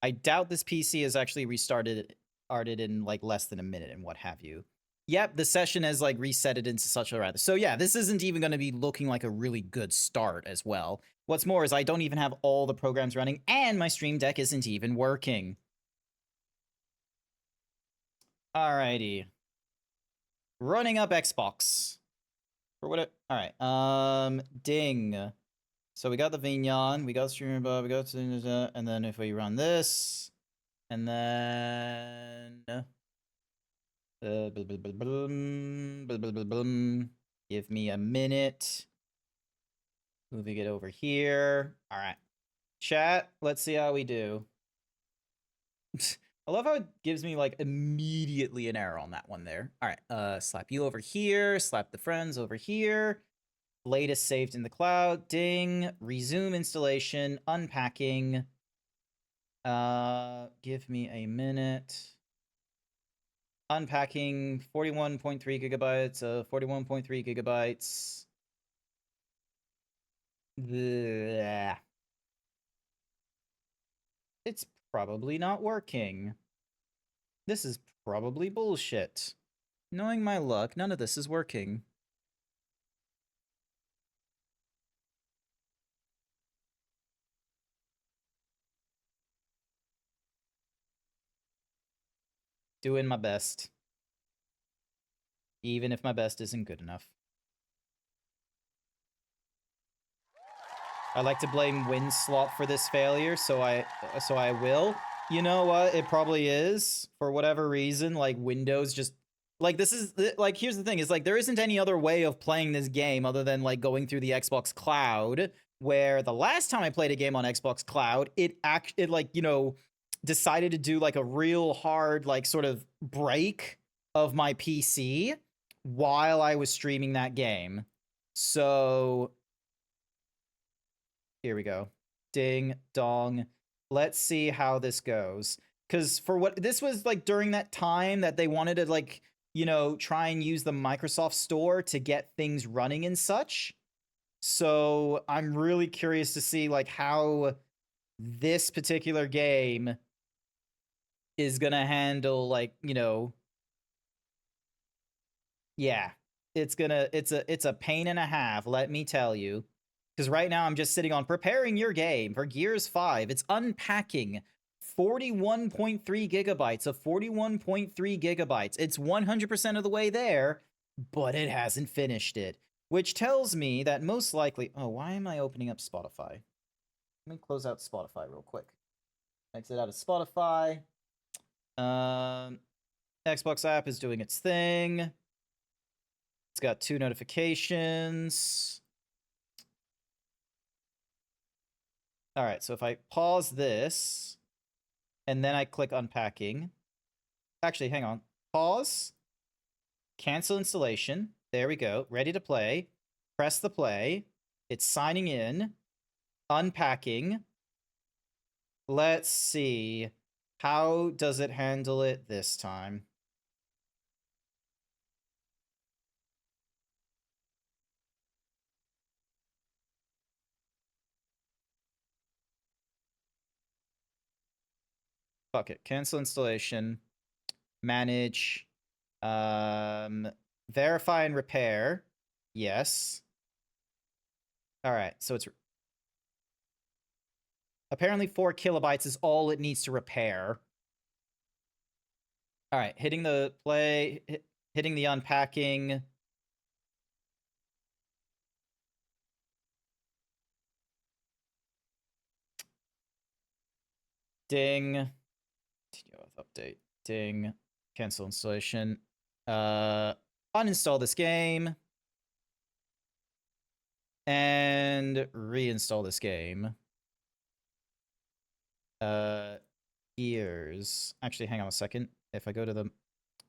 I doubt this PC is actually restarted in like less than a minute and what have you. Yep, the session has like reset it into such a rather. So yeah, this isn't even going to be looking like a really good start as well. What's more is I don't even have all the programs running and my Stream Deck isn't even working. Alrighty. Running up Xbox. For what alright. Ding. So we got the Vignon, we got streamer above, we got and then if we run this, and then give me a minute. Moving it over here. All right. Chat, let's see how we do. I love how it gives me like immediately an error on that one there. All right. Slap you over here, slap the friends over here. Latest saved in the cloud. Ding. Resume installation. Unpacking. Give me a minute. Unpacking 41.3 gigabytes of 41.3 gigabytes. Blech. It's probably not working. This is probably bullshit. Knowing my luck, none of this is working. Doing my best. Even if my best isn't good enough. I like to blame WinSlot for this failure, so I will. You know what? It probably is. For whatever reason, like Windows just like this is like here's the thing is like there isn't any other way of playing this game other than like going through the Xbox Cloud, where the last time I played a game on Xbox Cloud, it like, you know, decided to do like a real hard like sort of break of my PC while I was streaming that game. So here we go. Ding dong. Let's see how this goes. Because for what this was like during that time that they wanted to like, you know, try and use the Microsoft Store to get things running and such. So I'm really curious to see like how this particular game is gonna handle like, you know, yeah, it's a pain and a half, let me tell you. Because right now I'm just sitting on preparing your game for Gears 5. It's unpacking 41.3 gigabytes of 41.3 gigabytes. It's 100% of the way there, but it hasn't finished it. Which tells me that most likely... Oh, why am I opening up Spotify? Let me close out Spotify real quick. Exit out of Spotify. Xbox app is doing its thing. It's got 2 notifications. All right, so if I pause this, and then I click unpacking. Actually, hang on. Pause. Cancel installation. There we go. Ready to play. Press the play. It's signing in. Unpacking. Let's see. How does it handle it this time? Fuck it. Cancel installation. Manage. Verify and repair. Yes. All right. So it's apparently 4 kilobytes is all it needs to repair. All right. Hitting the play. Hitting the unpacking. Ding. Update. Ding. Cancel installation. Uninstall this game. And reinstall this game. Gears. Actually, hang on a second. If I go to the...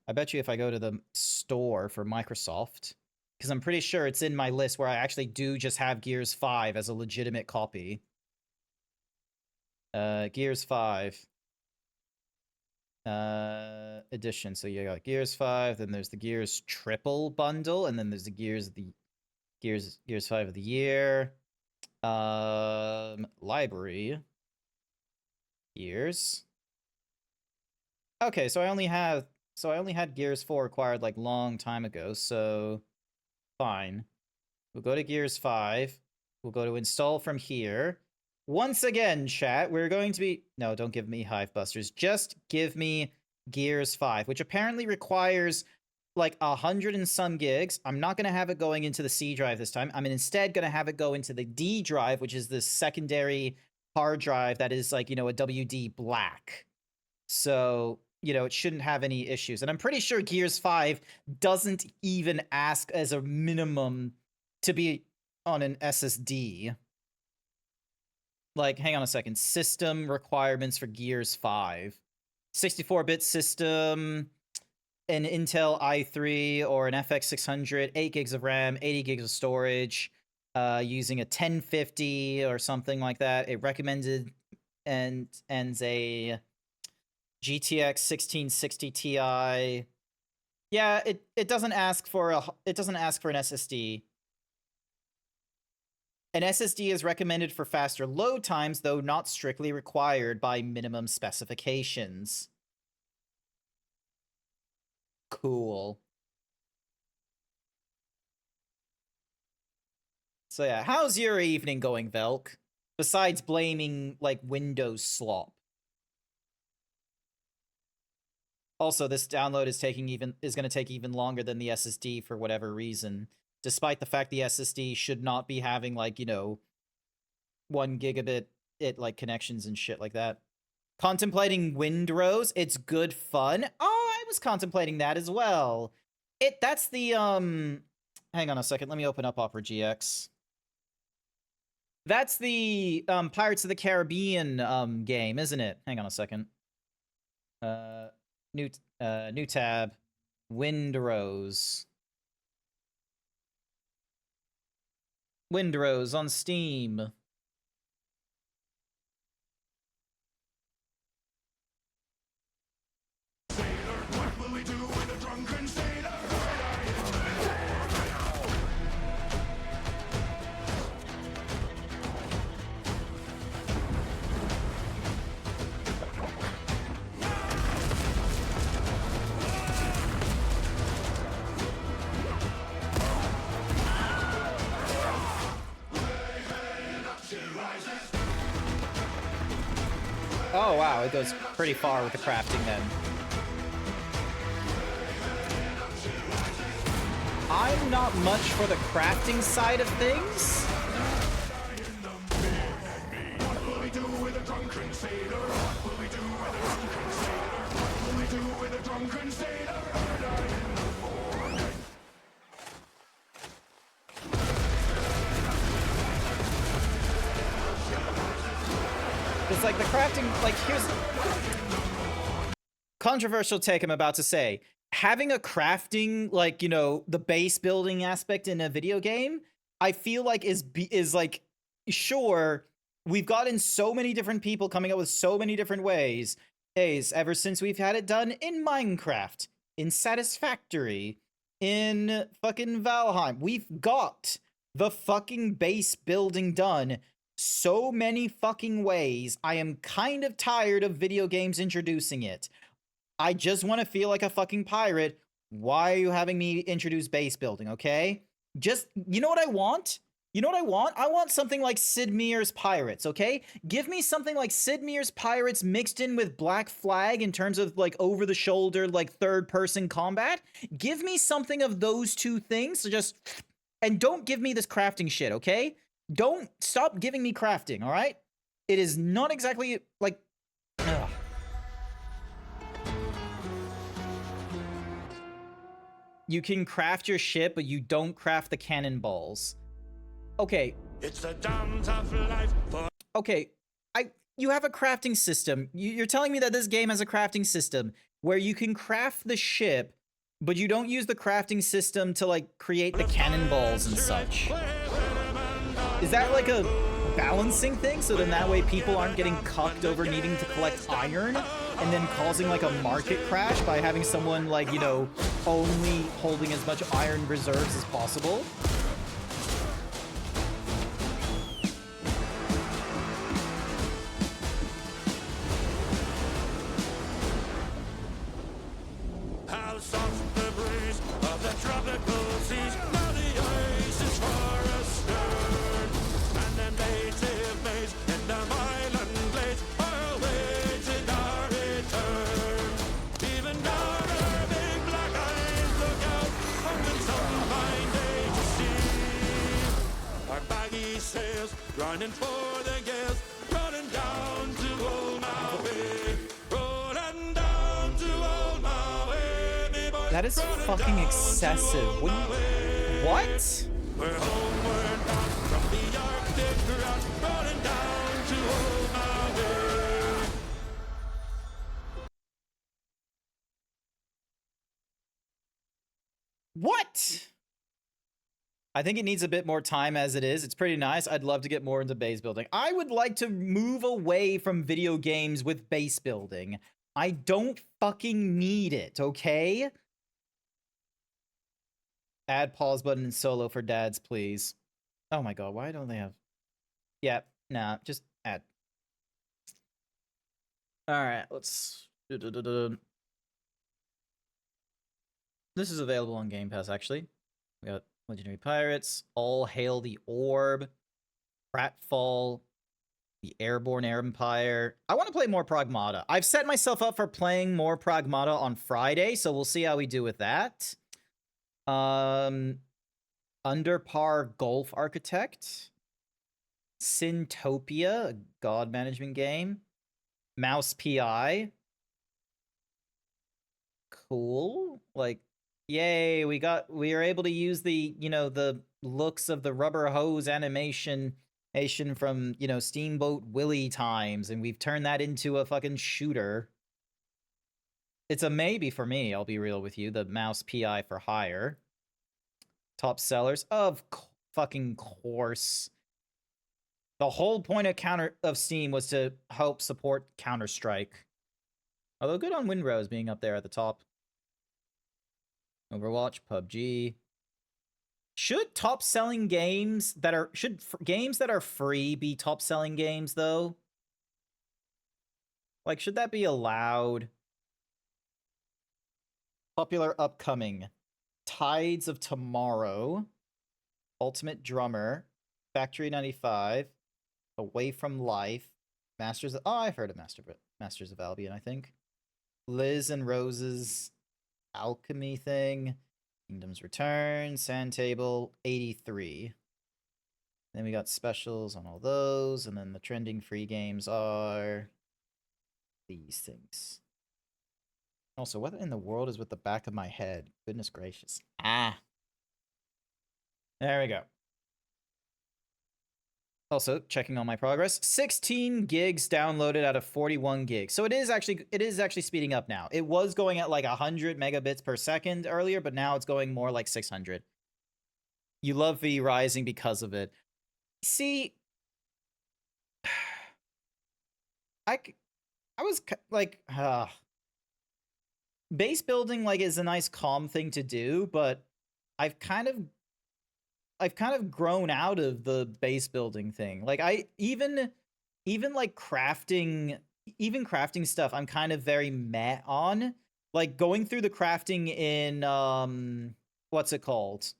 I bet you if I go to the store for Microsoft, because I'm pretty sure it's in my list where I actually do just have Gears 5 as a legitimate copy. Gears 5. Edition. So you got Gears 5, then there's the Gears triple bundle, and then there's the Gears 5 of the year. Library. Gears. Okay, so I only had Gears 4 acquired like long time ago, so fine. We'll go to Gears 5. We'll go to install from here. Once again, chat, we're going to be... No, don't give me Hive Busters. Just give me Gears 5, which apparently requires like 100 and some gigs. I'm not going to have it going into the C drive this time. I'm instead going to have it go into the D drive, which is the secondary hard drive that is like, you know, a WD black. So, you know, it shouldn't have any issues. And I'm pretty sure Gears 5 doesn't even ask as a minimum to be on an SSD. Like, hang on a second. System requirements for Gears 5. 64-bit system, an Intel i3 or an FX 600, 8 gigs of RAM, 80 gigs of storage, using a 1050 or something like that. It recommended and a GTX 1660 Ti. Yeah, it doesn't ask for an SSD. An SSD is recommended for faster load times, though not strictly required by minimum specifications. Cool. So yeah, how's your evening going, Velk? Besides blaming, like, Windows slop. Also, this download is going to take even longer than the SSD for whatever reason. Despite the fact the SSD should not be having, like, you know, 1 gigabit like connections and shit like that. Contemplating Windrose, it's good fun. Oh, I was contemplating that as well. That's the hang on a second, let me open up Opera GX. That's the Pirates of the Caribbean game, isn't it? Hang on a second. New tab, Windrose. Windrose on Steam. Oh, wow, it goes pretty far with the crafting then. I'm not much for the crafting side of things. What will we do with a drunken sailor? What will we do with a drunken sailor? What will we do with a drunken sailor? It's like the crafting, like, here's controversial take I'm about to say. Having a crafting, like, you know, the base building aspect in a video game, I feel like is like, sure, we've gotten so many different people coming up with so many different ways ever since we've had it done in Minecraft, in Satisfactory, in fucking Valheim. We've got the fucking base building done so many fucking ways. I am kind of tired of video games introducing it. I just want to feel like a fucking pirate. Why are you having me introduce base building, okay? Just, you know what I want? You know what I want? I want something like Sid Meier's Pirates, okay? Give me something like Sid Meier's Pirates mixed in with Black Flag in terms of, like, over-the-shoulder, like, third-person combat. Give me something of those two things, so just... And don't give me this crafting shit, okay? Don't stop giving me crafting, all right? It is not exactly, like... Ugh. You can craft your ship, but you don't craft the cannonballs. Okay. It's a damn tough life for... Okay, you have a crafting system. You're telling me that this game has a crafting system where you can craft the ship, but you don't use the crafting system to, like, create the cannonballs and such. Is that like a balancing thing? So then that way people aren't getting cucked over needing to collect iron and then causing like a market crash by having someone, like, you know, only holding as much iron reserves as possible? says, grinding for the gas, rolling down to Old Maui, rolling down to Old Maui, me boys. That is fucking excessive. What? We're homeward bound from the Arctic ground, rolling down to Old Maui. What? I think it needs a bit more time as it is. It's pretty nice. I'd love to get more into base building. I would like to move away from video games with base building. I don't fucking need it, okay? Add pause button in solo for dads, please. Oh my god, why don't they have... Yeah, nah, just add. Alright, let's... This is available on Game Pass, actually. We got Legendary Pirates, All Hail the Orb, Pratfall, the Airborne Empire. I want to play more Pragmata. I've set myself up for playing more Pragmata on Friday, so we'll see how we do with that. Under Par Golf Architect, Syntopia, a god management game, Mouse PI. Cool. Like, yay, we were able to use the, you know, the looks of the rubber hose animation from, you know, Steamboat Willie times, and we've turned that into a fucking shooter. It's a maybe for me, I'll be real with you. The Mouse PI for hire. Top sellers, of fucking course. The whole point of Steam was to help support Counter-Strike. Although good on Windrose being up there at the top. Overwatch, PUBG. Should top-selling games that are... Should games that are free be top-selling games, though? Like, should that be allowed? Popular upcoming. Tides of Tomorrow. Ultimate Drummer. Factory 95. Away from Life. Masters of... Oh, I've heard of Masters of Albion, I think. Liz and Rose's alchemy thing. Kingdom's Return. Sandtable. 83. Then we got specials on all those. And then the trending free games are... these things. Also, what in the world is with the back of my head? Goodness gracious. Ah. There we go. Also, checking on my progress. 16 gigs downloaded out of 41 gigs. So it is actually speeding up now. It was going at like 100 megabits per second earlier, but now it's going more like 600. You love V Rising because of it. See, I was like, base building like is a nice calm thing to do, but I've kind of grown out of the base building thing. Like I even like crafting stuff I'm kind of very meh on. Like going through the crafting in what's it called?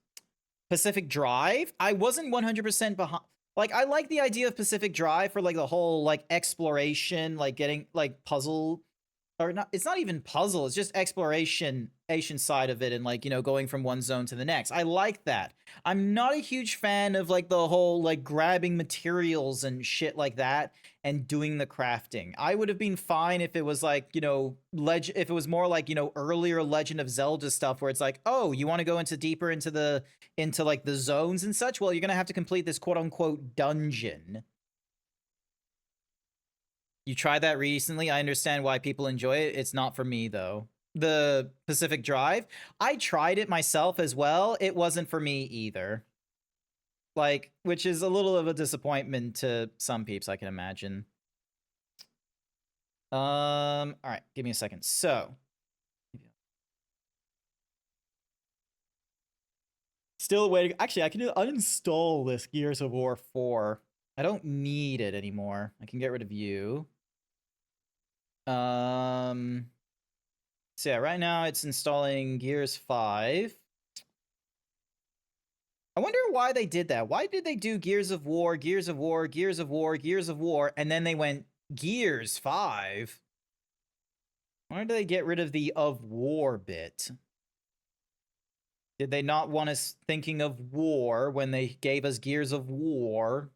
Pacific Drive. I wasn't 100% behind. Like I like the idea of Pacific Drive for like the whole like exploration, like getting like puzzle or not, it's not even puzzle, it's just exploration side of it and like, you know, going from one zone to the next. I like that. I'm not a huge fan of like the whole like grabbing materials and shit like that and doing the crafting. I would have been fine if it was like, you know, if it was more like, you know, earlier Legend of Zelda stuff where it's like, oh, you want to go deeper into like the zones and such? Well, you're going to have to complete this quote unquote dungeon. You tried that recently. I understand why people enjoy it. It's not for me, though. The Pacific Drive, I tried it myself as well. It wasn't for me either. Like, which is a little of a disappointment to some peeps, I can imagine. All right, give me a second. So, still waiting. Actually, I can uninstall this Gears of War 4. I don't need it anymore. I can get rid of you. So yeah, right now it's installing Gears 5. I wonder why they did that. Why did they do Gears of War, Gears of War, Gears of War, Gears of War, and then they went Gears 5? Why did they get rid of the of war bit? Did they not want us thinking of war when they gave us Gears of War?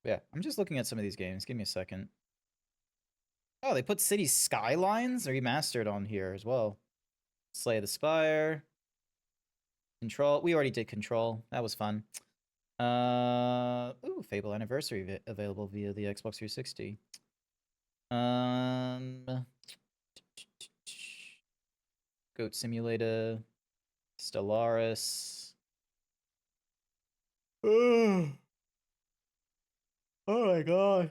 Yeah, I'm just looking at some of these games. Give me a second. Oh, they put City Skylines remastered on here as well. Slay the Spire. Control. We already did Control. That was fun. Ooh, Fable Anniversary available via the Xbox 360. Goat Simulator. Stellaris. Oh my god.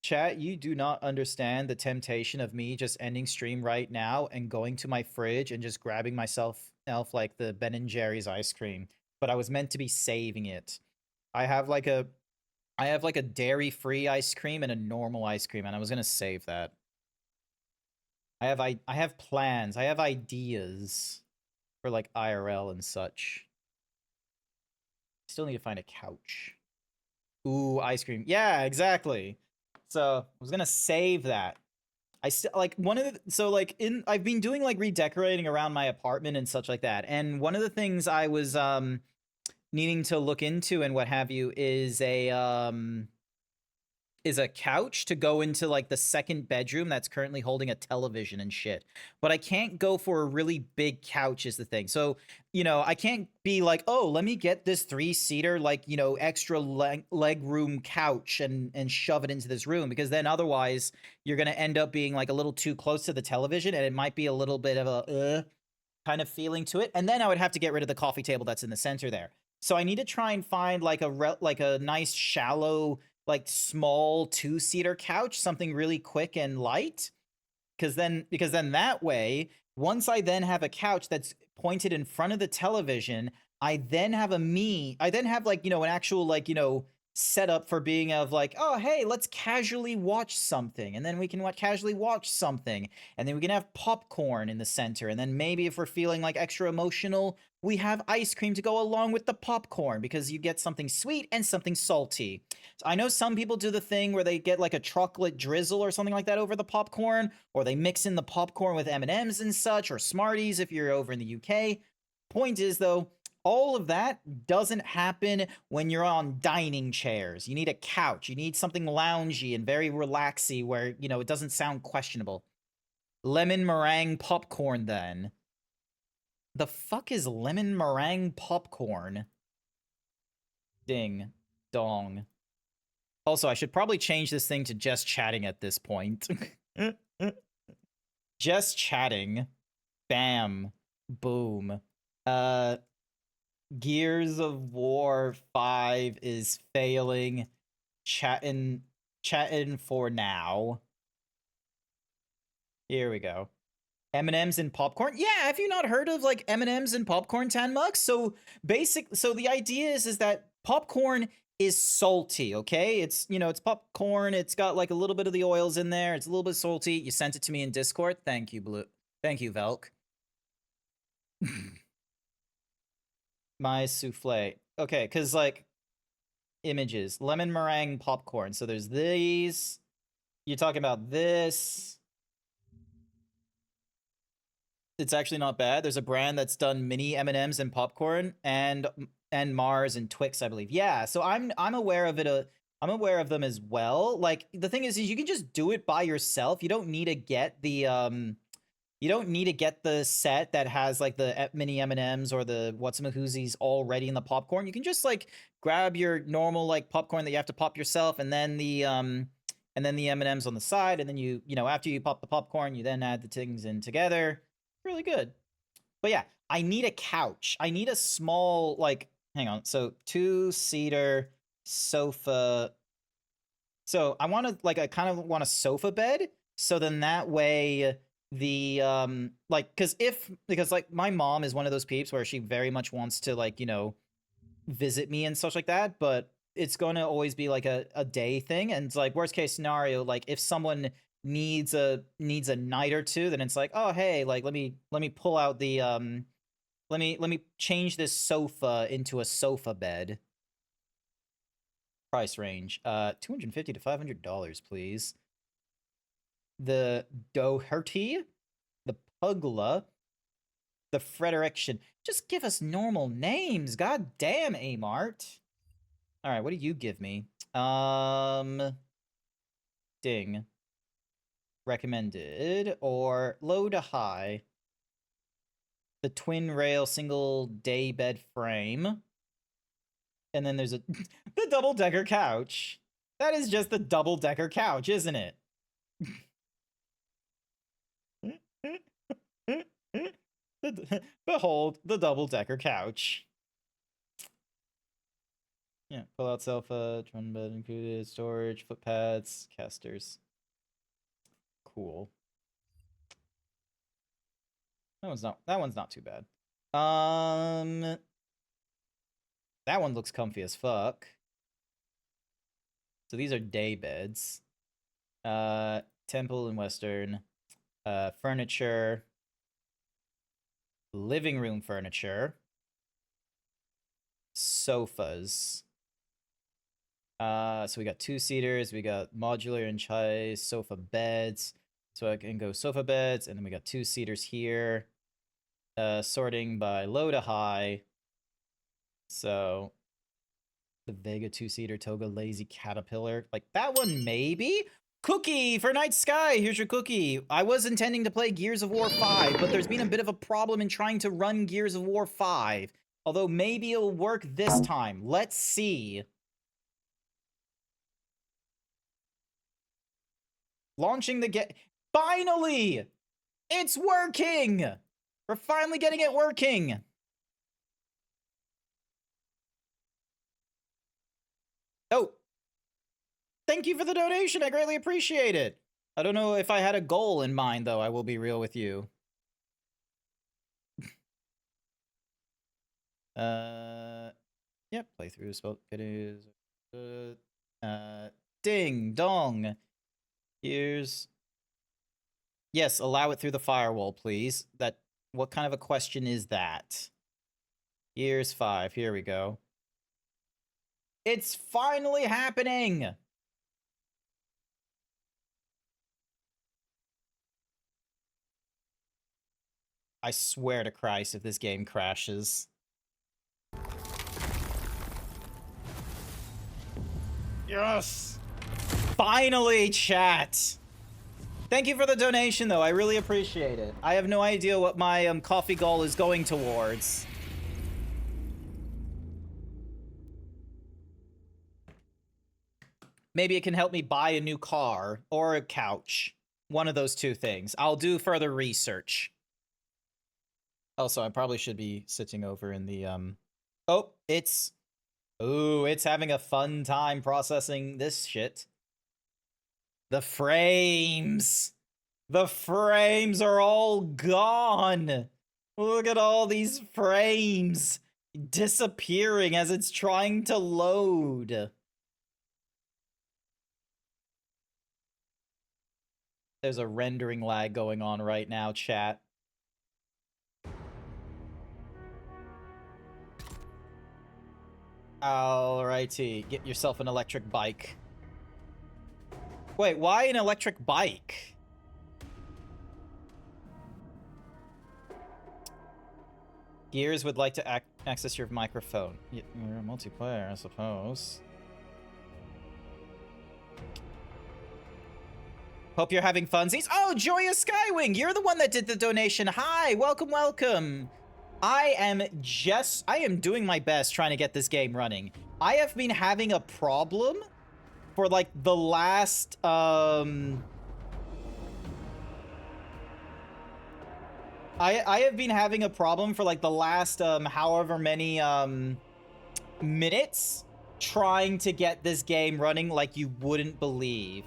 Chat, you do not understand the temptation of me just ending stream right now and going to my fridge and just grabbing myself like the Ben and Jerry's ice cream. But I was meant to be saving it. I have like a dairy-free ice cream and a normal ice cream, and I was gonna save that. I have plans. I have ideas for like IRL and such. Still need to find a couch. Ooh, ice cream. Yeah, exactly. So I was gonna save that. I still like one of the I've been doing like redecorating around my apartment and such like that. And one of the things I was needing to look into and what have you is a couch to go into like the second bedroom that's currently holding a television and shit. But I can't go for a really big couch is the thing. So, I can't be like, "Oh, let me get this 3-seater like, extra leg room couch and shove it into this room," because then otherwise you're going to end up being like a little too close to the television and it might be a little bit of a kind of feeling to it. And then I would have to get rid of the coffee table that's in the center there. So I need to try and find like a nice shallow like small 2-seater couch, something really quick and light. Because then that way, once I then have a couch that's pointed in front of the television, I then have like, an actual like, setup for being of like, oh, hey, let's casually watch something. And then we can casually watch something. And then we can have popcorn in the center. And then maybe if we're feeling like extra emotional, we have ice cream to go along with the popcorn because you get something sweet and something salty. So I know some people do the thing where they get like a chocolate drizzle or something like that over the popcorn, or they mix in the popcorn with M&Ms and such, or Smarties if you're over in the UK. Point is though, all of that doesn't happen when you're on dining chairs. You need a couch. You need something loungy and very relaxy where, it doesn't sound questionable. Lemon meringue popcorn then. The fuck is lemon meringue popcorn? Ding dong. Also, I should probably change this thing to just chatting at this point. Just chatting. Bam. Boom. Gears of War 5 is failing. Chatting for now. Here we go. M&Ms and popcorn. Yeah, have you not heard of like M&Ms and popcorn, Tanmux? So the idea is that popcorn is salty, okay? It's, it's popcorn. It's got like a little bit of the oils in there. It's a little bit salty. You sent it to me in Discord. Thank you, Blue. Thank you, Velk. My souffle. Okay, because like images, lemon meringue popcorn. So there's these. You're talking about this. It's actually not bad. There's a brand that's done mini M&Ms and popcorn and Mars and Twix, I believe. Yeah, so I'm aware of it. I'm aware of them as well. Like the thing is you can just do it by yourself. You don't need to get the set that has like the mini M&Ms or the whatsamahoozies already in the popcorn. You can just like grab your normal like popcorn that you have to pop yourself, and then the M&Ms on the side, and then after you pop the popcorn, you then add the things in together. Really good. But yeah, I need a couch. I need a small like hang on. So 2-seater sofa. So I want to like I kind of want a sofa bed. So then that way the because like my mom is one of those peeps where she very much wants to like, visit me and such like that, but it's going to always be like a day thing. And it's like worst case scenario, like if someone needs a night or two, then it's like, oh hey, like let me pull out the let me change this sofa into a sofa bed. Price range $250 to $500, please. The Doherty, the Pugla, The Frederiction. Just give us normal names. God damn, Amart. All right, what do you give me? Ding. Recommended or low to high. The twin rail single day bed frame. And then there's the double decker couch. That is just the double decker couch, isn't it? Behold the double decker couch. Yeah, pull out sofa, twin bed included, storage, foot pads, casters. Cool. That one's not too bad. That one looks comfy as fuck. So these are day beds. Temple and Western. Furniture. Living room furniture. Sofas. So we got 2-seaters, we got modular and chai sofa beds. So I can go sofa beds, and then we got 2-seaters here. Sorting by low to high. So the Vega 2-seater Toga Lazy Caterpillar. Like that one maybe? Cookie for Night Sky. Here's your cookie. I was intending to play Gears of War 5, but there's been a bit of a problem in trying to run Gears of War 5. Although maybe it'll work this time. Let's see. Launching the game. Finally! It's working! We're finally getting it working! Oh. Thank you for the donation. I greatly appreciate it. I don't know if I had a goal in mind, though. I will be real with you. Yep, playthrough spelled it is. Ding dong. Here's. Yes, allow it through the firewall, please. What kind of a question is that? Here's 5. Here we go. It's finally happening! I swear to Christ if this game crashes. Yes! Finally, chat! Thank you for the donation, though. I really appreciate it. I have no idea what my coffee goal is going towards. Maybe it can help me buy a new car or a couch. One of those two things. I'll do further research. Also, I probably should be sitting over in the, Oh, it's having a fun time processing this shit. The frames! The frames are all gone! Look at all these frames disappearing as it's trying to load. There's a rendering lag going on right now, chat. Alrighty, get yourself an electric bike. Wait, why an electric bike? Gears would like to access your microphone. You're a multiplayer, I suppose. Hope you're having funsies. Oh, Joyous Skywing, you're the one that did the donation. Hi, welcome, welcome. I am doing my best trying to get this game running. I have been having a problem for like the last I have been having a problem for like the last however many minutes trying to get this game running like you wouldn't believe.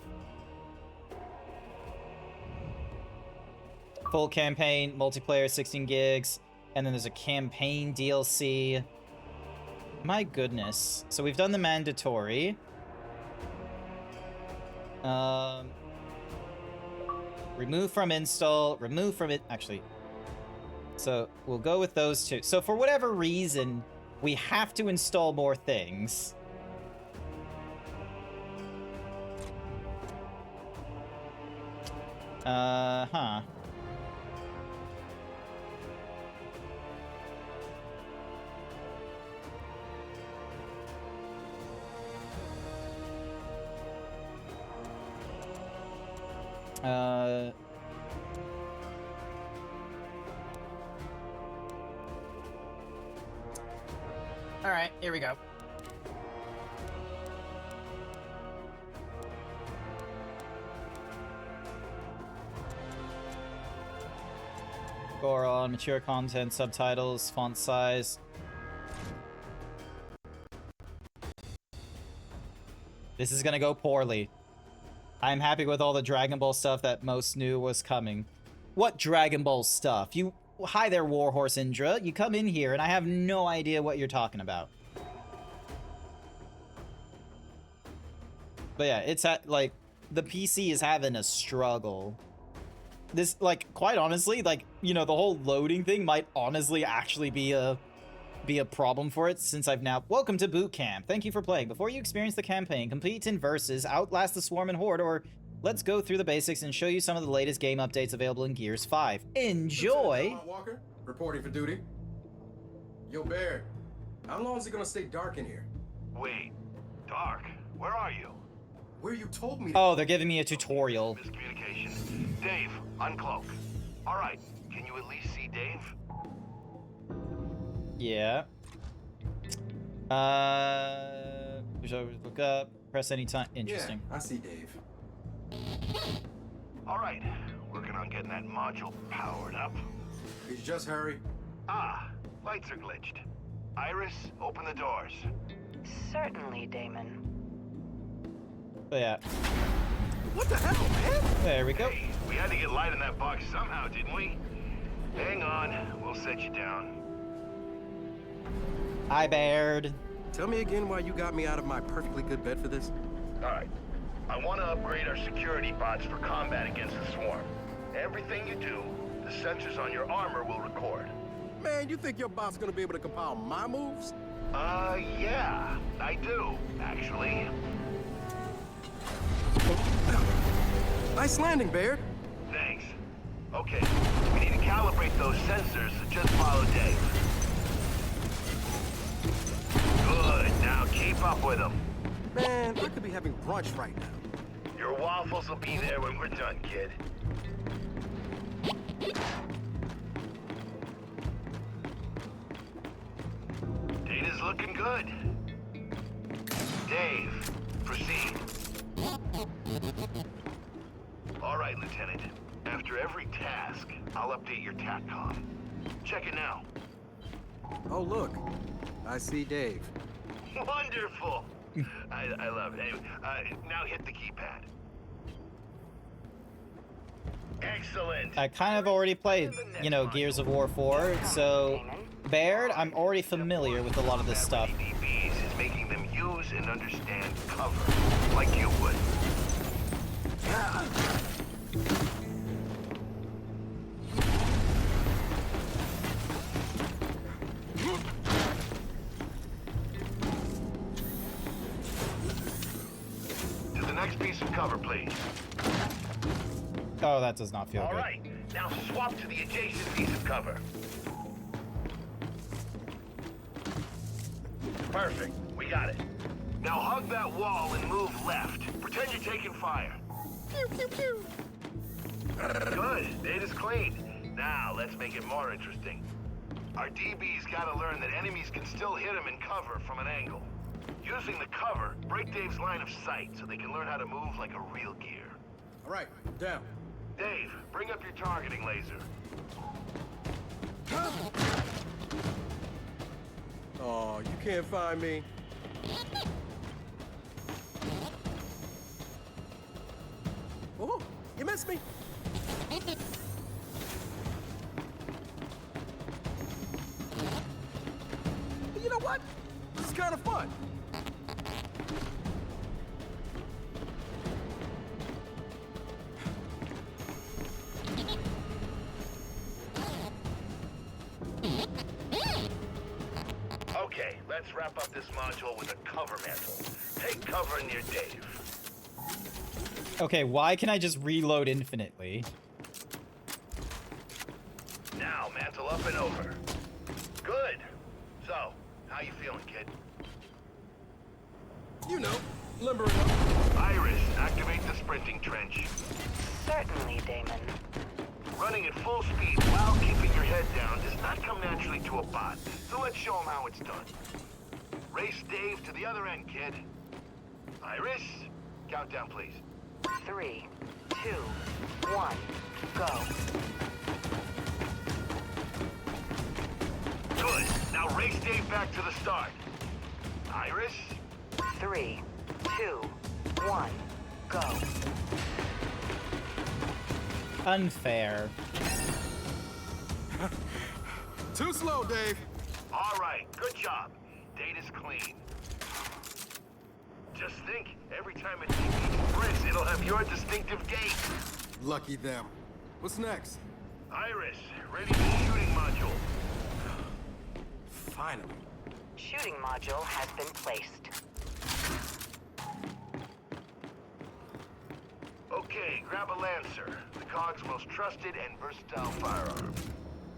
Full campaign, multiplayer, 16 gigs, and then there's a campaign DLC. My goodness. So we've done the mandatory. Remove from install, remove from it. Actually, so we'll go with those two. So for whatever reason, we have to install more things. All right, here we go. Goron, mature content, subtitles, font size. This is gonna go poorly. I'm happy with all the Dragon Ball stuff that most knew was coming. What Dragon Ball stuff? Hi there, Warhorse Indra. You come in here and I have no idea what you're talking about. But yeah, it's like, the PC is having a struggle. This, like, quite honestly, like, you know, the whole loading thing might honestly actually be a problem for it, since I've now... Welcome to Boot Camp. Thank you for playing. Before you experience the campaign, complete in versus, outlast the Swarm and Horde, or let's go through the basics and show you some of the latest game updates available in Gears 5. Enjoy! Lieutenant Walker, reporting for duty. Yo, Bear, how long is it gonna stay dark in here? Wait, dark? Where are you? Where you told me. Oh, they're giving me a tutorial. Miscommunication. Dave, uncloak. All right, can you at least see Dave? Yeah. Look up. Press anytime. Interesting. Yeah, I see Dave. All right, working on getting that module powered up. Could you just hurry? Ah, lights are glitched. Iris, open the doors. Certainly, Damon. So yeah. What the hell, man? There we go. Hey, we had to get light in that box somehow, didn't we? Hang on, we'll set you down. Hi, Baird. Tell me again why you got me out of my perfectly good bed for this. All right, I want to upgrade our security bots for combat against the swarm. Everything you do, the sensors on your armor will record. Man, you think your bot's gonna be able to compile my moves? Yeah, I do, actually. Nice landing, Bear. Thanks. Okay, we need to calibrate those sensors, so just follow Dave. Good, now keep up with them. Man, I could be having brunch right now. Your waffles will be there when we're done, kid. Data's looking good. Dave, proceed. All right, Lieutenant. After every task, I'll update your TACCOM. Check it now. Oh, look. I see Dave. Wonderful. I love it. Anyway, now hit the keypad. Excellent. I kind of already played, you know, Gears of War 4, so Baird, I'm already familiar with a lot of this stuff. GrantZeebs is making them use and understand cover, like you would. To the next piece of cover, please. Oh, that does not feel All good. right, now swap to the adjacent piece of cover. Perfect, we got it. Now hug that wall and move left. Pretend you're taking fire. Pew, pew, pew. Good, data's clean. Now, let's make it more interesting. Our DB's gotta learn that enemies can still hit them in cover from an angle. Using the cover, break Dave's line of sight so they can learn how to move like a real gear. All right, down. Dave, bring up your targeting laser. Oh, you can't find me. Oh, you missed me. You know what? This is kind of fun. Okay, let's wrap up this module with a cover mantle. Take cover near Dave. Okay, why can I just reload infinitely? Now, mantle up and over. Good. So, how you feeling, kid? You know, limbering up. Iris, activate the sprinting trench. Certainly, Damon. Running at full speed while keeping your head down does not come naturally to a bot, so let's show him how it's done. Race Dave to the other end, kid. Iris, countdown, please. 3, 2, 1, go. Good. Now race Dave back to the start. Iris, 3, 2, 1, go. Unfair. Too slow, Dave. all right, good job. Data's clean. Just think, every time it sprints, it'll have your distinctive gait. Lucky them. What's next? Iris, ready for shooting module. Finally. Shooting module has been placed. Okay, grab a Lancer, the COG's most trusted and versatile firearm.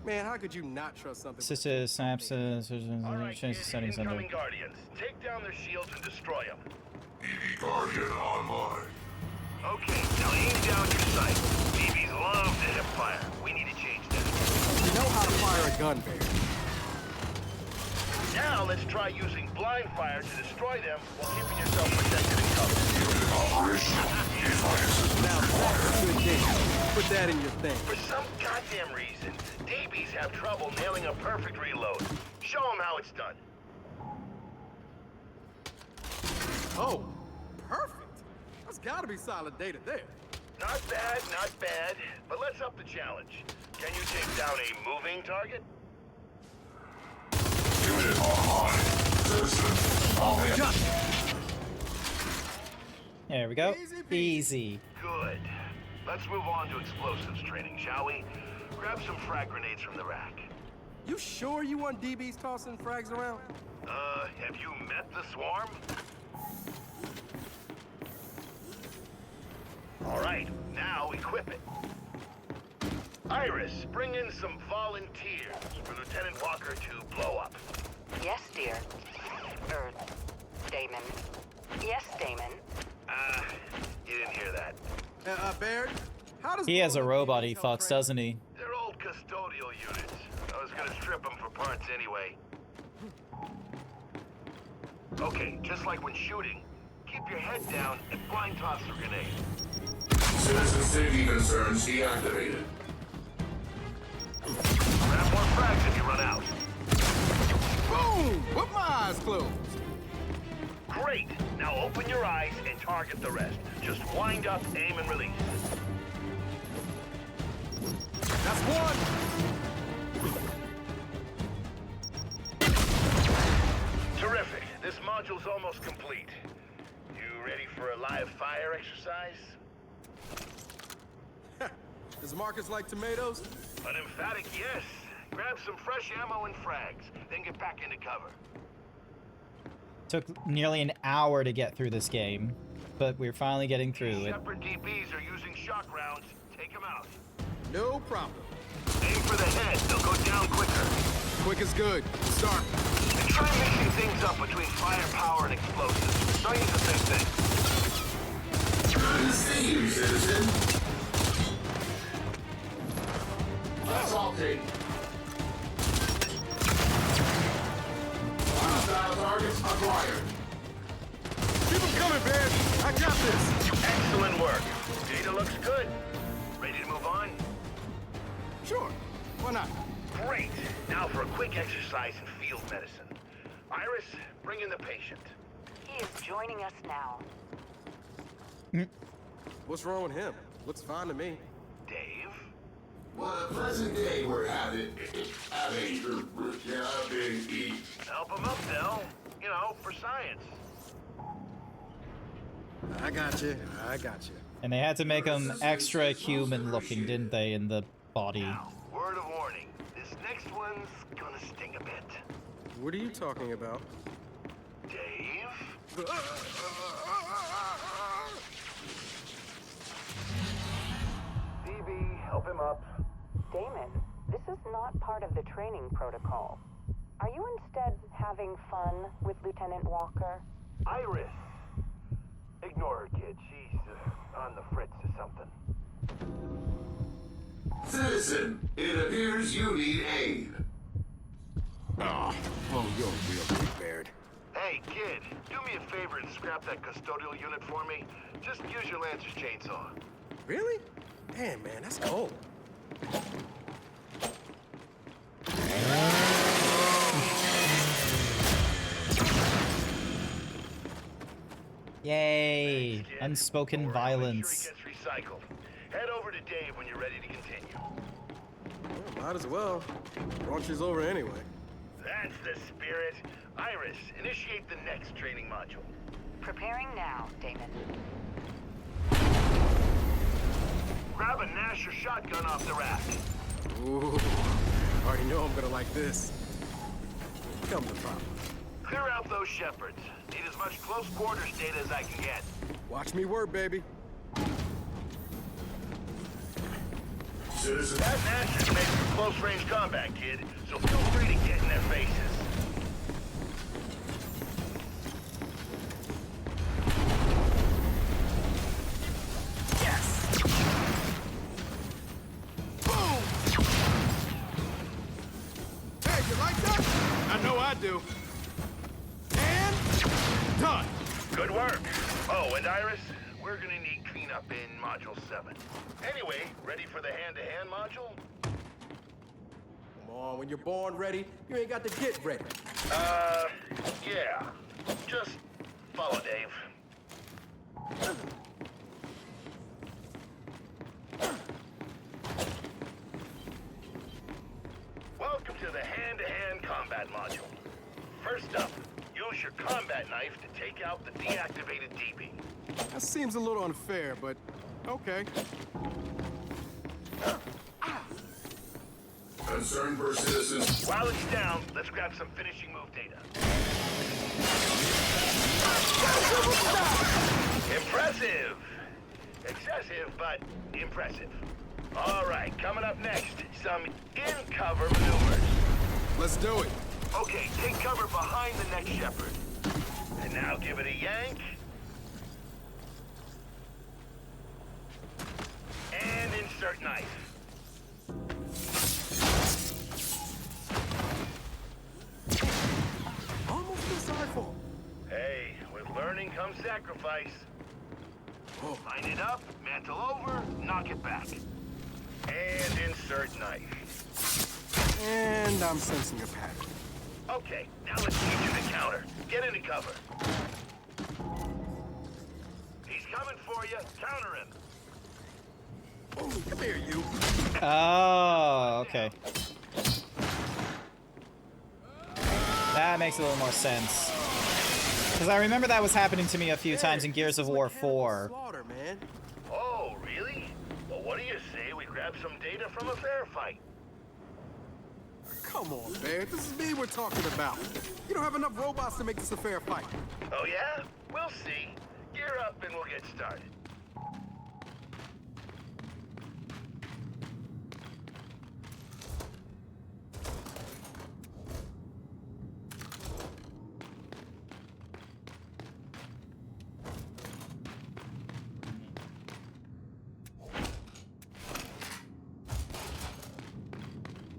Man, how could you not trust something? Sister snaps. All right, Change the kids, settings under. incoming Guardians. Take down their shields and destroy them. Guardian online. Okay, now aim down your sight. BBs love to hip fire. We need to change that. You know how to fire a gun, Bear. Now let's try using blind fire to destroy them while keeping yourself protected and covered. Operation Defiance Now that's a good game. Put that in your thing. For some goddamn reason, DBs have trouble nailing a perfect reload. Show them how it's done. Oh, perfect. That's gotta be solid data there. Not bad, not bad. But let's up the challenge. Can you take down a moving target? Unit online. Citizen, all hands. There we go. Easy peasy. Easy. Good. Let's move on to explosives training, shall we? Grab some frag grenades from the rack. You sure you want DBs tossing frags around? Have you met the swarm? All right, now equip it. Iris, bring in some volunteers for Lieutenant Walker to blow up. Yes, dear. Damon. Yes, Damon. You didn't hear that. Baird, how does... He has a blowing up robot DBs he help fucks, train? doesn't he? They're old custodial units. I was gonna strip them for parts anyway. Okay, just like when shooting, keep your head down and blind toss the grenade. Citizen safety concerns deactivated. Grab more frags if you run out. Boom! With my eyes closed. Great! Now open your eyes and target the rest. Just wind up, aim, and release. That's one. Terrific. This module's almost complete. You ready for a live fire exercise? Does Marcus like tomatoes? An emphatic yes. Grab some fresh ammo and frags, then get back into cover. Took nearly an hour to get through this game, but we're finally getting through it. Shepard DBs are using shock rounds. Take them out. No problem. Aim for the head. They'll go down quicker. Quick is good. Start. And try mixing things up between firepower and explosives. Don't use the same thing. Good to see you, citizen. Assaulting. Hostile targets acquired. Keep them coming, Bear. I got this. Excellent work. Data looks good. Ready to move on? Sure. Why not? Great. Now for a quick exercise in field medicine. Iris, bring in the patient. He is joining us now. What's wrong with him? Looks fine to me. Dave? What a pleasant day we're having. Help him up, Del. You know, for science. I got you. I got you. And they had to make him extra human looking, didn't they, in the body? Now, word of warning. This next one's gonna sting a bit. What are you talking about? Dave? DB, help him up. Damon, this is not part of the training protocol. Are you instead having fun with Lieutenant Walker? Iris. Ignore her, kid. She's on the fritz or something. Citizen, it appears you need aid. Oh, you're a real big Baird. Hey, kid, do me a favor and scrap that custodial unit for me. Just use your Lancer's chainsaw. Really? Damn, man, that's cold. Yay! Thanks, kid. Unspoken Don't worry, I'll make violence. sure he gets recycled. Head over to Dave when you're ready to continue. Well, might as well. Brunch is over anyway. That's the spirit. Iris, initiate the next training module. Preparing now, Damon. Grab a Nasher shotgun off the rack. Ooh, already know I'm gonna like this. Come to Papa. Clear out those shepherds. Need as much close quarters data as I can get. Watch me work, baby. Citizen, That Nasher's made for close-range combat, kid, so feel free to get in their faces. Yes! Boom! Hey, you like that? I know I do. And done. Good work. Oh, and Iris, we're gonna need cleanup in Module 7. Anyway, ready for the hand-to-hand module? Come on, when you're born ready, you ain't got to get ready. Yeah. Just follow Dave. Welcome to the hand-to-hand combat module. First up, use your combat knife to take out the deactivated DB. That seems a little unfair, but okay. concern per citizen. While it's down, let's grab some finishing move data. Impressive! Excessive, but impressive. All right, coming up next, some in-cover maneuvers. Let's do it. Okay, take cover behind the next shepherd. And now give it a yank. And insert knife. Almost feel sorry for him. Hey, with learning comes sacrifice. Oh, Line it up, mantle over, knock it back. And insert knife. and I'm sensing a pattern. Okay, now let's teach you the counter. Get into cover. He's coming for you. Counter him. Oh, come here, you. Oh, okay. That makes a little more sense. Because I remember that was happening to me a few times in Gears of War 4. Slaughter, man. Oh, really? Well, what do you say we grab some data from a fair fight? Come on, Baird. This is me we're talking about. You don't have enough robots to make this a fair fight. Oh, yeah? We'll see. Gear up and we'll get started.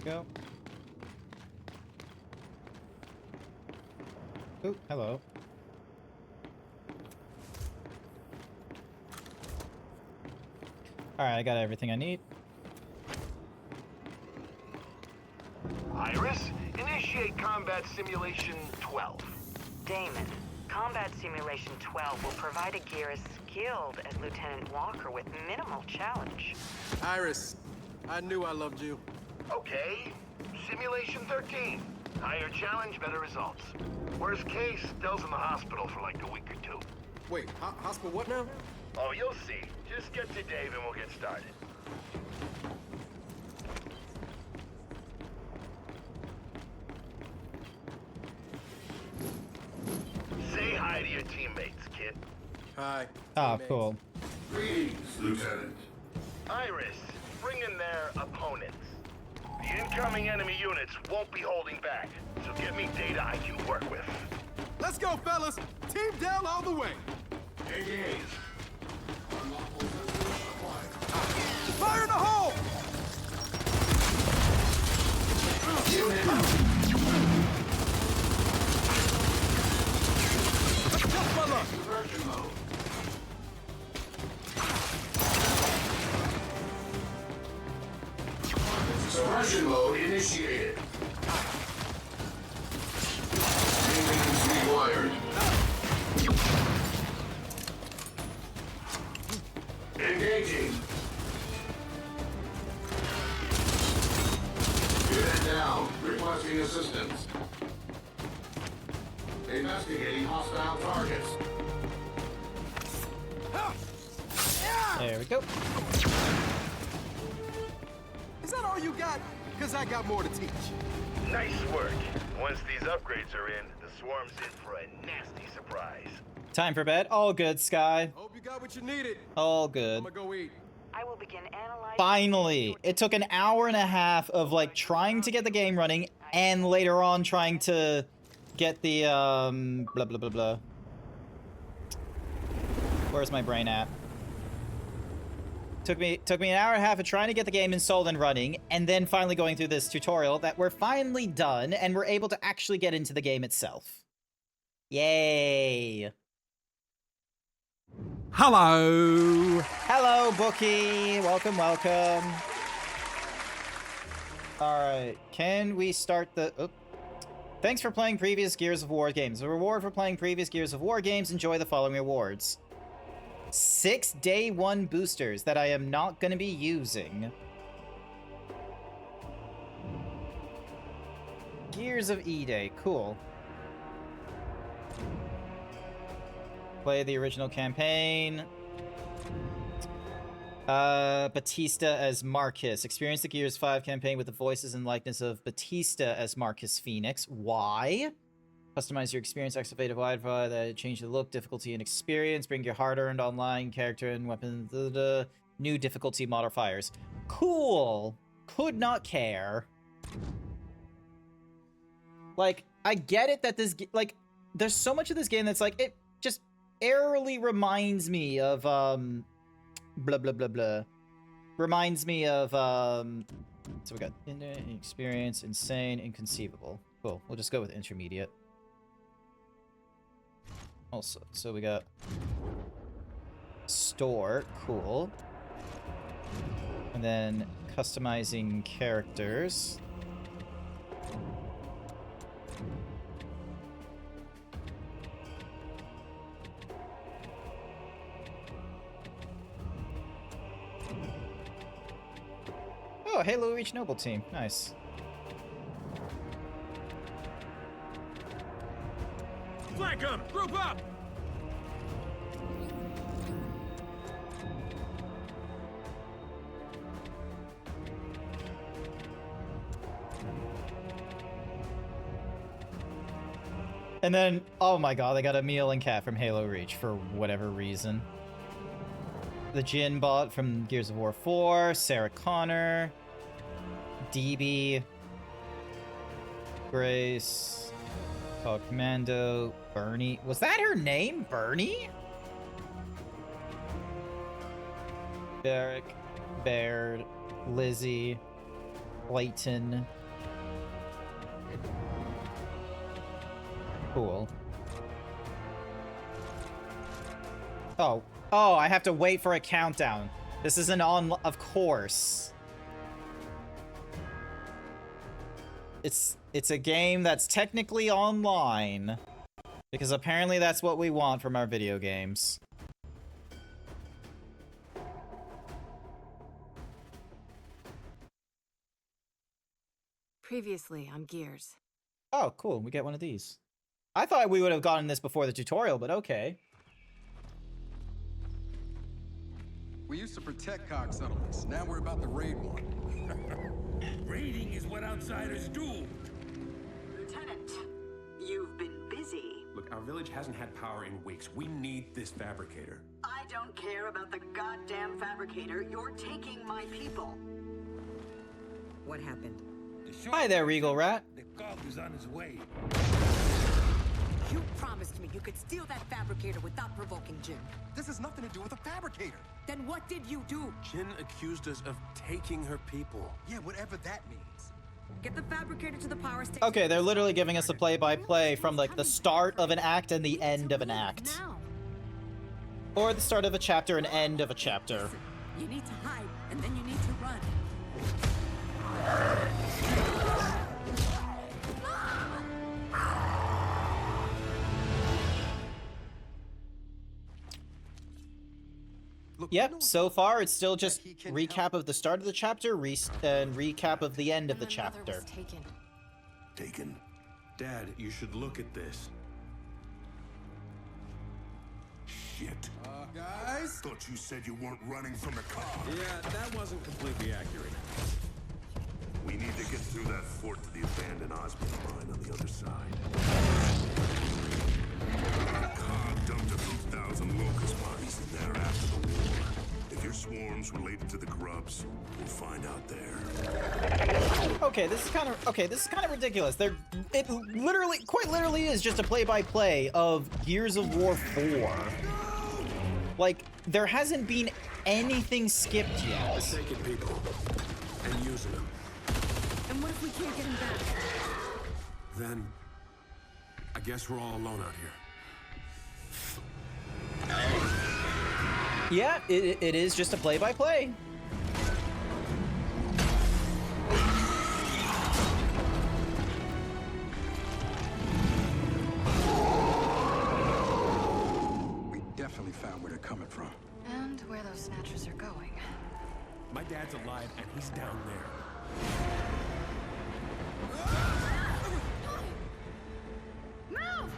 Go. Ooh, hello. Alright, I got everything I need. Iris, initiate combat simulation 12. Damon, Combat Simulation 12 will provide a gear as skilled as Lieutenant Walker with minimal challenge. Iris, I knew I loved you. Okay, simulation 13. Higher challenge, better results. Worst case, Dell's in the hospital for like a week or two. Wait, hospital what now? Oh, you'll see. Just get to Dave and we'll get started. Say hi to your teammates, kid. Hi. Ah, teammates. cool. Greetings, Lieutenant. Iris, bring in their opponents. The incoming enemy units won't be holding back, so get me data I can work with. Let's go, fellas. Team down all the way. Engage. Fire in the hole! Suppression mode initiated. Maintenance required. Engaging. Unit down. Requesting assistance. Investigating hostile targets. There we go. Is that all you got? Because I got more to teach. Nice work. Once these upgrades are in, the swarm's in for a nasty surprise. Time for bed. All good, Sky. Hope you got what you needed. All I'm good. gonna go eat. I will begin analyzing. Finally, it took an hour and a half of like trying to get the game running and later on trying to get the blah blah blah blah. Where's my brain at? Took me an hour and a half of trying to get the game installed and running, and then finally going through this tutorial that we're finally done, and we're able to actually get into the game itself. Yay! Hello. Hello, Bookie. Welcome, welcome. All right, can we start the? Oh. Thanks for playing previous Gears of War games. The reward for playing previous Gears of War games. Enjoy the following rewards: 6 day 1 boosters that I am not going to be using. Gears of E-Day, cool. Play the original campaign. Batista as Marcus. Experience the Gears 5 campaign with the voices and likeness of Batista as Marcus Phoenix. Why? Customize your experience, activate a wide variety that change the look, difficulty, and experience. Bring your hard-earned online character and weapons. New difficulty modifiers. Cool. Could not care. Like, I get it that this, like, there's so much of this game that's like, it just eerily reminds me of, blah, blah, blah, blah. Reminds me of, so we got experience, insane, inconceivable. Cool. We'll just go with intermediate. Also, so we got store, cool. And then customizing characters. Oh, Halo Reach Noble team. Nice. Flank 'em! Group up! And then, oh my god, they got Emil and Kat from Halo Reach for whatever reason. The Jin bot from Gears of War 4, Sarah Connor, DB, Grace, Call Commando, Bernie. Was that her name? Bernie? Barrick, Baird, Lizzie, Clayton. Cool. Oh. Oh, I have to wait for a countdown. This isn't on, of course. It's a game that's technically online. Because apparently that's what we want from our video games. Previously on Gears. Oh, cool. We get one of these. I thought we would have gotten this before the tutorial, but okay. We used to protect COG settlements. Now we're about to raid one. Raiding is what outsiders do. Lieutenant, you've been busy. Look, our village hasn't had power in weeks. We need this fabricator. I don't care about the goddamn fabricator. You're taking my people. What happened? Hi there, Regal Rat. The Gog is on his way. You promised me you could steal that fabricator without provoking Jin. This has nothing to do with a fabricator. Then what did you do? Jin accused us of taking her people. Yeah, whatever that means. Get the fabricator to the power station. Okay, they're literally giving us a play-by-play from like the start of an act and the end of an act. Now. Or the start of a chapter and end of a chapter. You need to hide, and then you need to run. Yep, so far it's still just recap of the start of the chapter, and recap of the end of the My mother chapter. was taken. Taken. Dad, you should look at this. Shit. Guys? Thought you said you weren't running from the car. Yeah, that wasn't completely accurate. We need to get through that fort to the abandoned Osborne mine on the other side. Cobb dumped a few thousand locust bodies in there after the war. If your swarm's related to the grubs, we'll find out there. Okay, this is kind of ridiculous. It literally, quite literally, is just a play-by-play of Gears of War 4. Like, there hasn't been anything skipped yet. Taking people and using them. And what if we can't get him back? Then, I guess we're all alone out here. Yeah, it is just a play-by-play. We definitely found where they're coming from. And where those snatchers are going. My dad's alive and he's down there. Move!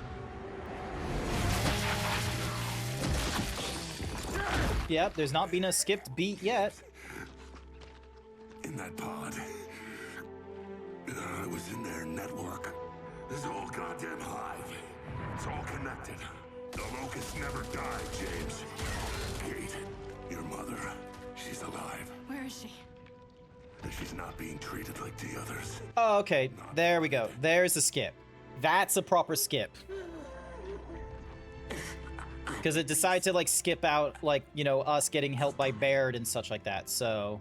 Yep, there's not been a skipped beat yet. In that pod. I was in their network. This whole goddamn hive. It's all connected. The locusts never died, James. Kate, your mother, she's alive. Where is she? She's not being treated like the others. Oh, okay, there we go. There's a skip. That's a proper skip. Because it decided to, like, skip out, like, you know, us getting helped by Baird and such like that, so...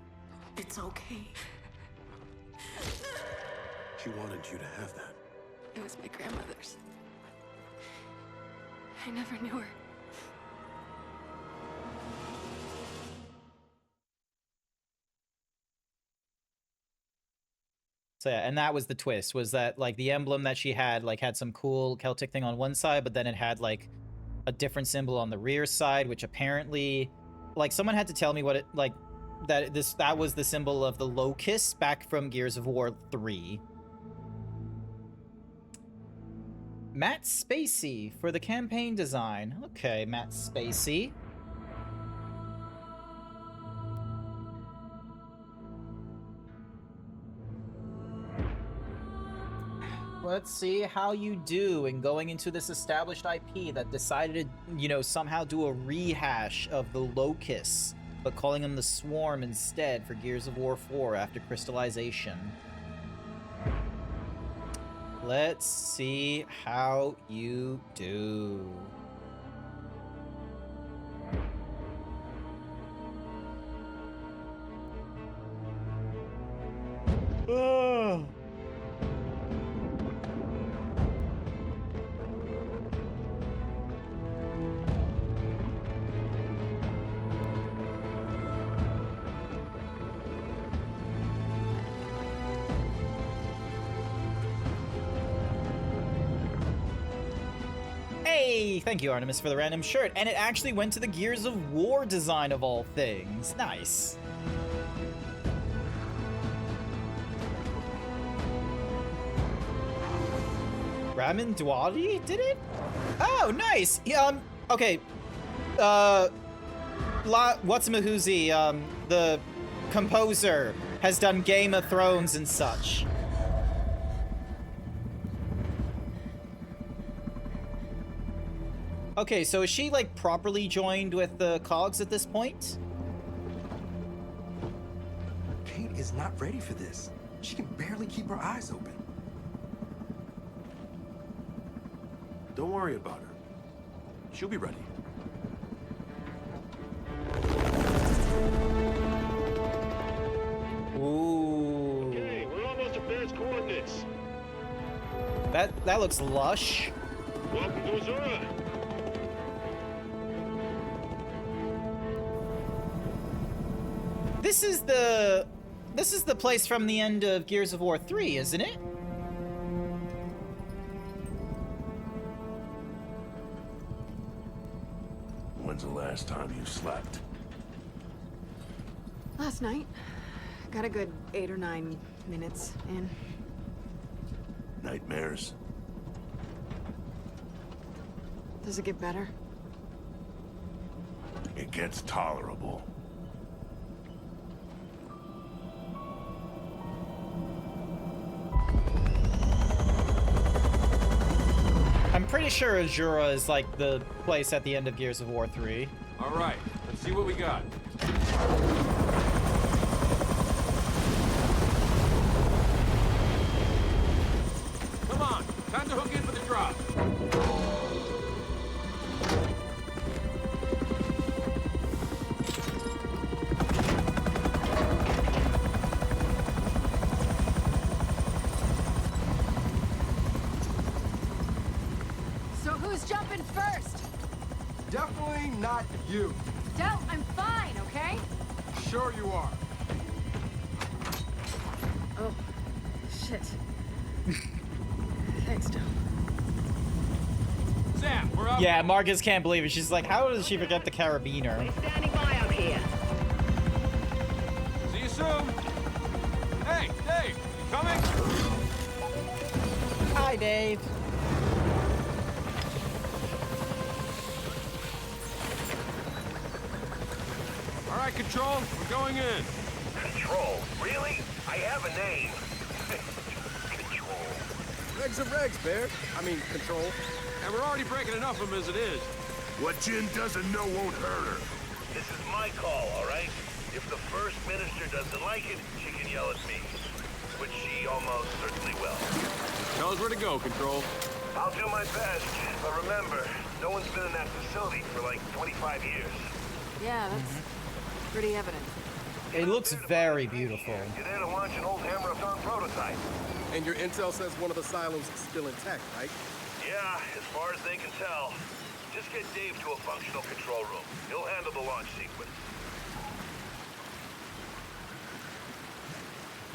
It's okay. She wanted you to have that. It was my grandmother's. I never knew her. So yeah, and that was the twist, was that, like, the emblem that she had, like, had some cool Celtic thing on one side, but then it had, like, a different symbol on the rear side, which apparently, like, someone had to tell me what it, like, that was the symbol of the locust back from Gears of War 3. Matt Spacey for the campaign design. Okay, Matt Spacey. Let's see how you do in going into this established IP that decided to, you know, somehow do a rehash of the Locusts, but calling them the Swarm instead for Gears of War 4 after crystallization. Let's see how you do. Ugh. Hey, thank you, Artemis, for the random shirt. And it actually went to the Gears of War design of all things. Nice. Ramin Dwadi did it? Oh, nice. Okay. What's-a-Mahuzi, the composer, has done Game of Thrones and such. Okay, so is she, like, properly joined with the cogs at this point? Kate is not ready for this. She can barely keep her eyes open. Don't worry about her. She'll be ready. Ooh. Okay, we're almost at Baird's coordinates. That looks lush. Welcome to Azura. This is the place from the end of Gears of War 3, isn't it? When's the last time you slept? Last night. Got a good 8 or 9 minutes in. Nightmares? Does it get better? It gets tolerable. I'm pretty sure Azura is like the place at the end of Gears of War 3. All right, let's see what we got. Come on, time to hook in for the drop. So who's jumping first? Definitely not you. Del, I'm fine, okay? Sure you are. Oh, shit. Thanks, Del. Sam, we're up. Yeah, Marcus can't believe it. She's like, how does she forget the carabiner? Standing by out here. See you soon. Hey, Dave, you coming? Hi, Dave. All right, Control, we're going in. Control? Really? I have a name. Control. Regs are regs, Bear. I mean, Control. And we're already breaking enough of them as it is. What Jin doesn't know won't hurt her. This is my call, all right? If the First Minister doesn't like it, she can yell at me. Which she almost certainly will. Tell us where to go, Control. I'll do my best, but remember, no one's been in that facility for like 25 years. Yeah, that's pretty evident. It looks very beautiful. You're there to launch an old hammer-of-dawn prototype. And your intel says one of the silos is still intact, right? Yeah, as far as they can tell. Just get Dave to a functional control room. He'll handle the launch sequence.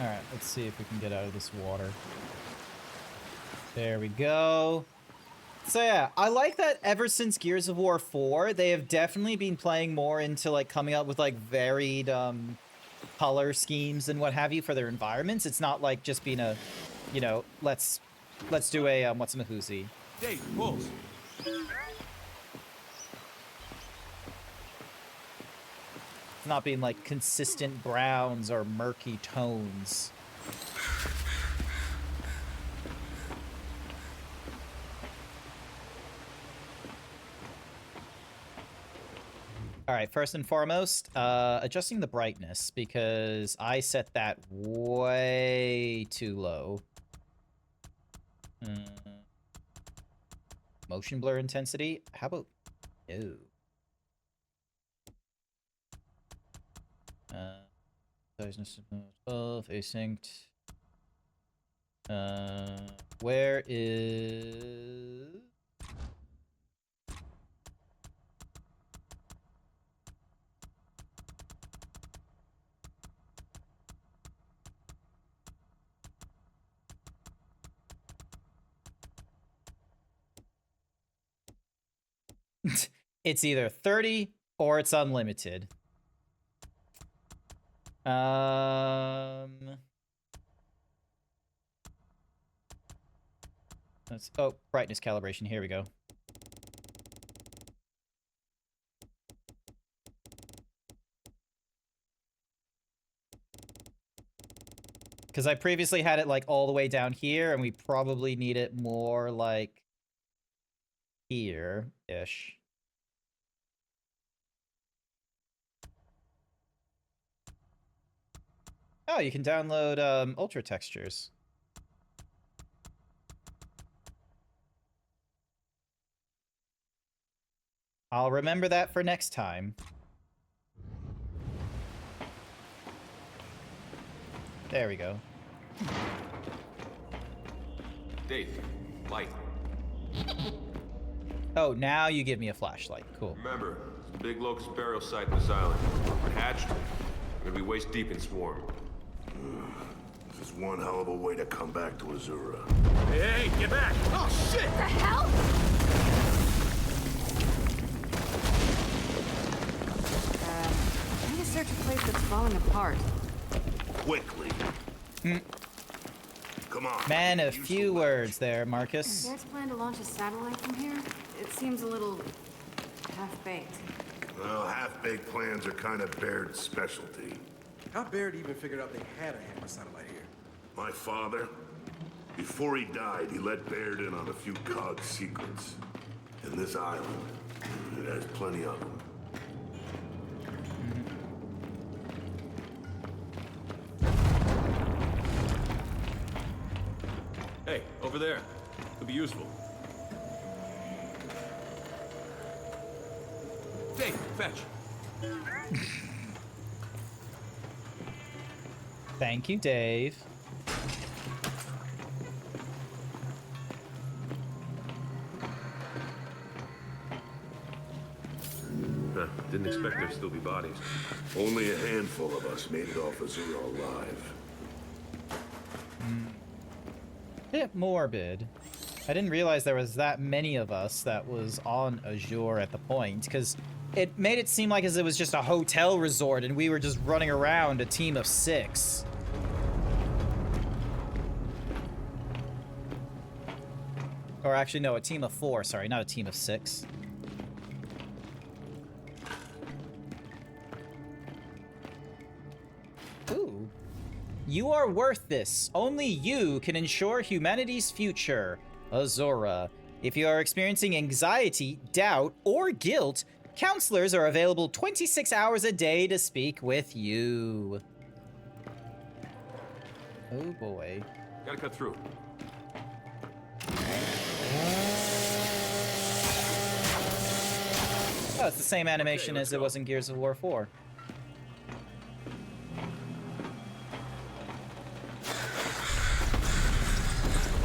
Alright, let's see if we can get out of this water. There we go. So yeah, I like that ever since Gears of War 4, they have definitely been playing more into like coming up with like varied color schemes and what have you for their environments. It's not like just being a, you know, let's do a what's a mahoozy. Dave, pulse. It's not being like consistent browns or murky tones. All right, first and foremost, adjusting the brightness because I set that way too low. Motion blur intensity, how about no? Size 12, asynced. Where is... It's either 30 or it's unlimited. Let's, oh, brightness calibration. Here we go. Because I previously had it like all the way down here, and we probably need it more like here-ish. Oh, you can download ultra textures. I'll remember that for next time. There we go. Dave, light. Oh, now you give me a flashlight. Cool. Remember, it's a big locust burial site in this island. We're hatched, we're gonna be waist deep in swarm. This is one hell of a way to come back to Azura. Hey, get back! Oh, shit! What the hell? Trying to search a place that's falling apart. Quickly. Come on. Man, a use the few leverage. words there, Marcus. Garrett's plan to launch a satellite from here? It seems a little half-baked. Well, half-baked plans are kind of Baird's specialty. How Baird even figured out they had a hammer satellite here? My father, before he died, he let Baird in on a few cog secrets. And this island, it has plenty of them. Hey, over there. Could be useful. Dave, fetch. Thank you, Dave. Didn't expect there'd still be bodies. Only a handful of us made it off Azura alive. Bit morbid. I didn't realize there was that many of us that was on Azure at the point, because it made it seem like as it was just a hotel resort and we were just running around a team of 6. Or actually, no, a team of 4, sorry, not a team of 6. Ooh. You are worth this. Only you can ensure humanity's future. Azura. If you are experiencing anxiety, doubt, or guilt, counselors are available 26 hours a day to speak with you. Oh boy. Gotta cut through. Oh, it's the same animation as it was in Gears of War 4.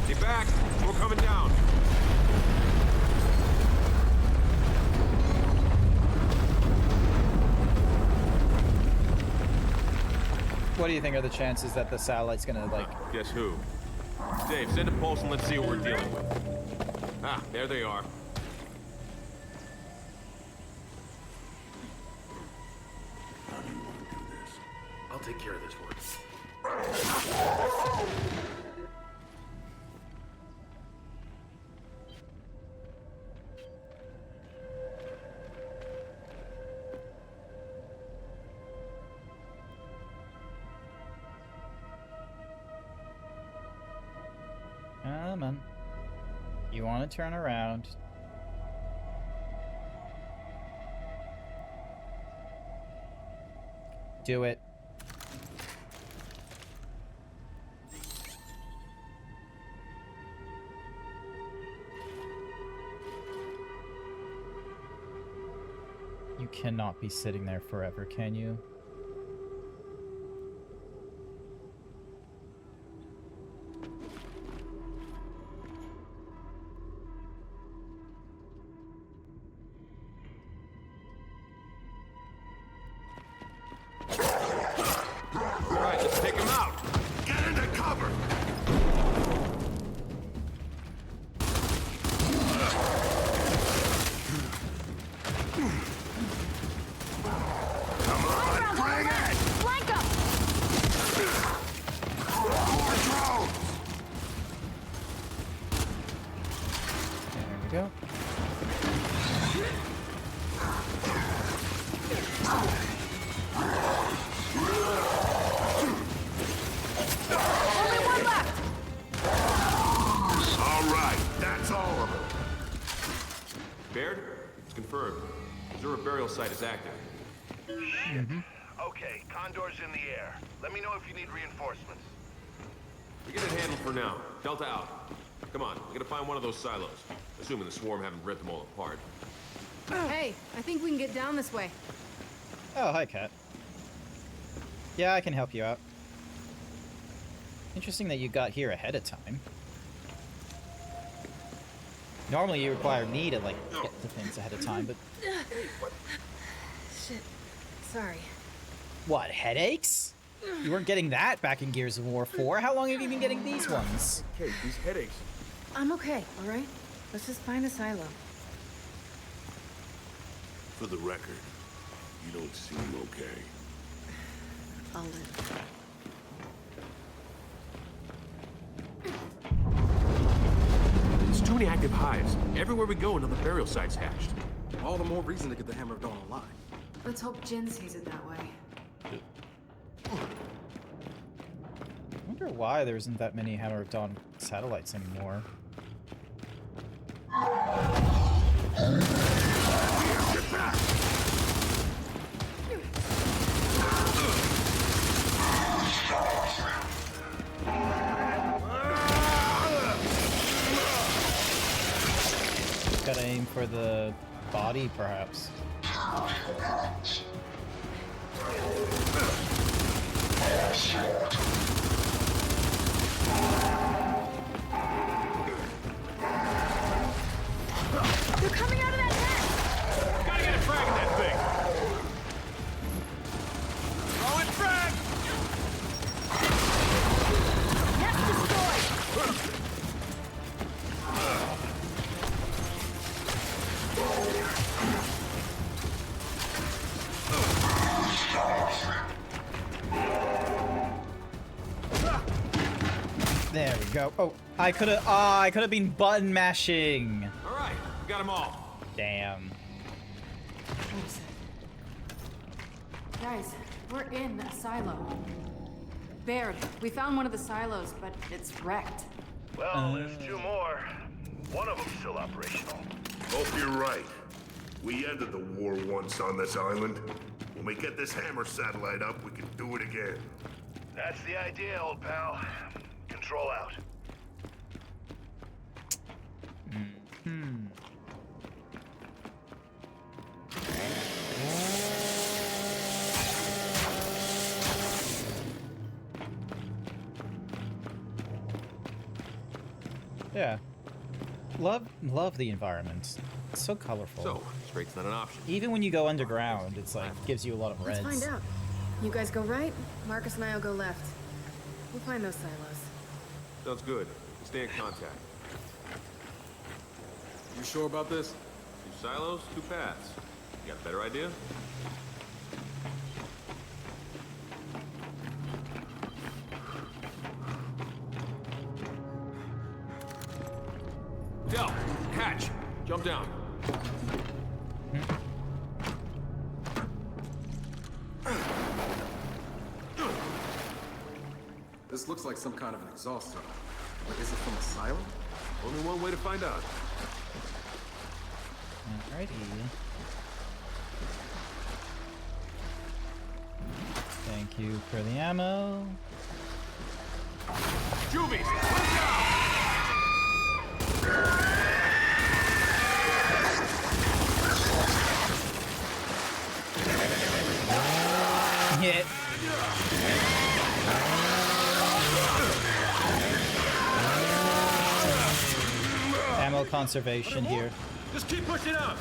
Get back! We're coming down! What do you think are the chances that the satellite's gonna, like... Guess who? Dave, send a pulse and let's see what we're dealing with. Ah, there they are. How do you want to do this? I'll take care of this one. Come on. You want to turn around. Do it. You cannot be sitting there forever, can you? Alright, let's take him out! Get into cover! Come on, bring it! Flank him! More drones! There we go. Only one left! All right, that's all of them. Baird? It's confirmed. Azura burial site is active. Shit. Okay, Condor's in the air. Let me know if you need reinforcements. We get it handled for now. Delta out. Come on, we gotta find one of those silos. Assuming the swarm haven't ripped them all apart. Hey, I think we can get down this way. Oh, hi, Kat. Yeah, I can help you out. Interesting that you got here ahead of time. Normally you require me to, like, get to things ahead of time, but... Shit. Sorry. What, headaches? You weren't getting that back in Gears of War 4. How long have you been getting these ones? Kate, these headaches. I'm okay, all right? Let's just find the silo. For the record, you don't seem okay. I'll live. There's too many active hives. Everywhere we go, another burial site's hatched. All the more reason to get the Hammer of Dawn alive. Let's hope Jin sees it that way. I wonder why there isn't that many Hammer of Dawn satellites anymore. Get back! Gotta aim for the body, perhaps. They're coming out of that nest! Gotta get a frag in that thing! Throwing frag! Nest destroyed! There we go. Oh, I could have been button mashing. All right, we got them all. Damn. Wait a sec. Guys, we're in a silo. Baird, we found one of the silos, but it's wrecked. Well, there's two more. One of them's still operational. Hope you're right. We ended the war once on this island. When we get this Hammer satellite up, we can do it again. That's the idea, old pal. Control out. Yeah. Love the environment. It's so colorful. So, straight's not an option. Even when you go underground, it's like gives you a lot of reds. Let's find out. You guys go right, Marcus and I'll go left. We'll find those silos. Sounds good. Stay in contact. You sure about this? 2 silos, 2 paths. You got a better idea? Del, hatch, jump down. This looks like some kind of an exhaust tunnel. But is it from a silo? Only one way to find out. Alrighty. Thank you for the ammo. Juvies, let's go! Hit. Ammo conservation here. Just keep pushing up!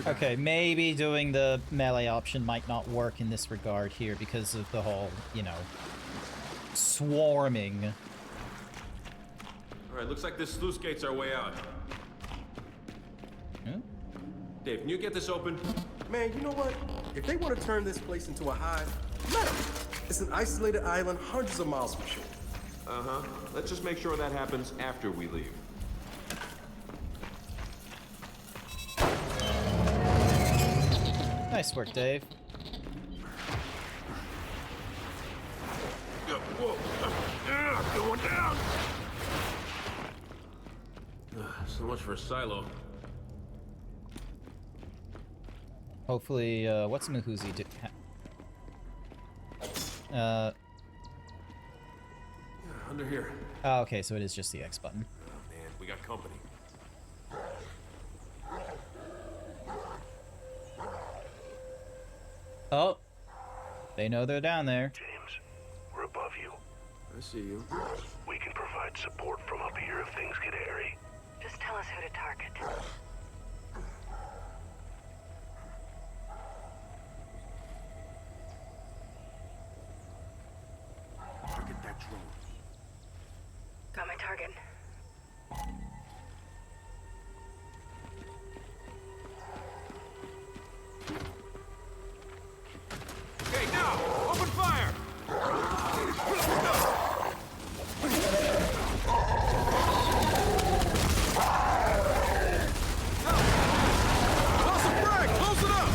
Okay, maybe doing the melee option might not work in this regard here because of the whole, you know, swarming. Alright, looks like this sluice gate's our way out. Huh? Dave, can you get this open? Man, you know what? If they want to turn this place into a hive, let them. It's an isolated island hundreds of miles from shore. Uh-huh. Let's just make sure that happens after we leave. Nice work, Dave. Going down. So much for a silo. Hopefully, what's Muhuzi do? Under here. Oh, okay, so it is just the X button. Oh man, we got company. Oh, they know they're down there. James, we're above you. I see you. We can provide support from up here if things get hairy. Just tell us who to target. Target that drone. Got my target. Okay, now! Open fire! Toss a frag! Close it up!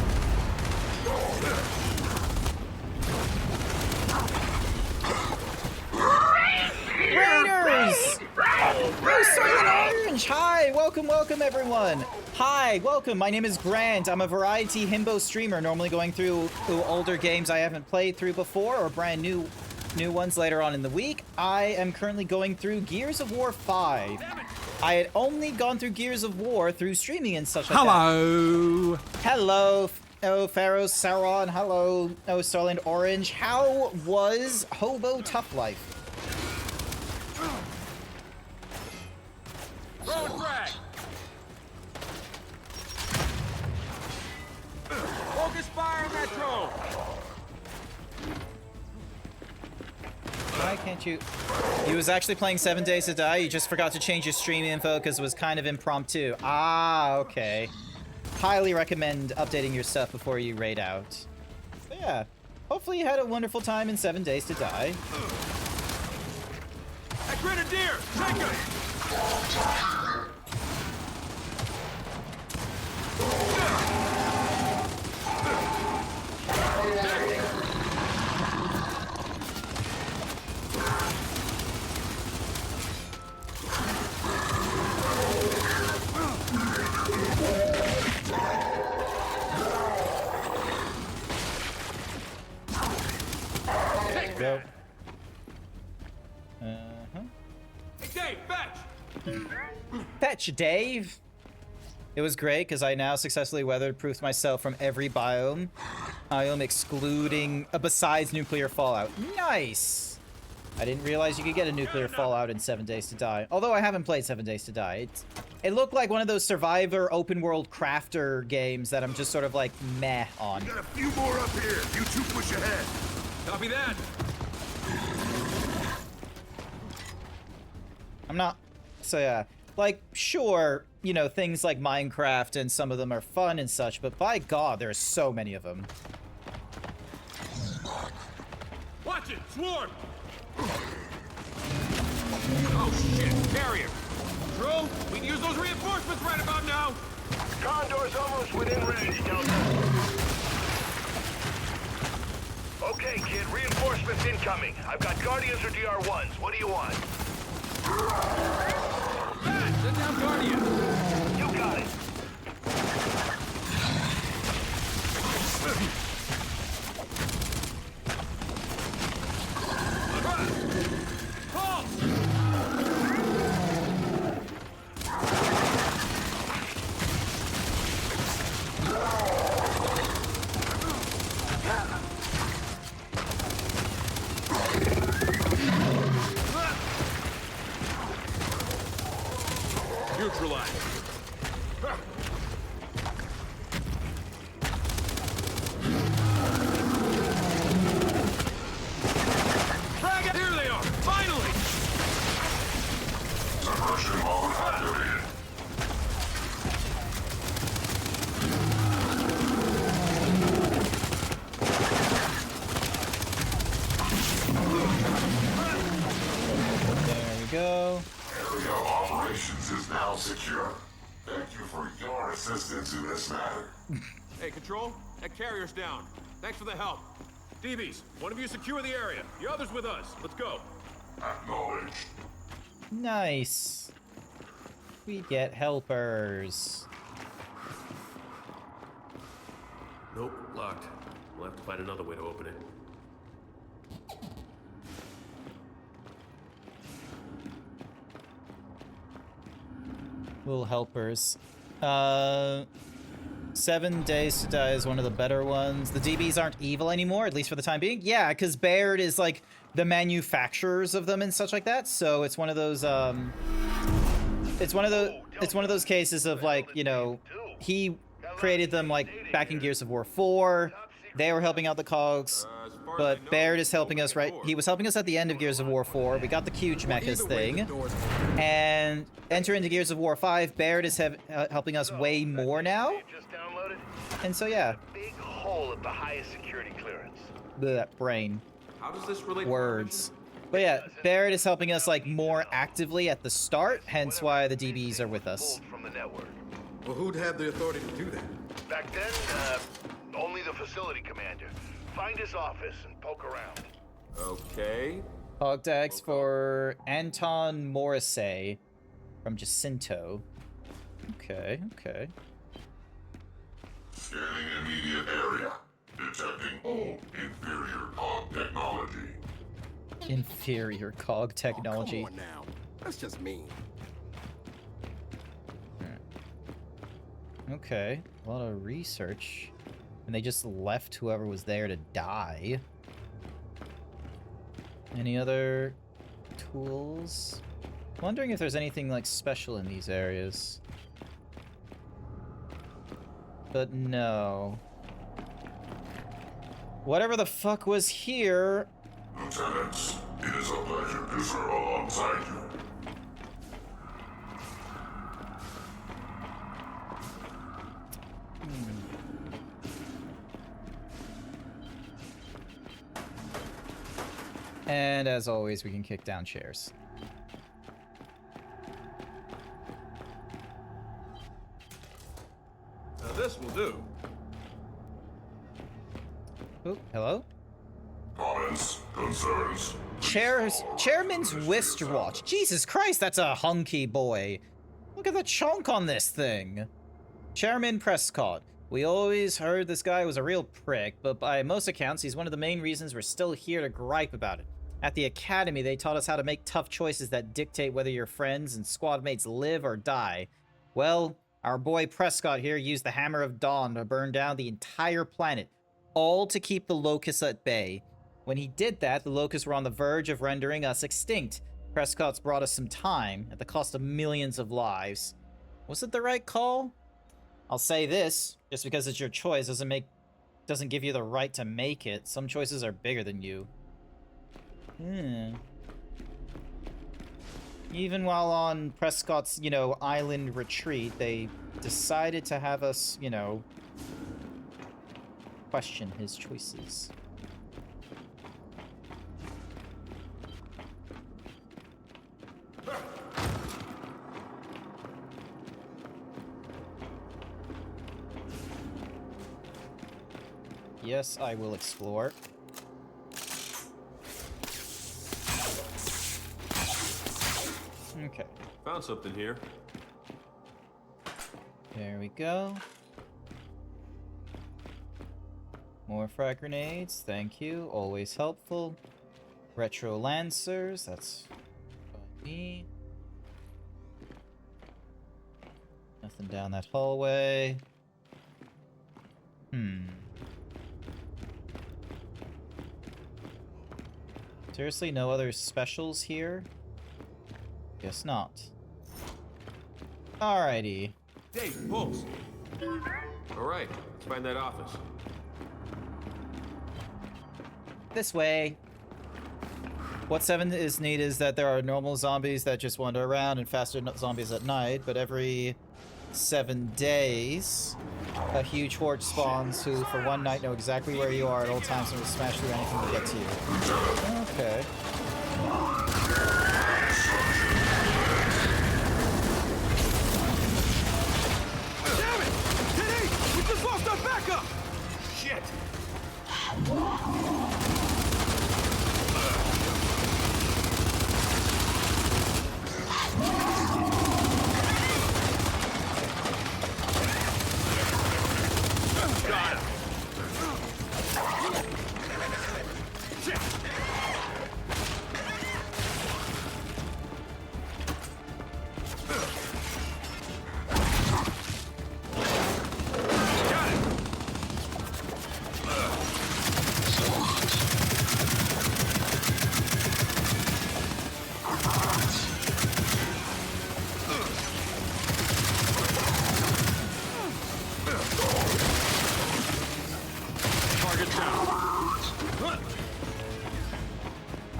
Raiders! Oh, Silent Orange! Hi, welcome everyone. Hi, welcome. My name is Grant. I'm a variety himbo streamer, normally going through older games I haven't played through before or brand new ones later on in the week. I am currently going through Gears of War 5. I had only gone through Gears of War through streaming and such like Hello. that. Hello. Oh, Pharaoh Sauron. Hello. Oh, Starland Orange. How was Hobo Tough Life? Throwing frag! Focus fire on that drone! Why can't you? You was actually playing 7 Days to Die. You just forgot to change your stream info because it was kind of impromptu. Ah, okay. Highly recommend updating your stuff before you raid out. But yeah, hopefully you had a wonderful time in 7 Days to Die. That grenadier! Take him! Go. Uh-huh. Hey, Dave, fetch! Fetch, Dave! It was great because I now successfully weatherproofed myself from every biome excluding besides nuclear fallout. Nice! I didn't realize you could get a nuclear fallout in 7 Days to Die. Although I haven't played 7 Days to Die. It looked like one of those survivor open world crafter games that I'm just sort of like meh on. Got a few more up here. You two push ahead. Copy that! I'm not... So yeah. Like, sure, you know, things like Minecraft and some of them are fun and such, but by God, there are so many of them. Watch it! Swarm! Oh shit! Barrier! True? We can use those reinforcements right about now! Condor's almost within range, Delta. Okay, kid, reinforcements incoming. I've got Guardians or DR1s. What do you want? Pat, send down Guardians! You got it. Neutralize. Frag it! Here they are! Finally! Suppression mode activated. There we go. Area operations is now secure. Thank you for your assistance in this matter. Hey, Control? That carrier's down. Thanks for the help. DBs, one of you secure the area. The other's with us. Let's go. Acknowledged. Nice. We get helpers. Nope, locked. We'll have to find another way to open it. Little helpers. 7 Days to Die is one of the better ones. The DBs aren't evil anymore, at least for the time being. Yeah, because Baird is like the manufacturers of them and such like that. So it's one of those it's one of those cases of like, you know, he created them like back in Gears of War 4. They were helping out the cogs, but Baird is helping us, right? He was helping us at the end of Gears of War 4. We got the huge mechas thing. And enter into Gears of War 5. Baird is helping us way more now. And so, yeah. Big hole at the highest security clearance. That brain. How does this relate Words. But yeah, Baird is helping us like more actively at the start, hence why the DBs are with us. From the network. Well, who'd have the authority to do that? Back then, only the facility commander. Find his office and poke around. Okay. Cogdags for Anton Morrissey from Jacinto. Okay, okay. Scanning immediate area. Detecting all inferior cog technology. Inferior cog technology. Oh, come on now. That's just mean. Okay, a lot of research. And they just left whoever was there to die. Any other tools? Wondering if there's anything like special in these areas. But no. Whatever the fuck was here. Lieutenants, it is a pleasure to serve alongside you. And as always, we can kick down chairs. Now this will do. Oh, hello? Comments? Concerns? Chairman's wristwatch. Jesus Christ, that's a hunky boy. Look at the chunk on this thing. Chairman Prescott. We always heard this guy was a real prick, but by most accounts, he's one of the main reasons we're still here to gripe about it. At the academy, they taught us how to make tough choices that dictate whether your friends and squad mates live or die. Well, our boy Prescott here used the Hammer of Dawn to burn down the entire planet, all to keep the locusts at bay. When he did that, the locusts were on the verge of rendering us extinct. Prescott's brought us some time, at the cost of millions of lives. Was it the right call? I'll say this, just because it's your choice doesn't give you the right to make it. Some choices are bigger than you. Even while on Prescott's, you know, island retreat, they decided to have us, you know, question his choices. Yes, I will explore. Okay. Found something here. There we go. More frag grenades, thank you. Always helpful. Retro Lancers, that's by me. Nothing down that hallway. Seriously, no other specials here? Guess not. Alrighty. Dave, pulse. Alright, let's find that office. This way. What 7 is neat is that there are normal zombies that just wander around and faster zombies at night, but every 7 days, a huge horde spawns who, for one night, know exactly where you are at all times and will smash through anything to get to you. Okay. Damn it! 10-8! We just lost our backup!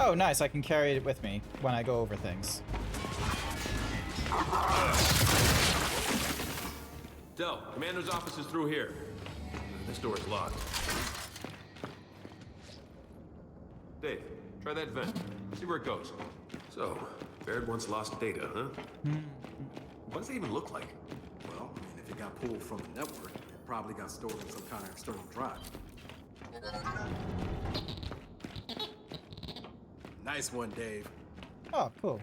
Oh, nice. I can carry it with me when I go over things. Del, Commander's office is through here. This door is locked. Dave, try that vent. See where it goes. So, Baird once lost data, huh? What does it even look like? Well, I mean, if it got pulled from the network, it probably got stored in some kind of external drive. Nice one, Dave. Oh, cool.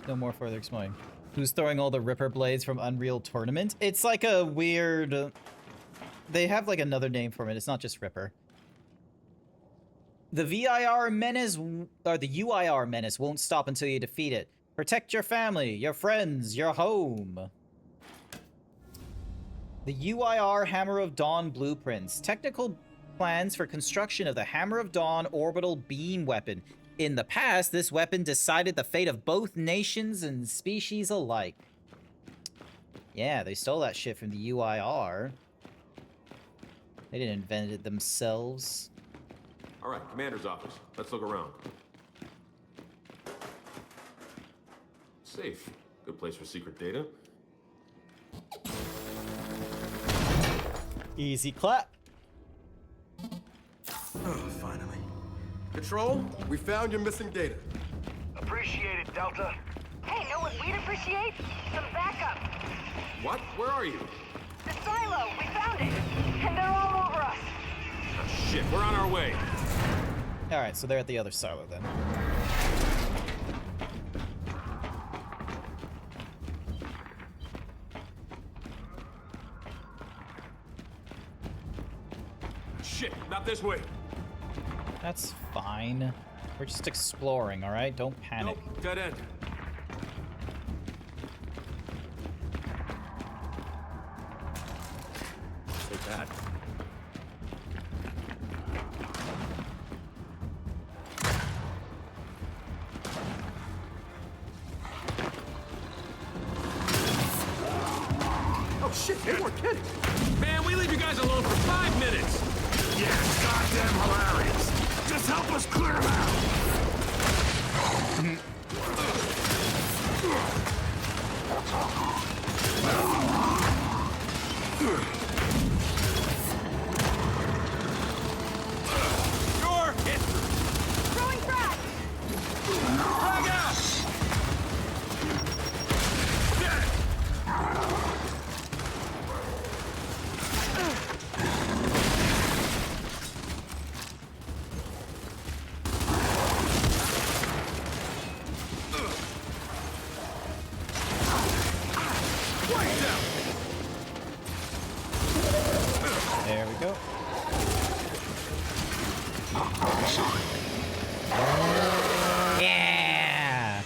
No more further exploring. Who's throwing all the Ripper blades from Unreal Tournament? It's like a weird... They have like another name for it. It's not just Ripper. The VIR menace, or the UIR menace, won't stop until you defeat it. Protect your family, your friends, your home. The UIR Hammer of Dawn blueprints. Technical plans for construction of the Hammer of Dawn orbital beam weapon. In the past, this weapon decided the fate of both nations and species alike. Yeah, they stole that shit from the UIR. They didn't invent it themselves. All right, Commander's office. Let's look around. Safe. Good place for secret data. Easy clap. Oh, finally. Control, we found your missing data. Appreciate it, Delta. Hey, know what we'd appreciate? Some backup. What? Where are you? The silo, we found it. And they're all over us. Oh, shit, we're on our way. Alright, so they're at the other silo then. Shit, not this way. That's fine. We're just exploring, alright? Don't panic. Nope, dead end. Take that. Oh shit, they weren't kidding. Man, we leave you guys alone for 5 minutes. Yeah, it's goddamn hilarious. Just help us clear them out. Your history. Throwing frag! Frag out. There we go. Yeah!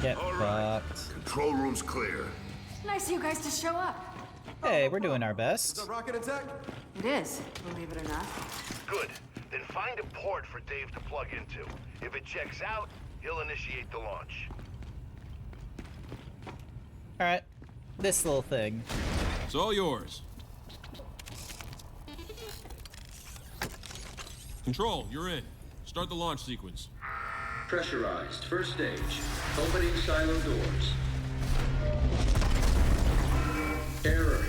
Get fucked. Control room's clear. Nice of you guys to show up. Hey, we're doing our Is best. that rocket intact? It is, believe it or not. Good. Then find a port for Dave to plug into. If it checks out, he'll initiate the launch. Alright. This little thing. It's all yours. Control, you're in. Start the launch sequence. Pressurized. First stage. Opening silo doors. Error.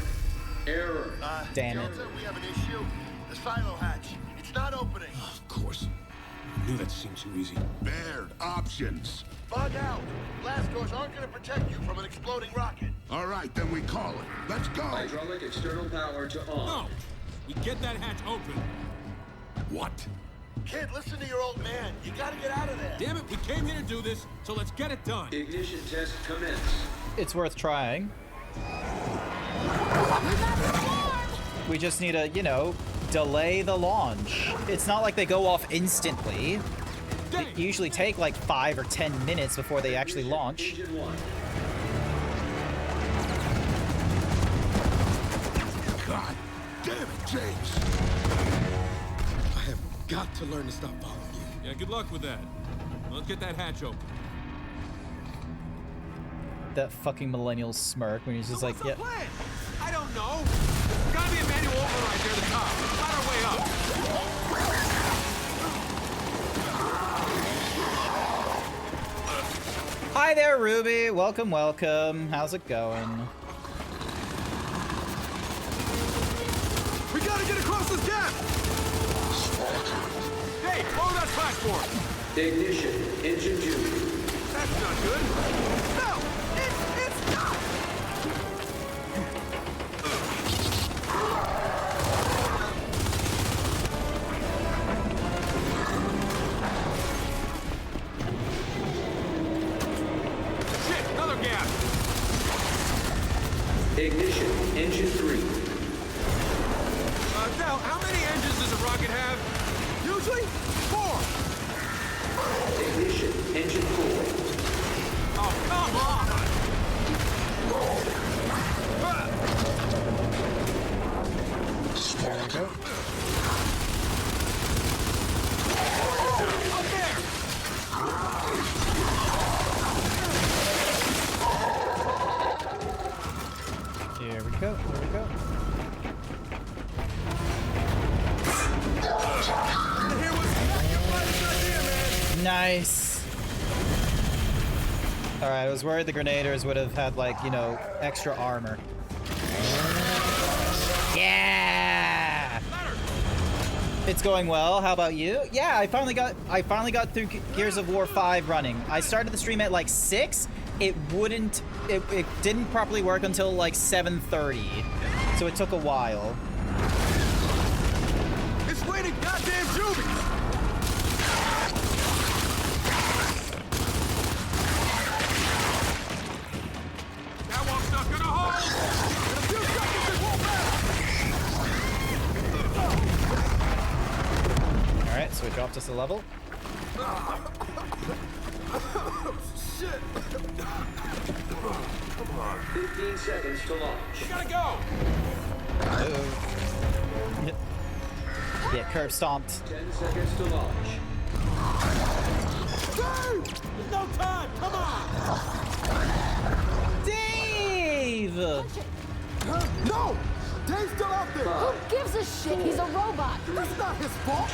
Error. Damn it. Delta, we have an issue. The silo hatch. It's not opening. Of course. I knew that seemed too easy. Baird, options. Bug out. Blast doors aren't going to protect you from an exploding rocket. All right, then we call it. Let's go. Hydraulic external power to on. No! We get that hatch open. What? Kid, listen to your old man. You got to get out of there. Damn it, we came here to do this, so let's get it done. Ignition test commence. It's worth trying. We just need to, you know, delay the launch. It's not like they go off instantly. They usually take like 5 or 10 minutes before they actually launch. Engine 1. God damn it, James. I have got to learn to stop following you. Yeah, good luck with that. Let's get that hatch open. That fucking millennial smirk when he's just like, yeah. Plan? I don't know. There's gotta be a manual override near the top. Find our way up. Hi there, Ruby. Welcome, welcome. How's it going? We gotta get across this gap! Hey, follow that platform! Ignition, engine 2. That's not good. No! It's not! Shit, another gap! Ignition, engine 3. Now, how many engines does a rocket have? Usually, 4! Ignition, engine 4. Oh, come on! There we go. Up there! Here we go. There we go. Here was your finest idea, man! Nice. All right, I was worried the grenaders would have had, like, you know, extra armor. Yeah. It's going well. How about you? Yeah, I finally got through Gears of War 5 running. I started the stream at like 6. It didn't properly work until like 7:30. So it took a while. It's raining goddamn jubies! That one's stuck in a hole! In a few seconds, it won't matter! All right, so it dropped us a level. Shit! 15 seconds to launch. You gotta go! Yeah, curb stomped. 10 seconds to launch. Dave! There's no time! Come on! Dave! No! Dave's still out there! Who gives a shit? He's a robot. That's not his fault!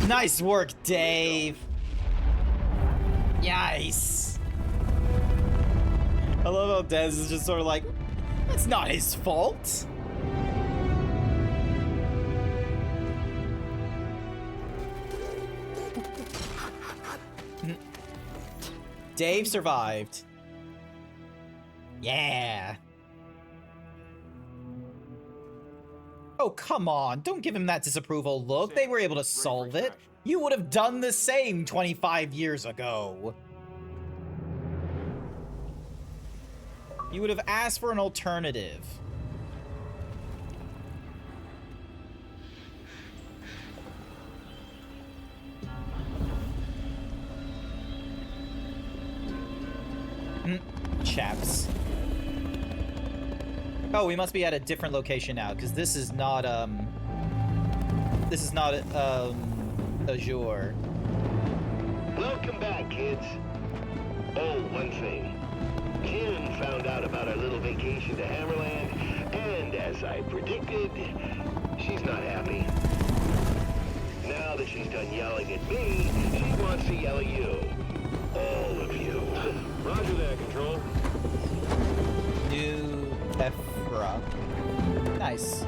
1. Nice work, Dave. Nice. I love how Dez is just sort of like, it's not his fault. Dave survived. Yeah. Oh, come on. Don't give him that disapproval look. They were able to solve it. You would have done the same 25 years ago. You would have asked for an alternative. Chaps. Oh, we must be at a different location now, because this is not, Azure. Welcome back, kids. Oh, one thing. Kim found out about our little vacation to Hammerland, and as I predicted, she's not happy. Now that she's done yelling at me, she wants to yell at you. All of you. Roger that, Control. New Ephra. Nice.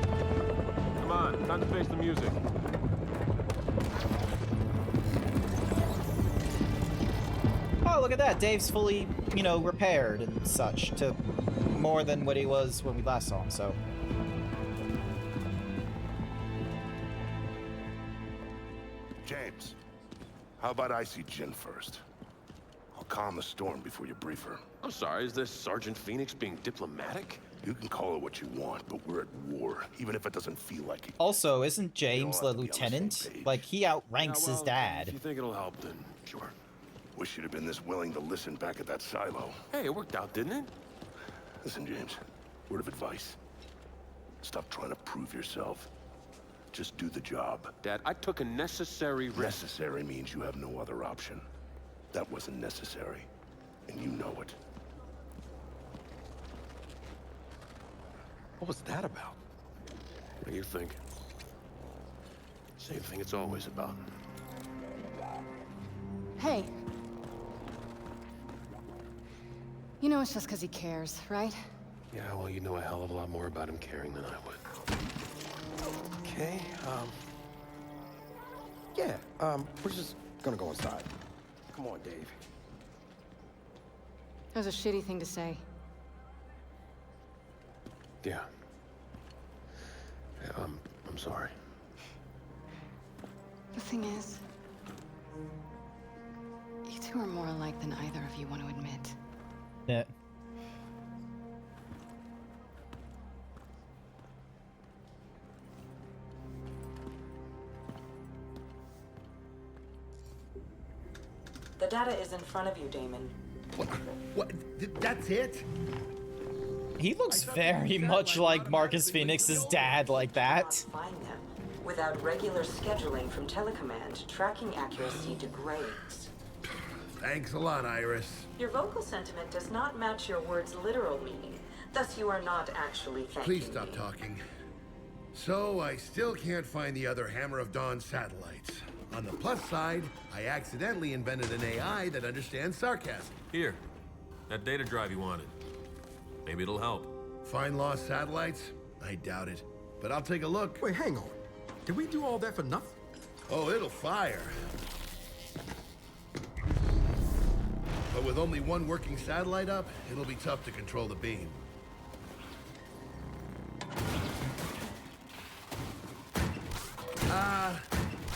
Come on, time to face the music. Oh, look at that. Dave's fully, you know, repaired and such to more than what he was when we last saw him, so. James, how about I see Jin first? I'll calm the storm before you brief her. I'm sorry, is this Sergeant Phoenix being diplomatic? You can call it what you want, but we're at war, even if it doesn't feel like it. Also, isn't James We all the have to be on the same lieutenant? page. Like, he outranks his dad. If you think it'll help, then sure. Wish you'd have been this willing to listen back at that silo. Hey, it worked out, didn't it? Listen, James, word of advice. Stop trying to prove yourself. Just do the job. Dad, I took a necessary risk. Necessary means you have no other option. That wasn't necessary, and you know it. What was that about? What do you think? Same thing it's always about. Hey, You know it's just because he cares, right? Yeah, well, you know a hell of a lot more about him caring than I would. Okay, we're just gonna go inside. Come on, Dave. That was a shitty thing to say. Yeah. Yeah, I'm sorry. The thing is, you two are more alike than either of you want to admit. Yeah. The data is in front of you, Damon. What? That's it? He looks very much like Marcus Phoenix's dad, like that. Find them. Without regular scheduling from telecommand, tracking accuracy degrades. Thanks a lot, Iris. Your vocal sentiment does not match your words' literal meaning. Thus, you are not actually thanking Please stop me. talking. So, I still can't find the other Hammer of Dawn satellites. On the plus side, I accidentally invented an AI that understands sarcasm. Here, that data drive you wanted. Maybe it'll help. Find lost satellites? I doubt it. But I'll take a look. Wait, hang on. Did we do all that for nothing? Oh, it'll fire. But with only one working satellite up, it'll be tough to control the beam.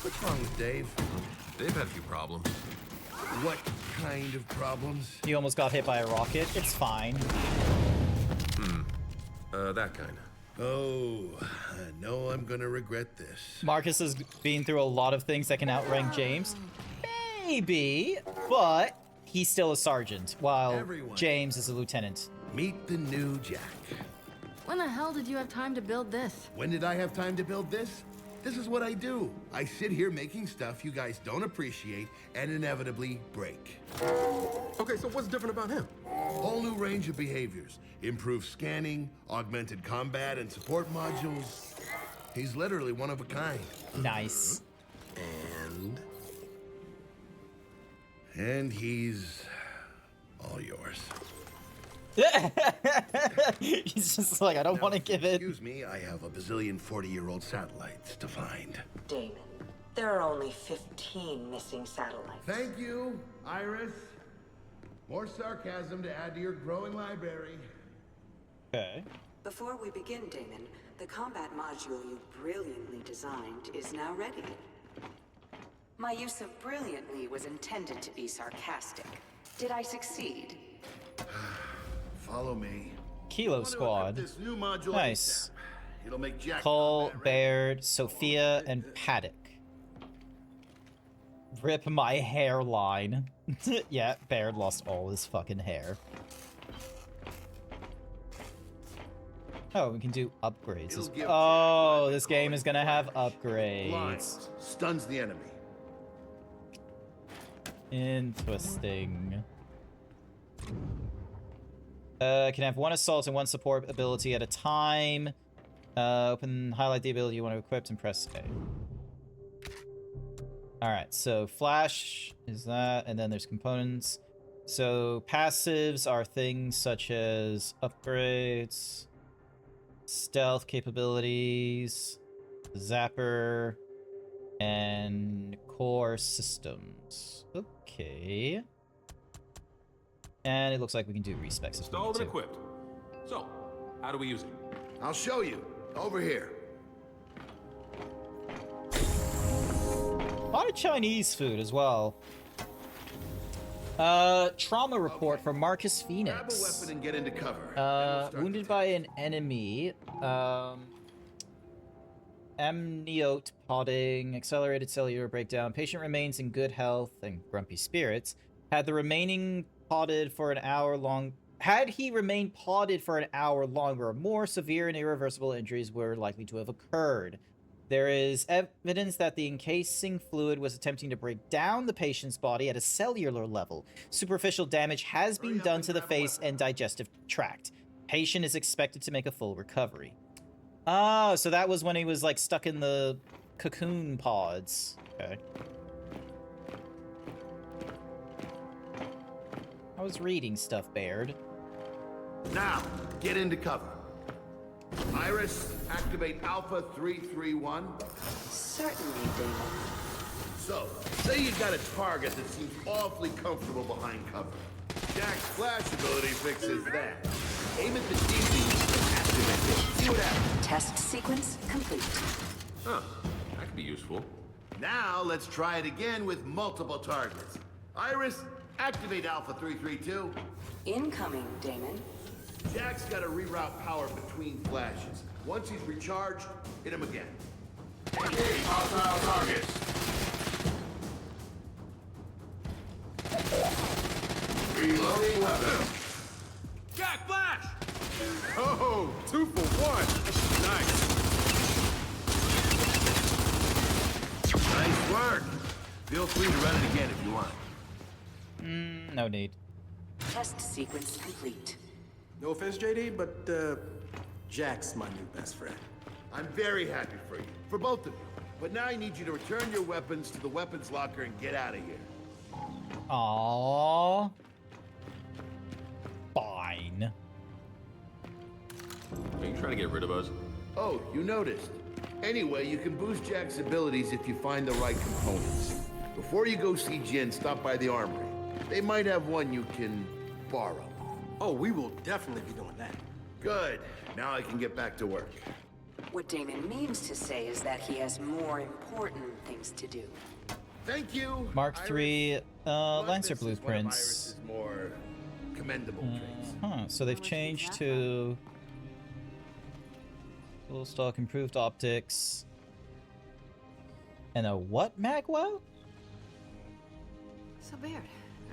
What's wrong with Dave? Dave had a few problems. What kind of problems? He almost got hit by a rocket. It's fine. That kind. Oh, I know I'm gonna regret this. Marcus has been through a lot of things that can outrank James. Maybe, but he's still a sergeant, while Everyone. James is a lieutenant. Meet the new Jack. When the hell did you have time to build this? When did I have time to build this? This is what I do. I sit here making stuff you guys don't appreciate and inevitably break. Okay, so what's different about him? Whole new range of behaviors. Improved scanning, augmented combat, and support modules. He's literally one of a kind. Nice. And he's all yours. He's just like, I don't want to give it. Excuse me, I have a bazillion 40-year-old satellites to find. Damon, there are only 15 missing satellites. Thank you, Iris. More sarcasm to add to your growing library. Okay. Before we begin, Damon, the combat module you brilliantly designed is now ready. My use of brilliantly was intended to be sarcastic. Did I succeed? Follow me. Kilo Squad. This new module Nice. It'll make Jack Cole, combat ready. Baird, Sophia, and Paddock. Rip my hairline. Yeah, Baird lost all his fucking hair. Oh, we can do upgrades. It'll give Oh, Jack this game is gonna have upgrades. Blinds. Stuns the enemy. Interesting. Can have one assault and one support ability at a time. Highlight the ability you want to equip and press A. Alright, so flash is that, and then there's components. So passives are things such as upgrades, stealth capabilities, zapper, and core systems. Okay. And it looks like we can do respecs. Installed and equipped. So, how do we use it? I'll show you. Over here. A lot of Chinese food as well. Trauma report from Marcus Grab a Phoenix. weapon and get into cover. Then we'll start Wounded the by an enemy. Amniote podding, accelerated cellular breakdown. Patient remains in good health and grumpy spirits. Had he remained podded for an hour longer, more severe and irreversible injuries were likely to have occurred. There is evidence that the encasing fluid was attempting to break down the patient's body at a cellular level. Superficial damage has been done to the face and digestive tract. Patient is expected to make a full recovery. Ah, so that was when he was, like, stuck in the cocoon pods. Okay. I was reading stuff, Baird. Now, get into cover. Iris, activate Alpha 331. Certainly, Damon. So, say you got a target that seems awfully comfortable behind cover. Jack's flash ability fixes that. Aim at the TV and activate it. See what happens. Test sequence complete. Huh. That could be useful. Now, let's try it again with multiple targets. Iris, activate Alpha 332. Incoming, Damon. Jack's got to reroute power between flashes. Once he's recharged, hit him again. Engage hostile targets. Reloading weapon. Jack, flash! Oh, 2 for 1. Nice. Nice work. Feel free to run it again if you want. No need. Test sequence complete. No offense, JD, but Jack's my new best friend. I'm very happy for you, for both of you. But now I need you to return your weapons to the weapons locker and get out of here. Aww. Fine. Are you trying to get rid of us? Oh, you noticed. Anyway, you can boost Jack's abilities if you find the right components. Before you go see Jin, stop by the armory. They might have one you can borrow. Oh, we will definitely be doing that. Good. Now I can get back to work. What Damon means to say is that he has more important things to do. Thank you. Mark Iris. III Lancer Bluntness is one of blueprints. Iris's more commendable traits. Huh, so they've changed to full stock, improved optics, and a what, Magwell? So Baird,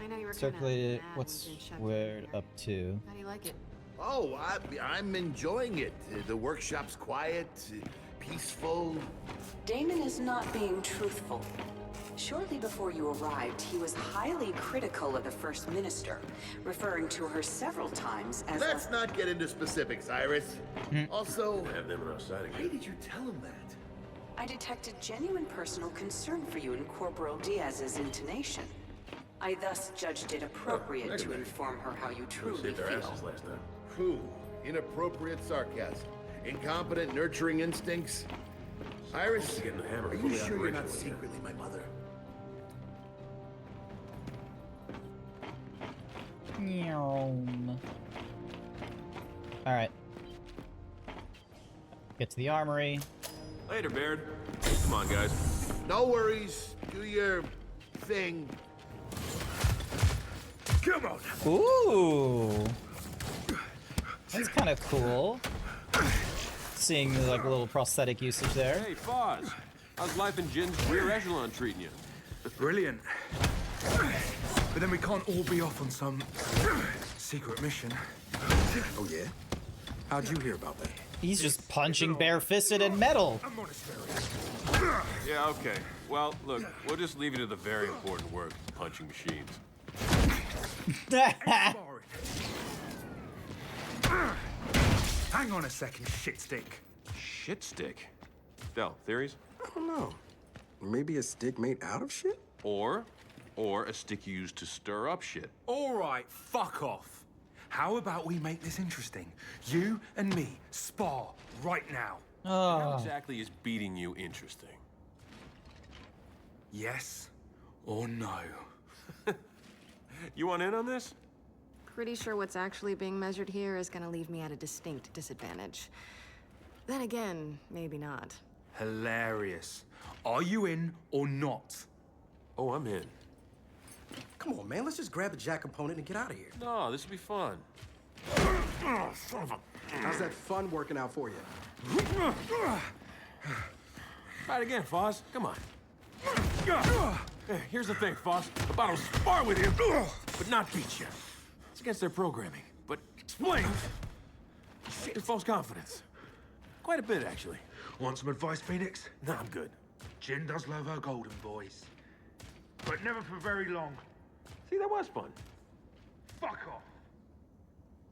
I know you were Circulated. kinda mad What's when Jin shut squared down. up to? How do you like it? Oh, I'm enjoying it. The workshop's quiet, peaceful. Damon is not being truthful. Shortly before you arrived, he was highly critical of the First Minister, referring to her several times as Let's not get into specifics, Iris. Also, Have them on our side why again. did you tell him that? I detected genuine personal concern for you in Corporal Diaz's intonation. I thus judged it appropriate to inform her how you truly Saved our feel. asses last time. Who? Inappropriate sarcasm. Incompetent nurturing instincts. Iris, Getting the hammer are you fully sure you're not operational again. secretly my mother? Alright. Get to the armory. Later, Baird. Come on, guys. No worries. Do your thing. Come on. Ooh. That's kind of cool. Seeing like a little prosthetic usage there. Hey, Foz. How's life in Jin's rear echelon treating you? Brilliant. But then we can't all be off on some secret mission. Oh, yeah? How'd you hear about that? He's just punching bare-fisted in metal. I'm on a spirit. Yeah, okay. Well, look, we'll just leave you to the very important work of punching machines. Hang on a second, shitstick. Shit stick. Del, theories? I don't know. Maybe a stick made out of shit? Or a stick used to stir up shit. All right, fuck off. How about we make this interesting? You and me spar right now. How exactly is beating you interesting? Yes or no? You want in on this? Pretty sure what's actually being measured here is gonna leave me at a distinct disadvantage. Then again, maybe not. Hilarious. Are you in or not? Oh, I'm in. Come on, man. Let's just grab the Jack component and get out of here. No, this will be fun. How's that fun working out for you? Try it again, Foz. Come on. Hey, here's the thing, Foz. About to spar with you, but not beat you. It's against their programming, but explains your false confidence. Quite a bit, actually. Want some advice, Phoenix? No, I'm good. Jin does love her golden boys. But never for very long. See, that was fun. Fuck off.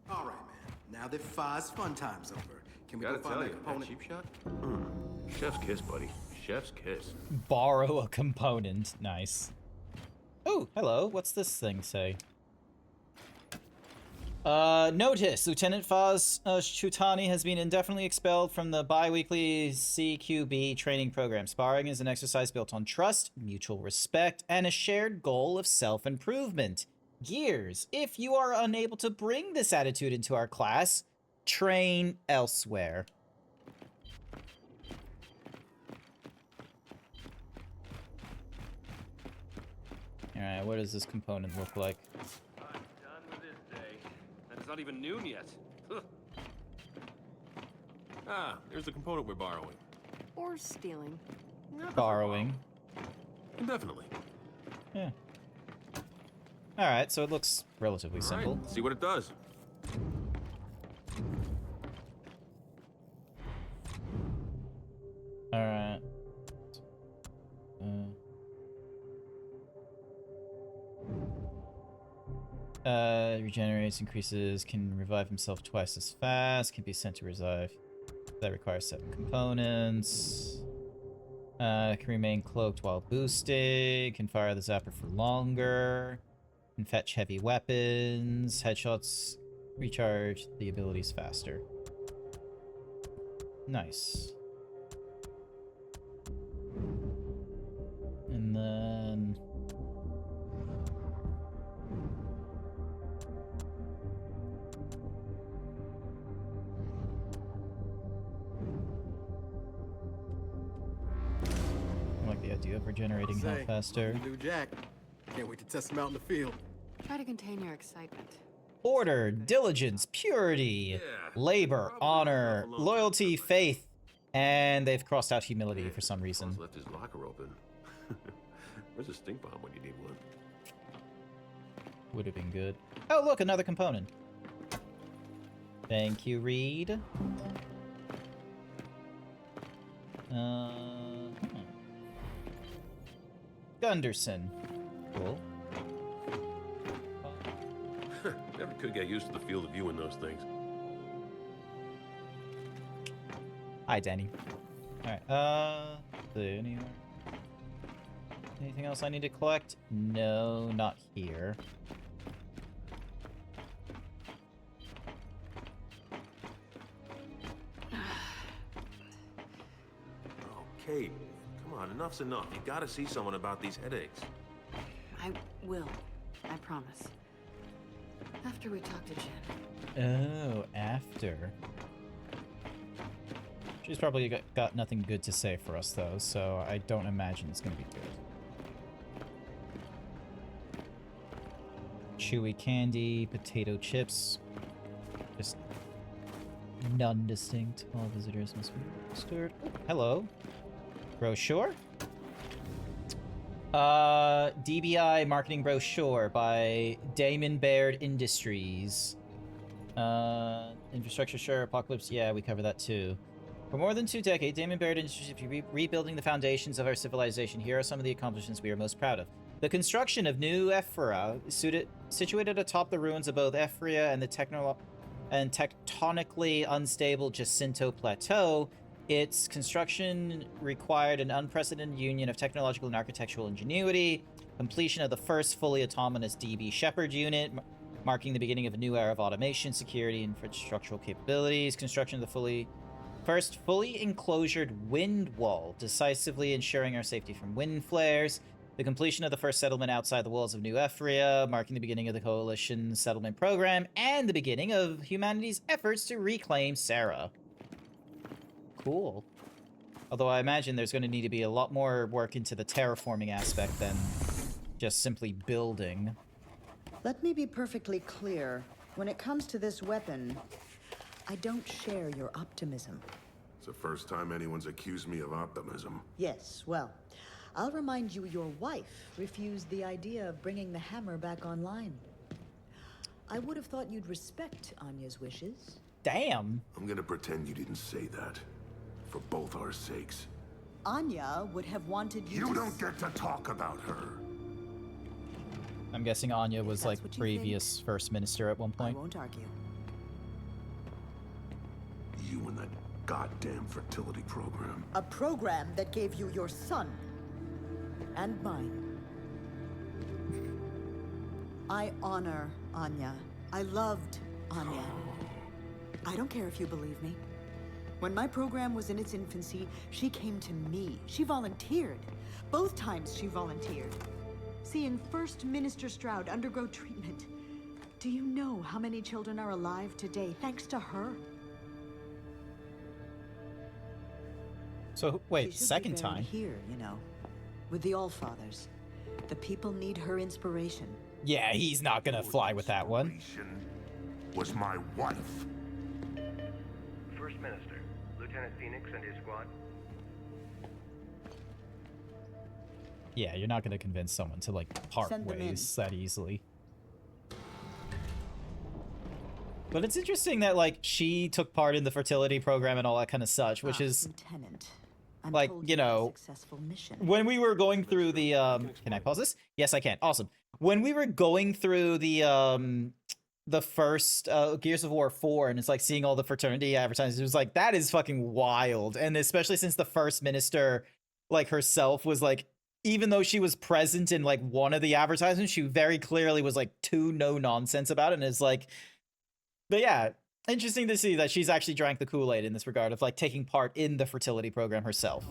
All right, man. Now that Five's fun time's over, can we Gotta go tell find that you, that component? cheap shot? Chef's kiss, buddy. Chef's kiss. Borrow a component. Nice. Oh, hello. What's this thing say? Notice, Lieutenant Faz Shutani has been indefinitely expelled from the bi-weekly CQB training program. Sparring is an exercise built on trust, mutual respect, and a shared goal of self-improvement. Gears, if you are unable to bring this attitude into our class, train elsewhere. Alright, what does this component look like? It's not even noon yet. Ah, there's the component we're borrowing. Or stealing. Borrowing. Definitely. Yeah. Alright, so it looks relatively simple. Right, see what it does. Alright. Regenerates, increases, can revive himself twice as fast, can be sent to revive. That requires 7 components. Can remain cloaked while boosting, can fire the zapper for longer, can fetch heavy weapons, headshots recharge the abilities faster. Nice. And then... I like the idea of regenerating health faster. New Jack. Can't wait to test him out in the field. Try to contain your excitement. Order, diligence, purity, labor, honor, loyalty, faith, and they've crossed out humility for some reason. Left his locker open. Where's a stink bomb when you need one? Would have been good. Oh, look, another component. Thank you, Reed. Gunderson. Cool. Never could get used to the field of view in those things. Hi, Danny. Alright, anything else I need to collect? No, not here. Okay, come on, enough's enough. You gotta see someone about these headaches. I will. I promise. After we talk to Jen. Oh, after. She's probably got nothing good to say for us, though, so I don't imagine it's gonna be good. Chewy candy, potato chips. Just none distinct. All visitors must be registered. Oh, hello. Brochure? DBI marketing brochure by Damon Baird Industries. Infrastructure, sure. Apocalypse, yeah, we cover that too. For more than 2 decades, Damon Baird Industries is rebuilding the foundations of our civilization. Here are some of the accomplishments we are most proud of. The construction of New Ephra, situated atop the ruins of both Ephria and the tectonically unstable Jacinto Plateau. Its construction required an unprecedented union of technological and architectural ingenuity, completion of the first fully autonomous DB Shepherd unit, marking the beginning of a new era of automation, security, and infrastructural capabilities, construction of the first fully enclosured wind wall, decisively ensuring our safety from wind flares, the completion of the first settlement outside the walls of New Ephria, marking the beginning of the Coalition settlement program, and the beginning of humanity's efforts to reclaim Sarah. Cool. Although I imagine there's going to need to be a lot more work into the terraforming aspect than just simply building. Let me be perfectly clear. When it comes to this weapon, I don't share your optimism. It's the first time anyone's accused me of optimism. Yes, well, I'll remind you your wife refused the idea of bringing the hammer back online. I would have thought you'd respect Anya's wishes. Damn. I'm gonna pretend you didn't say that. For both our sakes. Anya would have wanted you You don't get to talk about her. I'm guessing Anya was like previous first minister at one point. I won't argue. You and that goddamn fertility program. A program that gave you your son. And mine. I honor Anya. I loved Anya, I don't care if you believe me. When my program was in its infancy, she came to me. She volunteered. Both times she volunteered. Seeing First Minister Stroud undergo treatment. Do you know how many children are alive today thanks to her? So, She wait, should be second buried time? here, you know, with the Allfathers. The people need her inspiration. Yeah, he's not gonna fly with that one. Was my wife. First Minister, Lieutenant Phoenix and his squad. Yeah, you're not gonna convince someone to, like, part Send them in. ways that easily. But it's interesting that, like, she took part in the fertility program and all that kind of such, which is, Lieutenant, I'm like, told you had a know, successful mission. when we were going through the, can I pause this? Yes, I can. Awesome. When we were going through the first Gears of War 4, and it's like seeing all the fraternity advertisements, it was like, that is fucking wild. And especially since the First Minister, like, herself was like, even though she was present in, like, one of the advertisements, she very clearly was, like, too no-nonsense about it, and it's like, but yeah, interesting to see that she's actually drank the Kool-Aid in this regard of, like, taking part in the fertility program herself.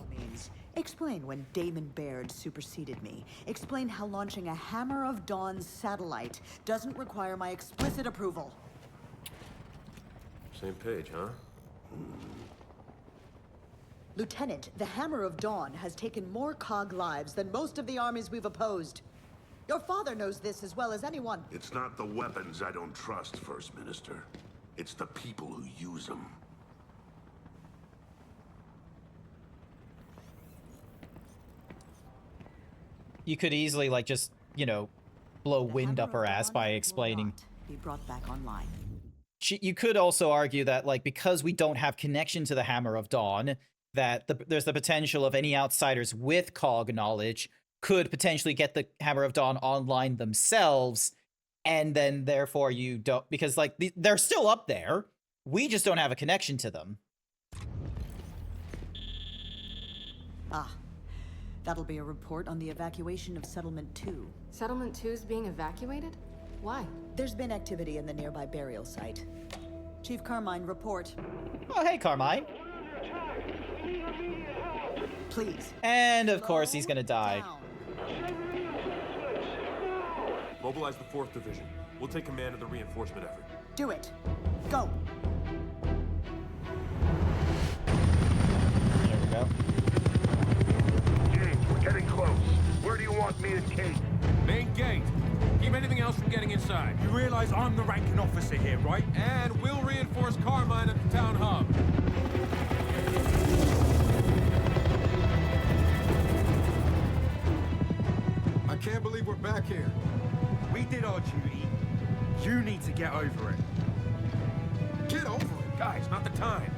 Explain when Damon Baird superseded me. Explain how launching a Hammer of Dawn satellite doesn't require my explicit approval. Same page, huh? Lieutenant, the Hammer of Dawn has taken more COG lives than most of the armies we've opposed. Your father knows this as well as anyone. It's not the weapons I don't trust, First Minister. It's the people who use them. You could easily, like, just, you know, blow wind up her ass by explaining. Be brought back online. You could also argue that, like, because we don't have connection to the Hammer of Dawn, that there's the potential of any outsiders with COG knowledge could potentially get the Hammer of Dawn online themselves, and then therefore you don't, because, like, they're still up there. We just don't have a connection to them. Ah, that'll be a report on the evacuation of Settlement 2. Settlement 2's being evacuated? Why? There's been activity in the nearby burial site. Chief Carmine, report. Oh, hey, Carmine. Please. And, of course, he's gonna die. Mobilize the 4th Division. We'll take command of the reinforcement effort. Do it. Go. There we go. James, we're getting close. Where do you want me and Kate? Main gate. Keep anything else from getting inside. You realize I'm the ranking officer here, right? And we'll reinforce Carmine at the town hub. I can't believe we're back here. We did our duty. You need to get over it. Get over it. Guys, not the time.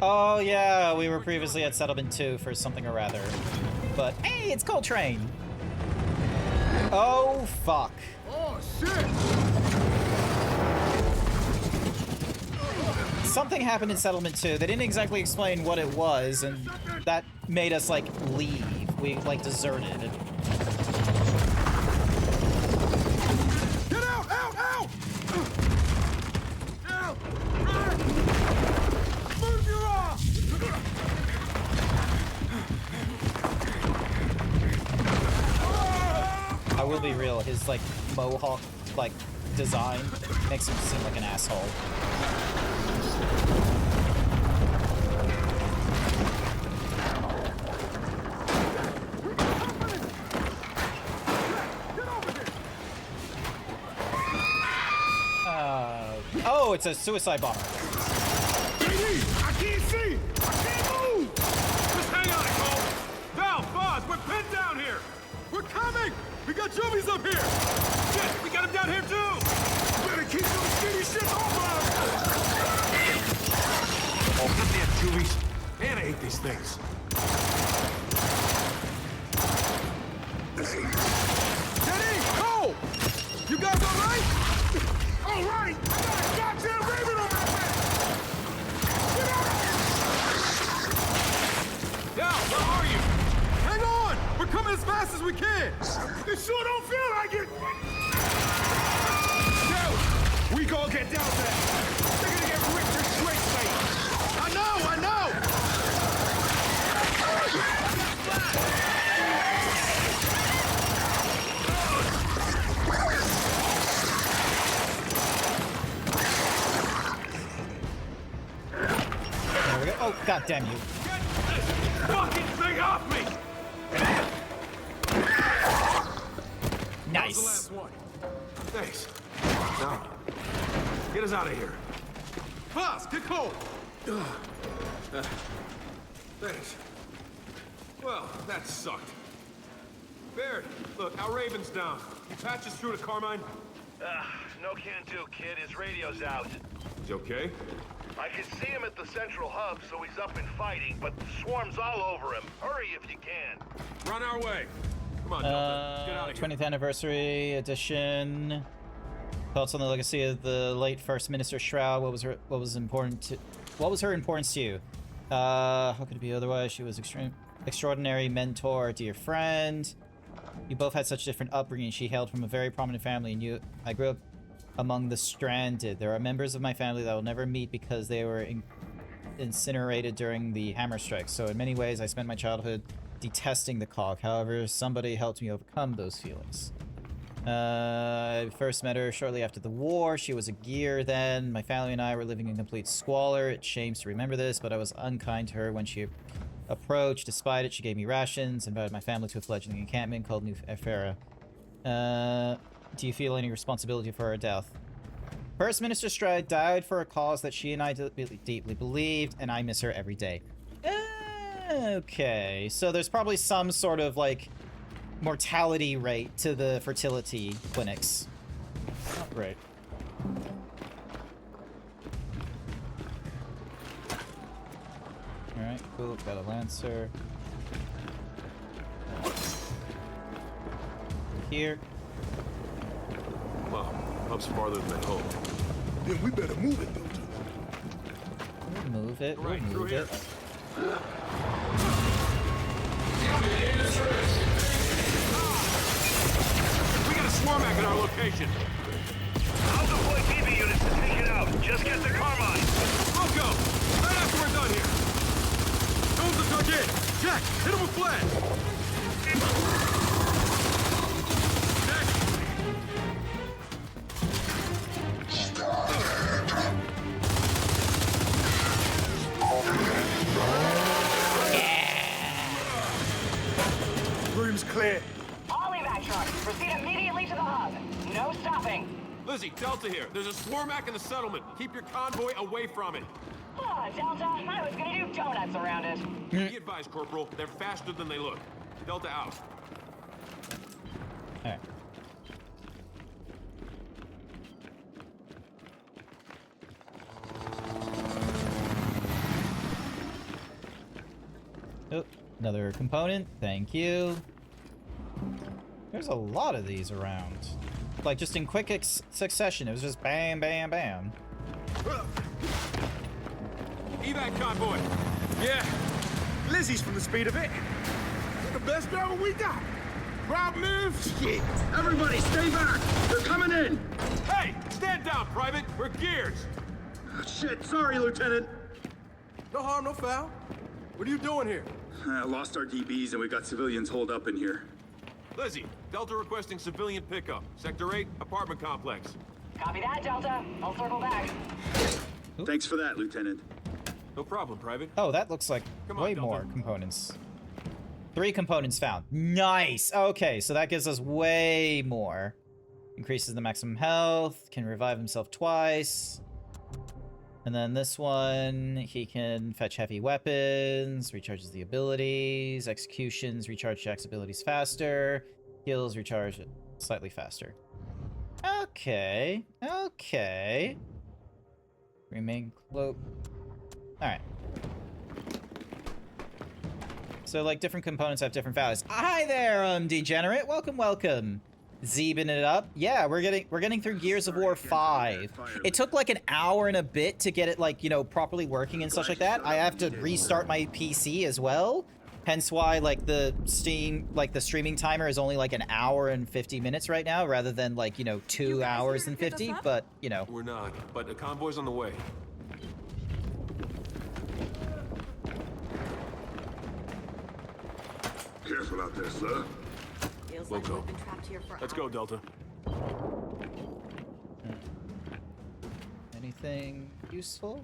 Oh, yeah, we were previously at Settlement 2 for something or other. But, hey, it's Coltrane! Oh, fuck. Oh, shit! Something happened in Settlement 2. They didn't exactly explain what it was, and that made us, like, leave. We, like, deserted. Get out! Out! Out! Out! Move your arm! I will be real, his, like, mohawk, like, design makes him seem like an asshole. Oh, it's a suicide bomber. I can't see! I can't move! Just hang on, Cole. Val, Foz, we're pinned down here. We're coming! We got Jubies up here! Shit, we got him down here too. Better keep those skinny shit off us! Oh, goddamn Julies. Man, I hate these things. Teddy! Cole! You guys all right? All right! I got a goddamn raven on my back! Get out of here! Val, where are you? Hang on! We're coming as fast as we can! It sure don't feel like it! Yo! We gonna get can't doubt that. They're gonna get ripped or straight, mate. I know! There we go. Oh, god damn you. Get this fucking thing off me! That was the last one. Thanks. Now, get us out of here. Boss, get cold! Thanks. Well, that sucked. Baird, look, our Raven's down. You patch us through to Carmine? No can do, kid. His radio's out. Is he okay? I can see him at the central hub, so he's up and fighting, but the swarm's all over him. Hurry if you can. Run our way. Come on, Delta. Let's get out of here. 20th anniversary edition. Thoughts on the legacy of the late First Minister Shroud. What was her importance to you? How could it be otherwise? She was extraordinary mentor, dear friend. You both had such different upbringing. She hailed from a very prominent family, and I grew up among the stranded. There are members of my family that will never meet because they were incinerated during the hammer strike. So in many ways, I spent my childhood detesting the cog. However, somebody helped me overcome those feelings. I first met her shortly after the war. She was a gear then. My family and I were living in complete squalor. It shames to remember this, but I was unkind to her when she approached. Despite it, she gave me rations, invited my family to a fledgling encampment called New Efera. Do you feel any responsibility for her death? First Minister Stride died for a cause that she and I deeply believed, and I miss her every day. Okay, so there's probably some sort of, like, mortality rate to the fertility clinics. Not great. Alright, cool. Got a Lancer. Here. Wow, hub's farther than I hoped. Then we better move it, Delta. Move it. We'll Right, through move here. it. We got a Swarmac at our location. I'll deploy TV units to take it out. Just get the Carmine. We'll go. Right after we're done here. Tones the target. Jack, hit him with flash. Room's clear. All evac trucks, proceed immediately to the hub. No stopping. Lizzie, Delta here. There's a Swarmac in the settlement. Keep your convoy away from it. Ah, Delta, I was gonna do donuts around it. Be advised, Corporal. They're faster than they look. Delta out. Alright. Oh, another component. Thank you. There's a lot of these around. Like, just in quick succession. It was just bam, bam, bam. Evac convoy. Yeah. Lizzie's from the speed of it. The best driver we got. Problem is, shit. Everybody, stay back! They're coming in! Hey, stand down, Private. We're gears. Shit, sorry, Lieutenant. No harm, no foul. What are you doing here? Lost our DBs and we got civilians holed up in here. Lizzie, Delta requesting civilian pickup. Sector 8, apartment complex. Copy that, Delta. I'll circle back. Thanks for that, Lieutenant. No problem, Private. Oh, that looks like way more components. 3 components found. Nice! Okay, so that gives us way more. Increases the maximum health, can revive himself twice. And then this one, he can fetch heavy weapons, recharges the abilities, executions, recharge Jack's abilities faster, heals, recharge slightly faster. Okay, okay. Remain cloak. Alright. So, like, different components have different values. Hi there, Degenerate. Welcome, welcome. Zeebing it up. Yeah, we're getting through Gears of War 5. It took like an hour and a bit to get it, like, you know, properly working and such like that. I have to restart my PC as well. Hence why, like, the streaming timer is only like an hour and 50 minutes right now, rather than like, you know, 2 hours and 50. But you know, We're not, but the convoy's on the way. Careful out there, sir. Feels We'll like go. we've been trapped here for Let's go, hours. Delta. anything useful?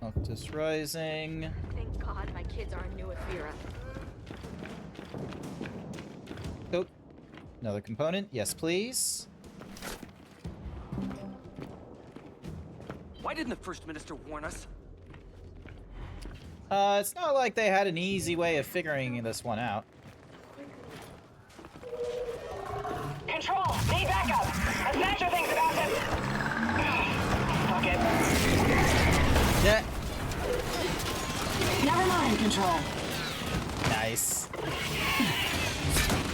Octus Rising. Thank God my kids aren't new Ephira. Oh, another component. Yes, please. Why didn't the First Minister warn us? It's not like they had an easy way of figuring this one out. Control, need backup. Adventure thing's about to... Fuck it. Yeah. Never mind, Control. Nice.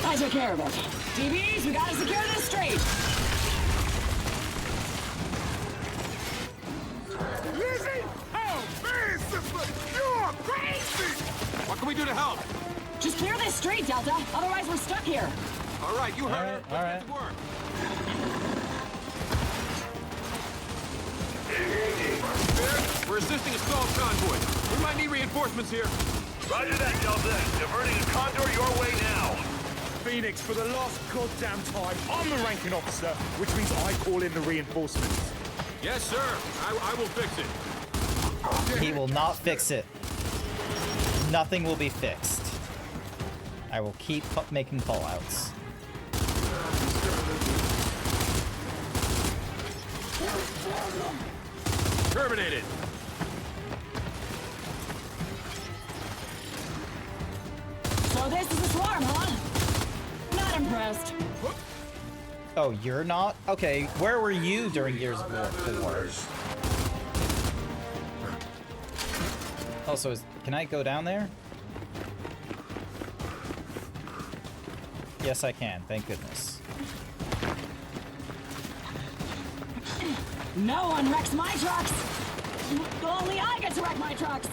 I took care of it. DBs, we gotta secure this street. Lizzie! Oh, man, sister! You're crazy! What can we do to help? Just clear this street, Delta. Otherwise, we're stuck here. All right, you heard her. All right. Let's get to work. We're assisting a stalled convoy. We might need reinforcements here. Roger that, Delta. Diverting a condor your way now. Phoenix, for the last goddamn time, I'm the ranking officer, which means I call in the reinforcements. Yes, sir. I will fix it. He will not fix it. Nothing will be fixed. I will keep making callouts. Terminated. So this is a swarm, huh? Not impressed. Oh, you're not? Okay, where were you during Years of War? Also, can I go down there? Yes, I can. Thank goodness. No one wrecks my trucks. Only I get to wreck my trucks.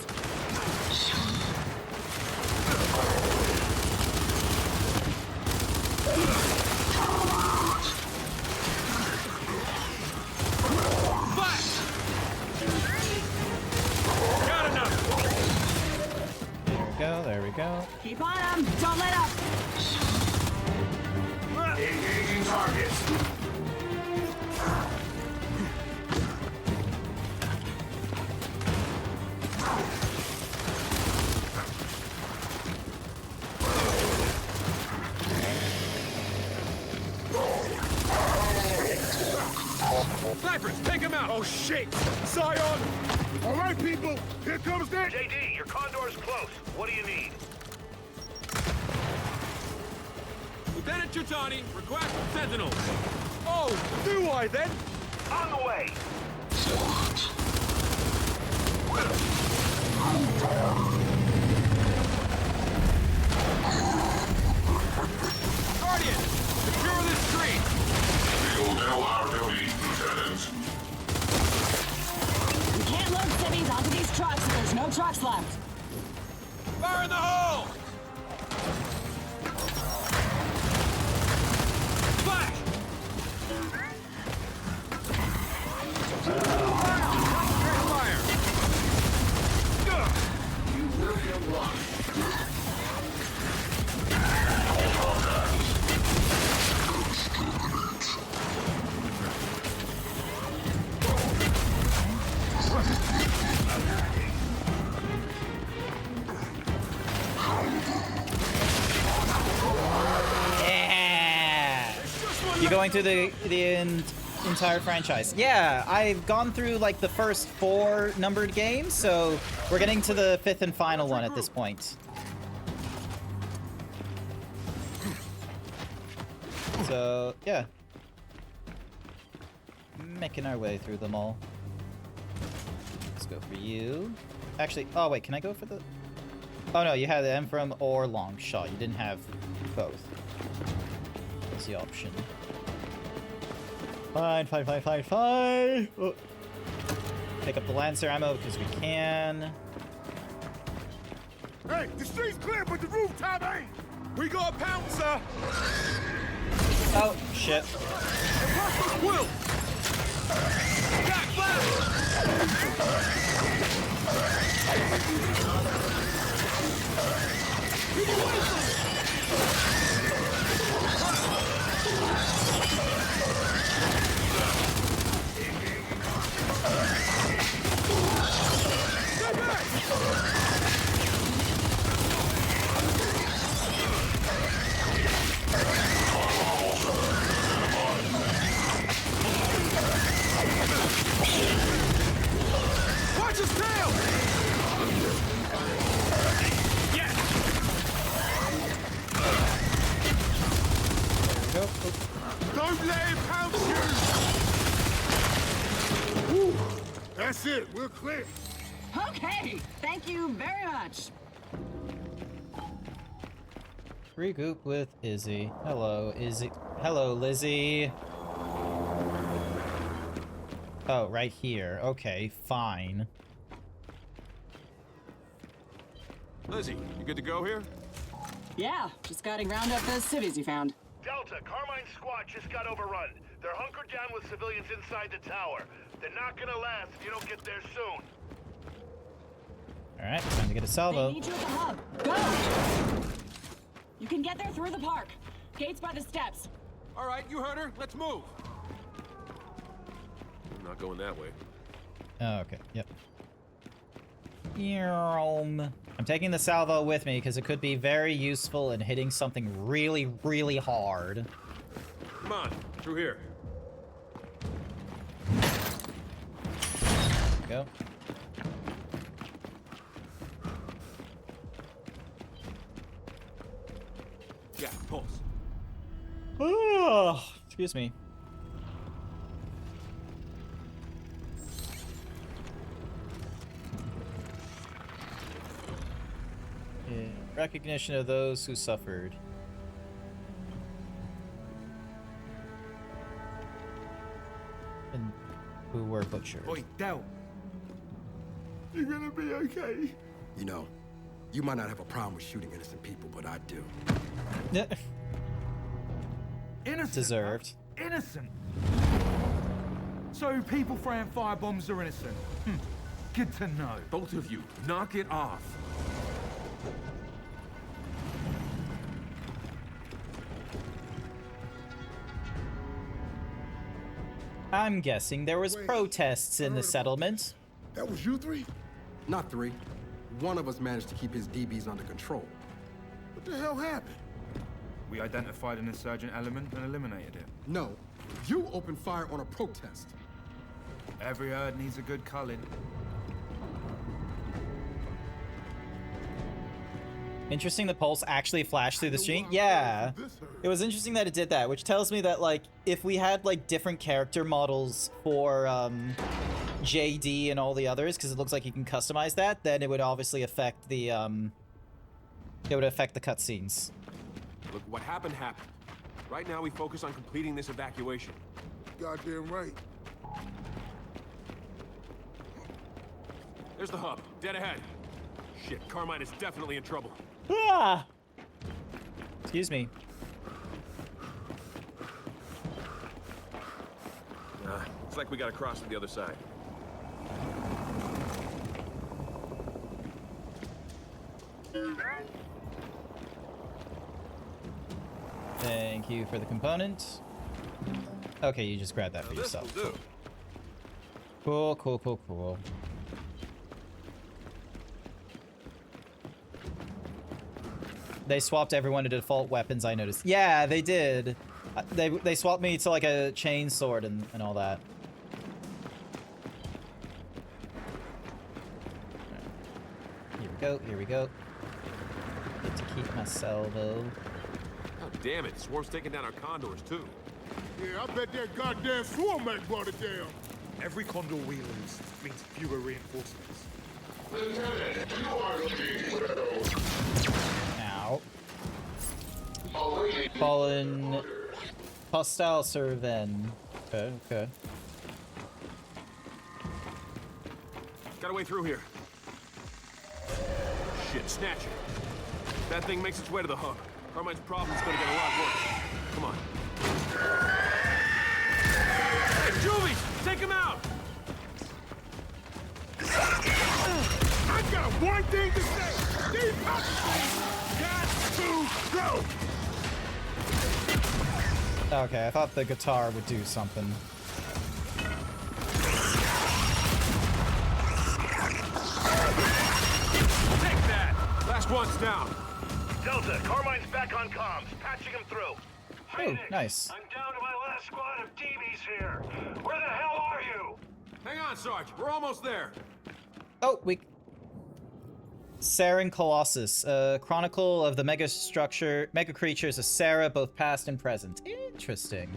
Got enough. There we go. Keep on them. Don't let up. Engaging targets. Snipers, take him out. Oh, shit! Scion! All right, people, here comes that... JD, your condor's close. What do you need? Lieutenant Chutani, request Sentinels. Oh, do I then? On the way. Guardian, secure this street. You'll know our duty, Lieutenant. We can't load civvies onto these trucks if there's no trucks left. Fire in the hole! Flash! Fire! You will get lost. Yeah! You're going through the entire franchise. Yeah, I've gone through like the first 4 numbered games, so we're getting to the 5th and final one at this point. So, yeah. Making our way through them all. Let's go for you. Actually, oh wait, can I go for the... Oh no, you had the Emfram or long shot. You didn't have both. That's the option. Fine. Oh. Pick up the Lancer ammo because we can. Hey, the street's clear, but the rooftop ain't. We got a pouncer! Oh, shit. Will! Back, back! Watch his tail! Go. Don't let him pounce you! Woo. That's it, we're clear. Okay, thank you very much. Regroup with Izzy. Hello, Izzy. Hello, Lizzie. Oh, right here. Okay, fine. Lizzie, you good to go here? Yeah, just gotta round up those civvies you found. Delta, Carmine's squad just got overrun. They're hunkered down with civilians inside the tower. They're not gonna last if you don't get there soon. Alright, time to get a salvo. They need you at the hub. Go! You can get there through the park. Gates by the steps. All right, you heard her. Let's move. I'm not going that way. Oh, okay, yep. I'm taking the salvo with me because it could be very useful in hitting something really, really hard. Come on, through here. Go. Yeah, pulse. Oh, excuse me. In recognition of those who suffered. And who were butchered. Oi, Del. You gonna be okay? You know, you might not have a problem with shooting innocent people, but I do. Innocent? Deserved. Innocent? So people throwing firebombs are innocent? Good to know. Both of you, knock it off. I'm guessing there was protests in the settlement. That was you three? Not three. One of us managed to keep his DBs under control. What the hell happened? We identified an insurgent element and eliminated it. No, you opened fire on a protest. Every herd needs a good culling. Interesting the pulse actually flashed through the screen. Yeah. It was interesting that it did that, which tells me that, like, if we had, like, different character models for, JD and all the others, because it looks like you can customize that, then it would obviously affect the, it would affect the cutscenes. Look, what happened happened. Right now we focus on completing this evacuation. Goddamn right. There's the hub, dead ahead. Shit, Carmine is definitely in trouble. Ah! Excuse me. It's like we gotta cross to the other side. Thank you for the component. Okay, you just grabbed that for yourself. Cool, cool, cool, cool. They swapped everyone to default weapons, I noticed. Yeah, they did. They swapped me to like a chain sword and all that. Here we go, here we go. Get to keep my salvo. Oh, damn it. Swarm's taking down our condors, too. Yeah, I bet that goddamn swarm ain't brought it down. Every condor we lose means fewer reinforcements. Lieutenant, you are looking Now. Fallen hostile servant. Okay, okay. Got a way through here. shit. Snatch it. If that thing makes its way to the hub, Carmine's problem's gonna get a lot worse. Come on. Hey, Julies! Take him out! I got one thing to say. These things got to go. Okay, I thought the guitar would do something. Take that! Last one's down. Delta, Carmine's back on comms, patching him through. Oh, nice. I'm down to my last squad of DBs here. Where the hell are you? Hang on, Sarge. We're almost there. Oh, we... Sarin Colossus, chronicle of the mega creatures of Sarah, both past and present. Interesting.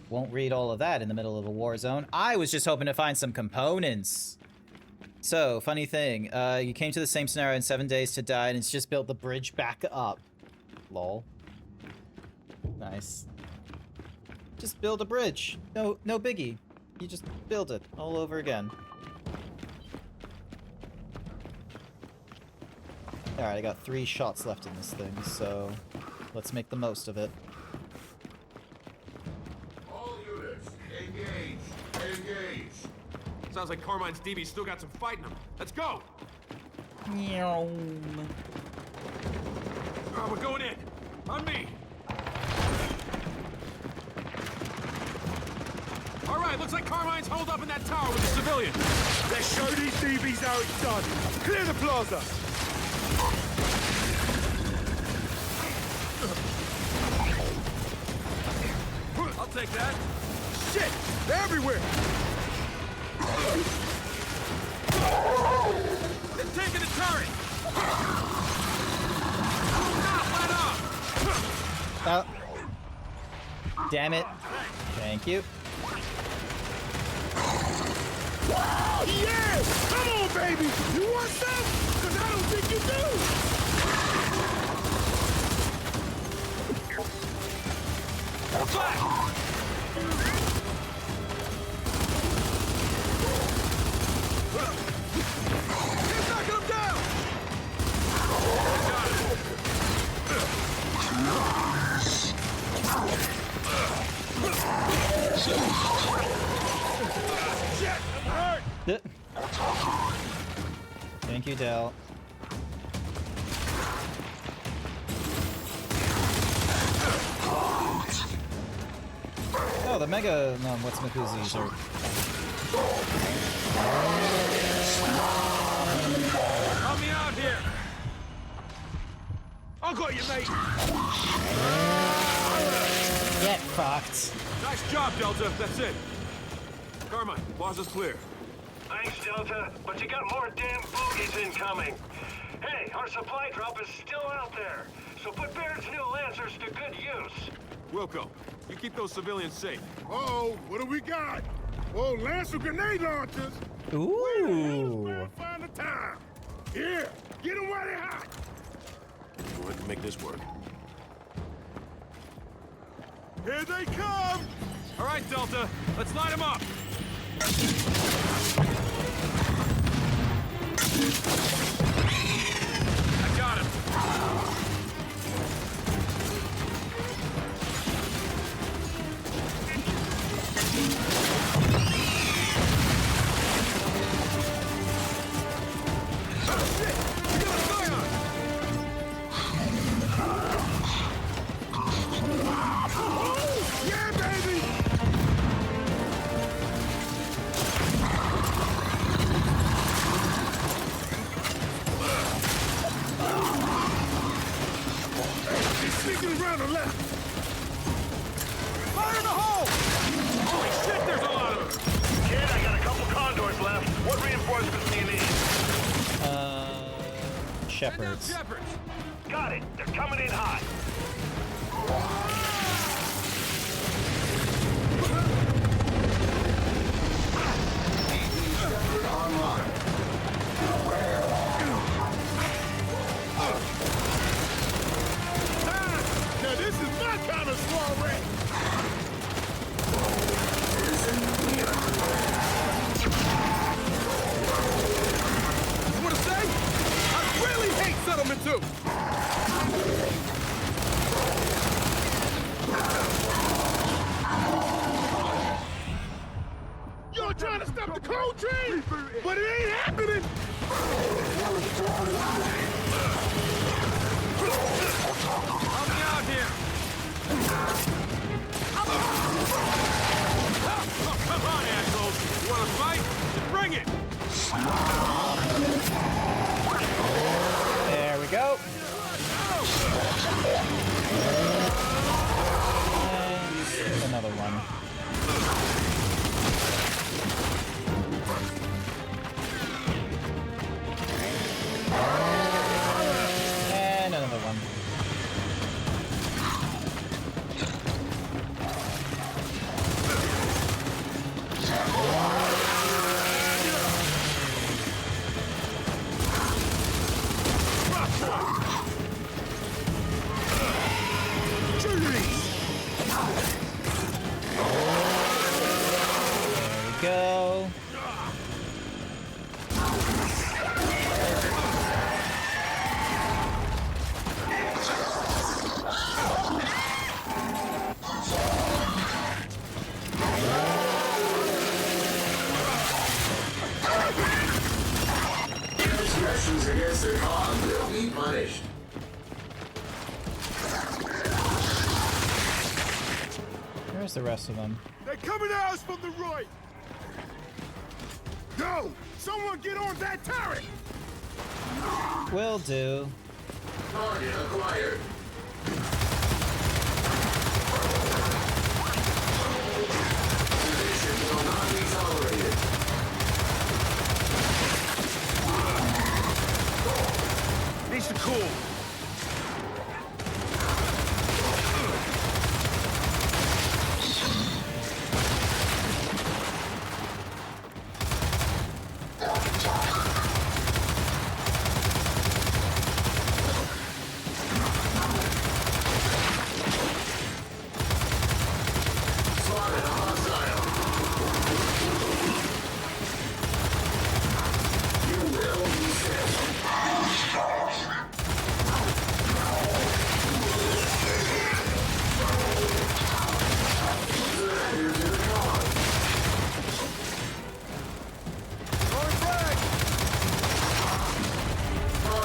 Won't read all of that in the middle of a war zone. I was just hoping to find some components. So, funny thing, you came to the same scenario in 7 days to die, and it's just built the bridge back up. Lol. Nice. Just build a bridge. No biggie. You just build it all over again. Alright, I got 3 shots left in this thing, so let's make the most of it. All units, engage! Engage! Sounds like Carmine's DB's still got some fight in them. Let's go! Meow. We're going in. On me. All right, looks like Carmine's holed up in that tower with the civilian. Let's show these DBs how it's done. Clear the plaza. I'll take that. Shit! They're everywhere! They're taking the turret! Not let up! Oh. Damn it. Thank you. Wow, yeah! Come on, baby! You want some? Because I don't think you do! Flash! Keep knocking them down! Got Shit! I'm hurt! Thank you, Del. Oh, the mega... No, what's Makuzi's are... Help me out here! I got you, mate! Get fucked. Nice job, Delta. That's it. Carmine, plaza's clear. Thanks, Delta, but you got more damn bogeys incoming. Hey, our supply drop is still out there, so put Baird's new Lancers to good use. Wilco, you keep those civilians safe. Uh-oh, what do we got? Oh, Lancer grenade launchers! Ooh. Find the time! Here, get them while they're hot! We're going to make this work. Here they come! All right, Delta, let's light them up. I got him. Yeah, baby! He's sneaking around the left! Fire in the hole! Holy shit, there's a lot of them. Kid, I got a couple condors left. What reinforcements do you need? Shepherds. Shepherds. Got it. They're coming in hot. Now this is my kind of soiree! You wanna say? I really up the cold train, but it ain't happening. Help me out here! Oh, come on, assholes! You wanna fight? Bring it! There we go. And another one. And another one. Go. Transgressions against the law will be punished. Where's the rest of them? They're coming at us from the right. Go! Someone get on that turret! Will do. Target acquired. Position will not be tolerated. Needs to cool. Spotted a hostile. You will be saved.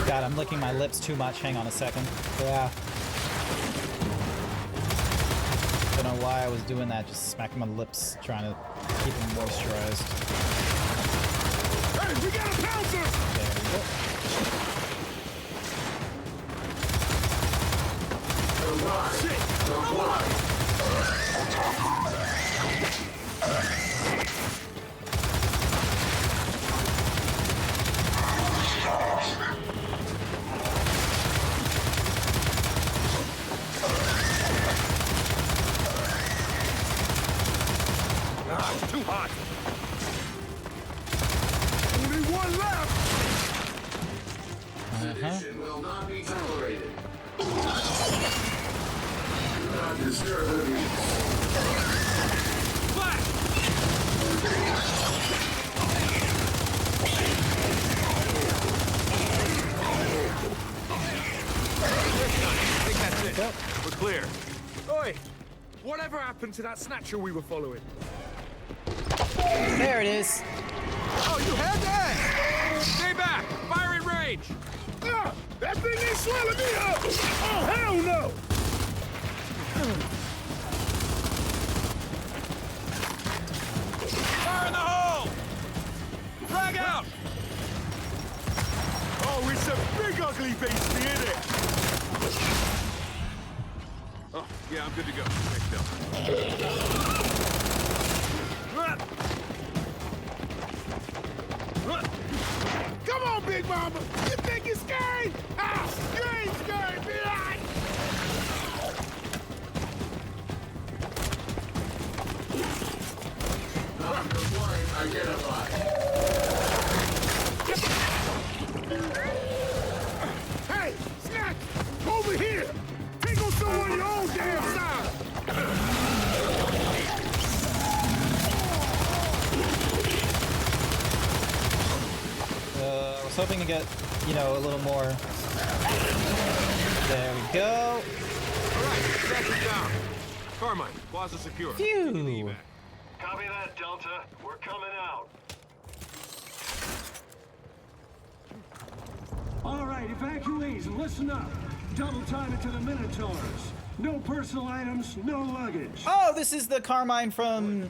God, I'm licking my lips too much. Hang on a second. Yeah. Don't know why I was doing that. Just smacking my lips, trying to keep them moisturized. Hey, we got a pouncer! There we go. Ah, it's too hot. Only one left! Sedition will not be tolerated. Do not disturb the peace. I think that's it. We're clear. Oi! Whatever happened to that snatcher we were following? There it is. Oh, you had that? Stay back! Fire in range! Ah, that thing ain't swelling me up! Oh, hell no! Fire in the hole! Frag out! Oh, it's a big ugly beast, isn't it? Oh, yeah, I'm good to go. Next up. Come on, Big Mama! You think it's scary? Ah, you ain't scary, be like! Non-compliant identified. Hey, Snack! Over here! Take on someone your own damn size! I was hoping to get, you know, a little more. There we go. All right, Snatcher's down. Carmine, plaza secure. Phew. Copy that, Delta. We're coming out. Evacuees, listen up. Double time it to the Minotaurs. No personal items, no luggage. Oh, this is the Carmine from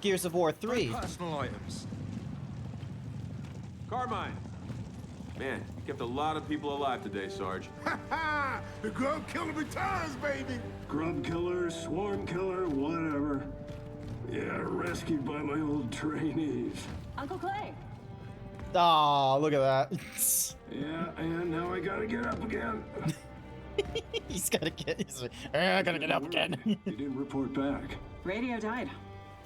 Gears of War 3. Personal items. Carmine. Man, you kept a lot of people alive today, Sarge. Ha ha! The grub killer returns, baby! Grub killer, swarm killer, whatever. Yeah, rescued by my old trainees. Uncle Clay. Aw, look at that. Yeah, and now I gotta get up again. He's gotta get. He's like, I gotta get up again. He didn't report back. Radio died.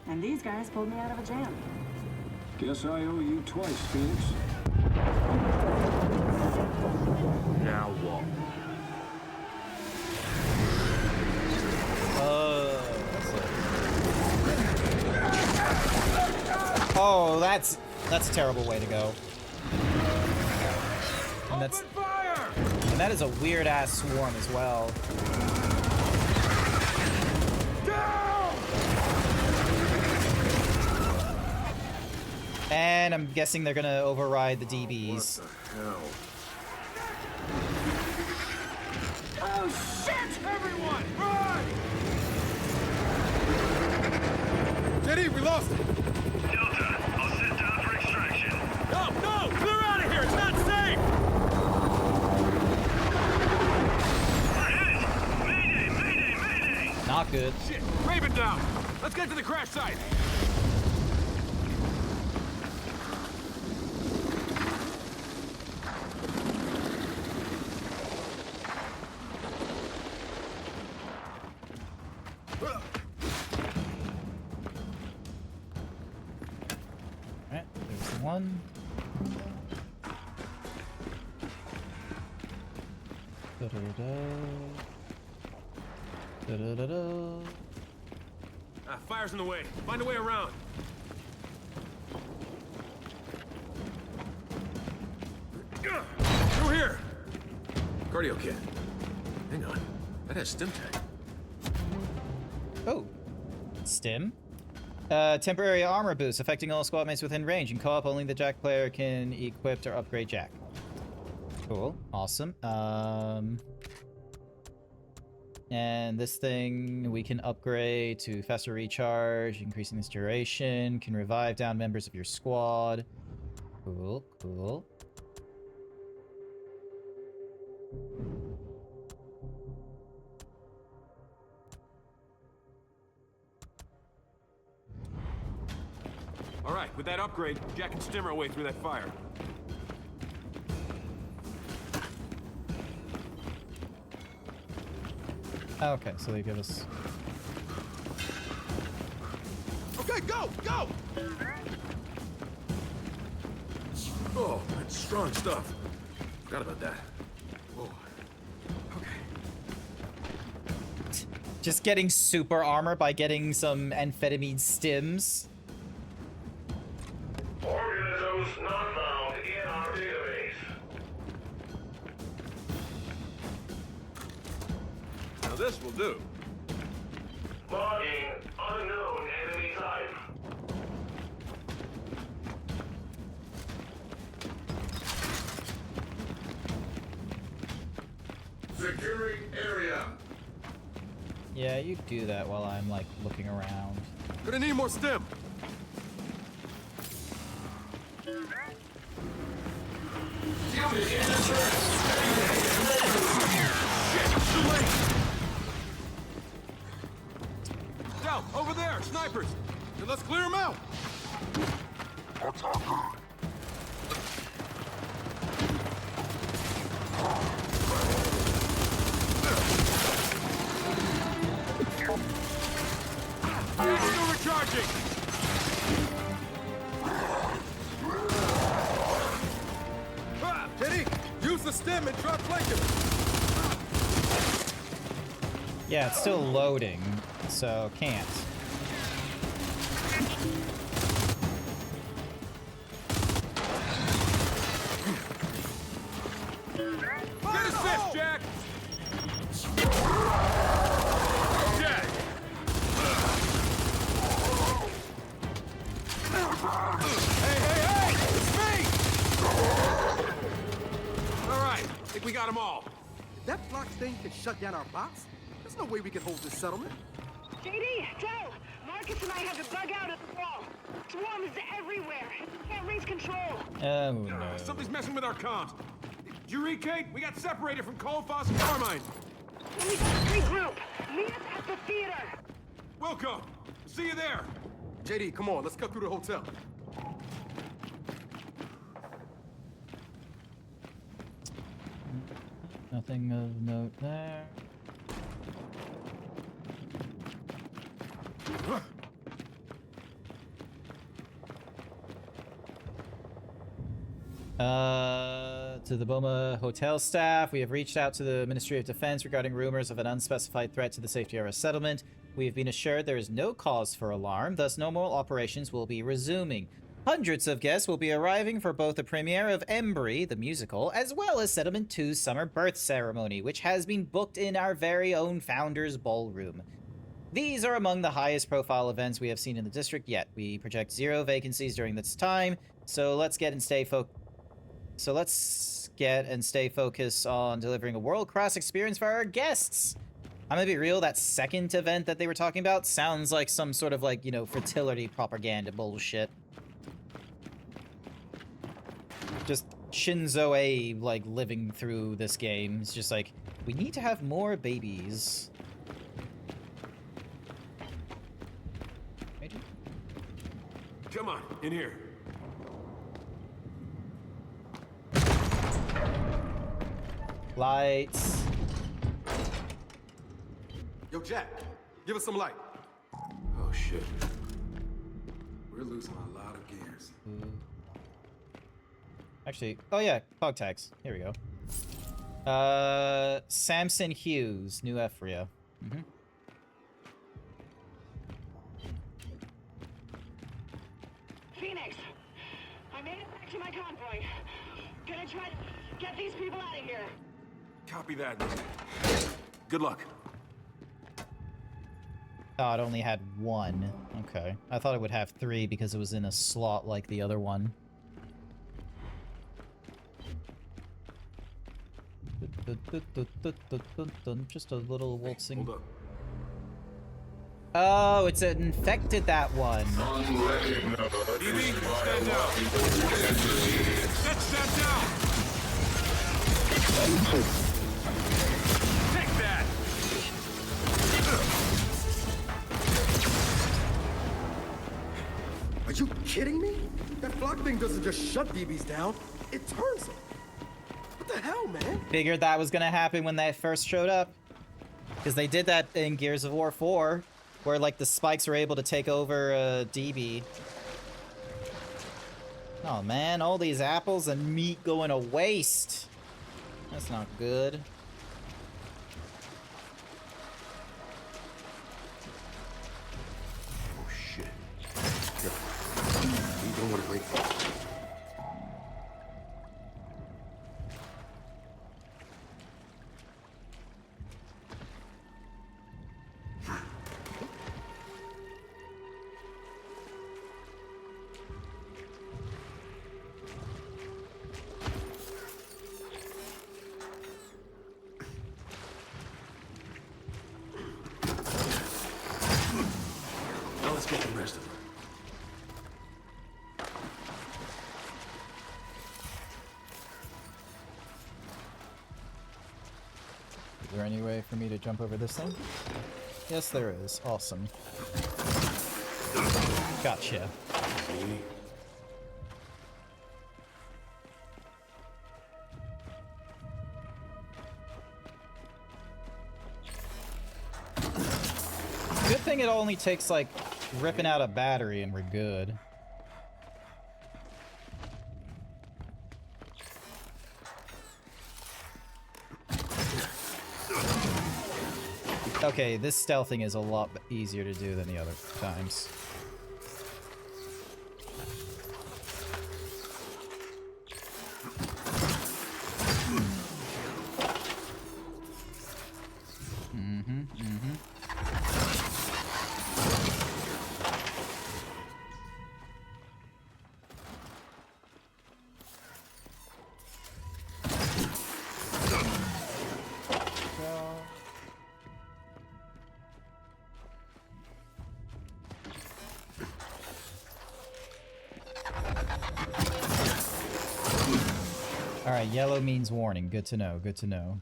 And these guys pulled me out of a jam. Guess I owe you twice, Phoenix. Now what? Oh, that's a terrible way to go. And that is a weird ass swarm as well. And I'm guessing they're gonna override the DBs. What the hell? Oh shit! Everyone, run! JD, we lost it! Delta, I'll sit down for extraction. No, no! Clear out of here! It's not safe! We're hit! Mayday, mayday, mayday! Not good. Shit! Raven down! Let's get to the crash site! Alright, there's the one. Fire's in the way. Find a way around. Through here! Cardio kit. Hang on. That has stim tech. Oh. Stim? Temporary armor boost, affecting all squad mates within range. In co-op, only the Jack player can equip or upgrade Jack. Cool. Awesome. And this thing we can upgrade to faster recharge, increasing its duration. Can revive down members of your squad. Cool, cool. All right, with that upgrade, Jack can stim our way through that fire. Okay, so they give us... Okay, go, go! Oh, that's strong stuff. Forgot about that. Whoa. Just getting super armor by getting some amphetamine stims. Organisms not found in our database. Now this will do. Logging unknown enemy type. Securing area. Yeah, you do that while I'm, like, looking around. Gonna need more stim. Down, over there, snipers. Then let's clear them out. Still recharging. Teddy, use the stem and try flanking. Yeah, it's still loading, so can't. Get assist, Jack. Jack. Hey, hey, hey! It's me! All right, got them all. If that block thing can shut down our box, there's no way we can hold this settlement. JD, Joe, Marcus and I have to bug out of the wall. Swarm is everywhere. We can't reach control. Oh no. Something's messing with our comms. Did you read, Kate? We got separated from Cold Foss and Carmine. We gotta regroup. Meet us at the theater. Wilco, see you there. JD, come on, let's cut through the hotel. Nothing of note there. To the Boma hotel staff, we have reached out to the Ministry of Defense regarding rumors of an unspecified threat to the safety of our settlement. We have been assured there is no cause for alarm, thus no more operations will be resuming. Hundreds of guests will be arriving for both the premiere of Embry, the musical, as well as Settlement 2's summer birth ceremony, which has been booked in our very own Founders Ballroom. These are among the highest profile events we have seen in the district yet. We project 0 vacancies during this time, so let's get and stay focused on delivering a world-class experience for our guests. I'm gonna be real, that second event that they were talking about sounds like some sort of, like, you know, fertility propaganda bullshit. Just Shinzo Abe, like, living through this game. It's just like, we need to have more babies. Come on, in here. Lights. Yo, Jack, give us some light. Oh, shit. We're losing a lot of gears. Actually, oh yeah, cog tags. Here we go. Samson Hughes, New Ephria. Phoenix, I made it back to my convoy. Gonna try to get these people out of here. Copy that. Good luck. Oh, it only had 1. Okay. I thought it would have 3 because it was in a slot like the other one. Just a little waltzing. Hold up. Oh, it's infected that one. DB, stand down. Stand down. Take that. Are you kidding me? That block thing doesn't just shut DBs down, it turns them. What the hell, man? Figured that was gonna happen when they first showed up. Because they did that in Gears of War 4, where, like, the spikes were able to take over DB. Oh, man, all these apples and meat going to waste. That's not good. Oh, shit. You don't want to break that. Now let's get the rest of them. Is there any way for me to jump over this thing? Yes, there is. Awesome. Gotcha. Good thing it only takes, like, ripping out a battery and we're good. Okay, this stealthing is a lot easier to do than the other times. Alright, yellow means warning. Good to know, good to know.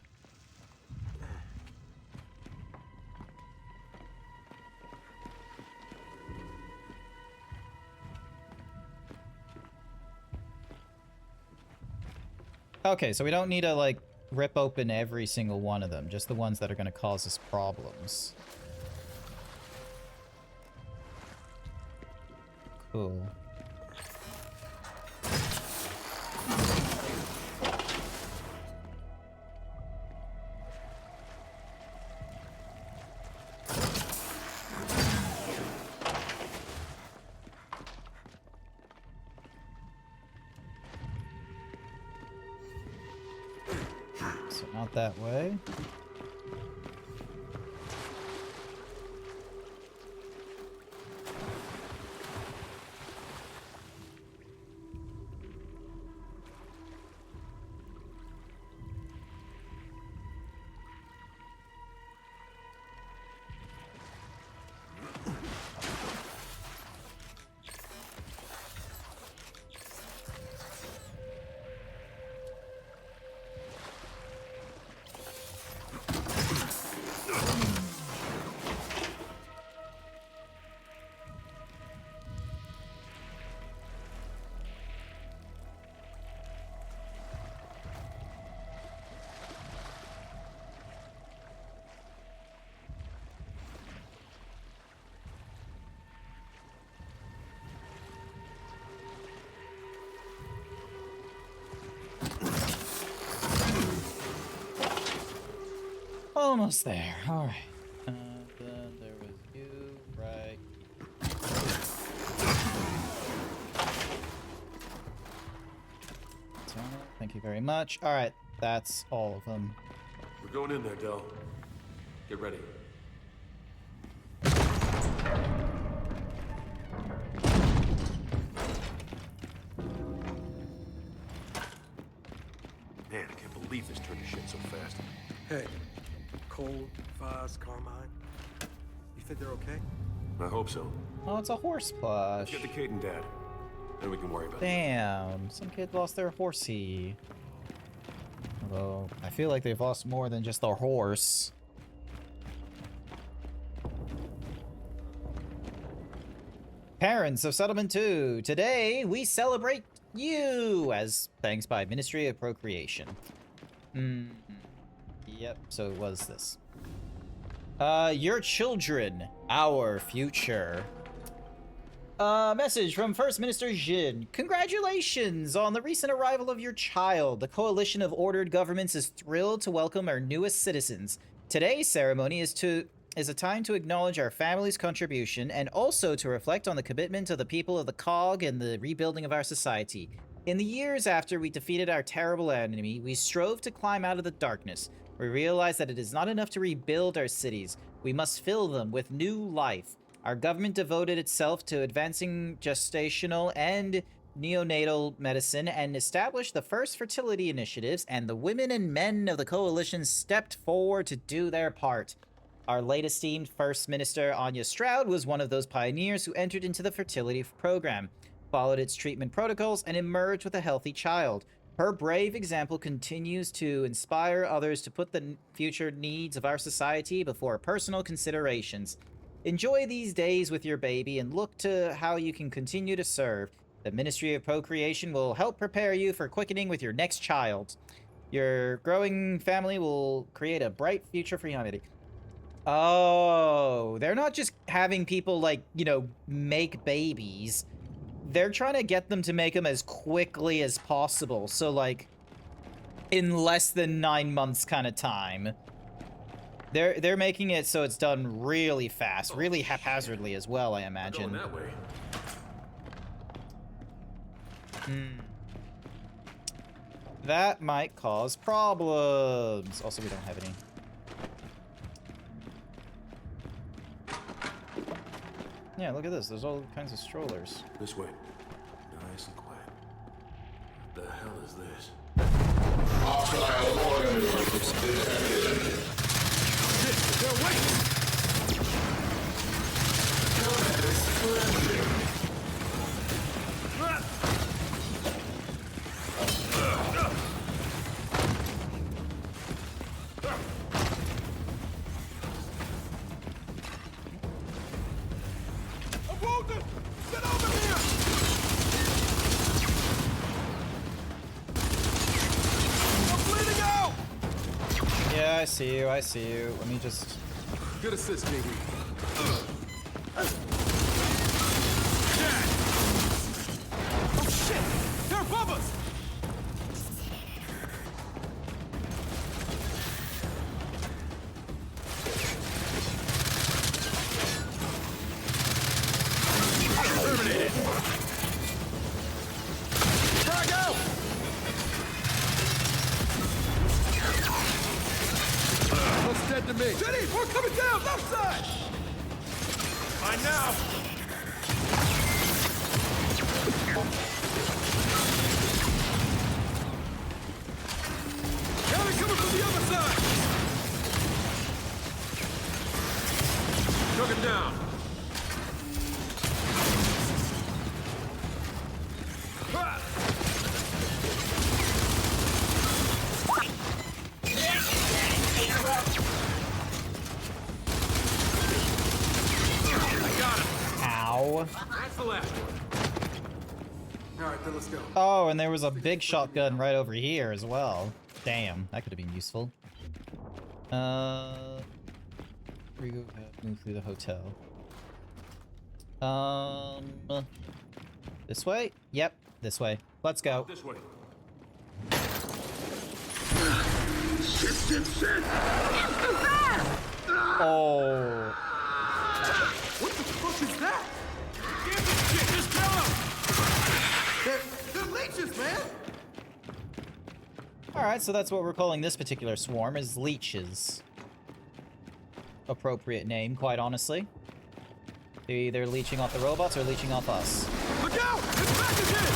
Okay, so we don't need to, like, rip open every single one of them. Just the ones that are going to cause us problems. Cool. So not that way. Almost there. All right. Then there was you, right? Thank you very much. All right, that's all of them. We're going in there, Del. Get ready. Man, I can't believe this turned to shit so fast. Hey, Cole, Foz, Carmine. You think they're okay? I hope so. Oh, it's a horse plush. Get the kid and dad. Then we can worry about it. Damn, some kid lost their horsey. Although, I feel like they've lost more than just their horse. Parents of Settlement 2, today we celebrate you as thanks by Ministry of Procreation. Yep, so it was this. Your children, our future. Message from First Minister Jin. Congratulations on the recent arrival of your child. The Coalition of Ordered Governments is thrilled to welcome our newest citizens. Today's ceremony is a time to acknowledge our family's contribution and also to reflect on the commitment of the people of the Cog and the rebuilding of our society. In the years after we defeated our terrible enemy, we strove to climb out of the darkness. We realized that it is not enough to rebuild our cities. We must fill them with new life. Our government devoted itself to advancing gestational and neonatal medicine and established the first fertility initiatives, and the women and men of the coalition stepped forward to do their part. Our late esteemed First Minister Anya Stroud was one of those pioneers who entered into the fertility program, followed its treatment protocols, and emerged with a healthy child. Her brave example continues to inspire others to put the future needs of our society before personal considerations. Enjoy these days with your baby and look to how you can continue to serve. The Ministry of Procreation will help prepare you for quickening with your next child. Your growing family will create a bright future for humanity. Oh, they're not just having people, like, you know, make babies. They're trying to get them to make them as quickly as possible. So, like, in less than 9 months kind of time. They're making it so it's done really fast, really haphazardly as well, I imagine. Going that way. That might cause problems. Also, we don't have any. Yeah, look at this. There's all kinds of strollers. This way. Nice and quiet. What the hell is this? Hostile organisms detected. They're waiting! I see you, I see you. Let me just... Good assist, JD. Oh shit! They're above us! Terminated! Frag out! Looks dead to me. Jenny, we're coming down, left side! Mine now! Got it coming from the other side! Took him down. Ow. That's the last one. Alright, then let's go. Oh, and there was a big shotgun right over here as well. Damn, that could have been useful. Move through the hotel. This way? Yep, this way. Let's go. This way. Shit! Oh. What the fuck is that? Give me shit, just kill him! They're leeches, man! Alright, so that's what we're calling this particular swarm, is leeches. Appropriate name, quite honestly. They're either leeching off the robots or leeching off us. Look out! It's back again!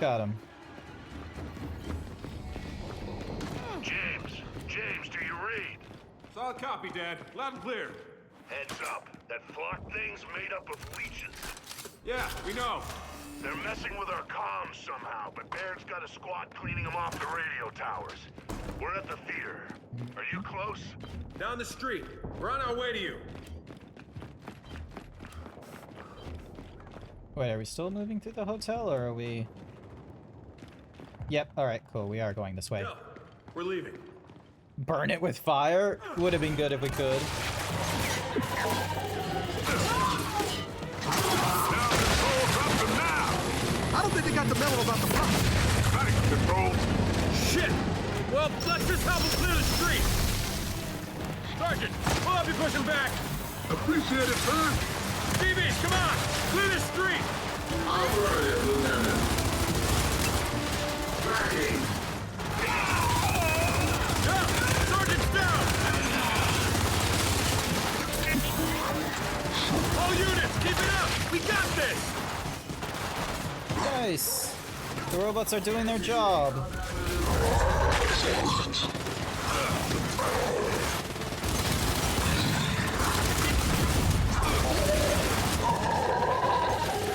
Got him. James, do you read? Solid copy, Dad. Loud and clear. Heads up. That flock thing's made up of leeches. Yeah, we know. They're messing with our comms somehow, but Baron's got a squad cleaning them off the radio towers. We're at the theater. Are you close? Down the street. We're on our way to you. Wait, are we still moving through the hotel, or are we... Yep, alright, cool. We are going this way. No, we're leaving. Burn it with fire? Would have been good if we could. I don't think they got the memo about the pump. Control. Shit! Well, let's just help them clear the street. Sergeant, we'll help you push them back. Appreciate it, sir. DBs, come on! Clear the street! I'm ready, Lieutenant. Backing. Sergeant's down! All units, keep it up! We got this! Nice. The robots are doing their job.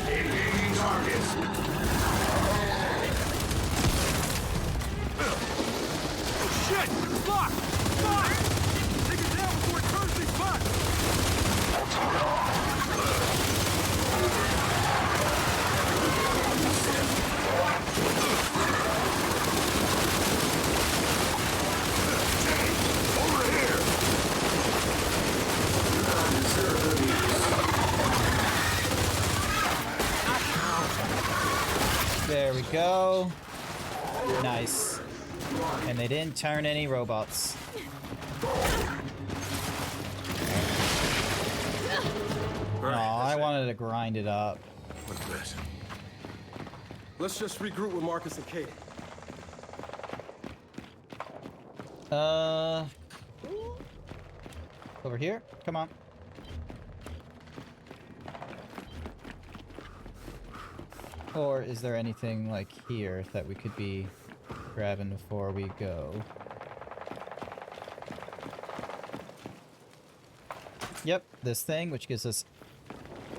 Engaging targets. Oh shit! Fuck! Fuck! Take it down before it turns these spots! Over here. There we go. Nice. And they didn't turn any robots. No, I wanted to grind it up. What's this? Let's just regroup with Marcus and Kate. Over here? Come on. Or is there anything like here that we could be grabbing before we go? Yep, this thing, which gives us...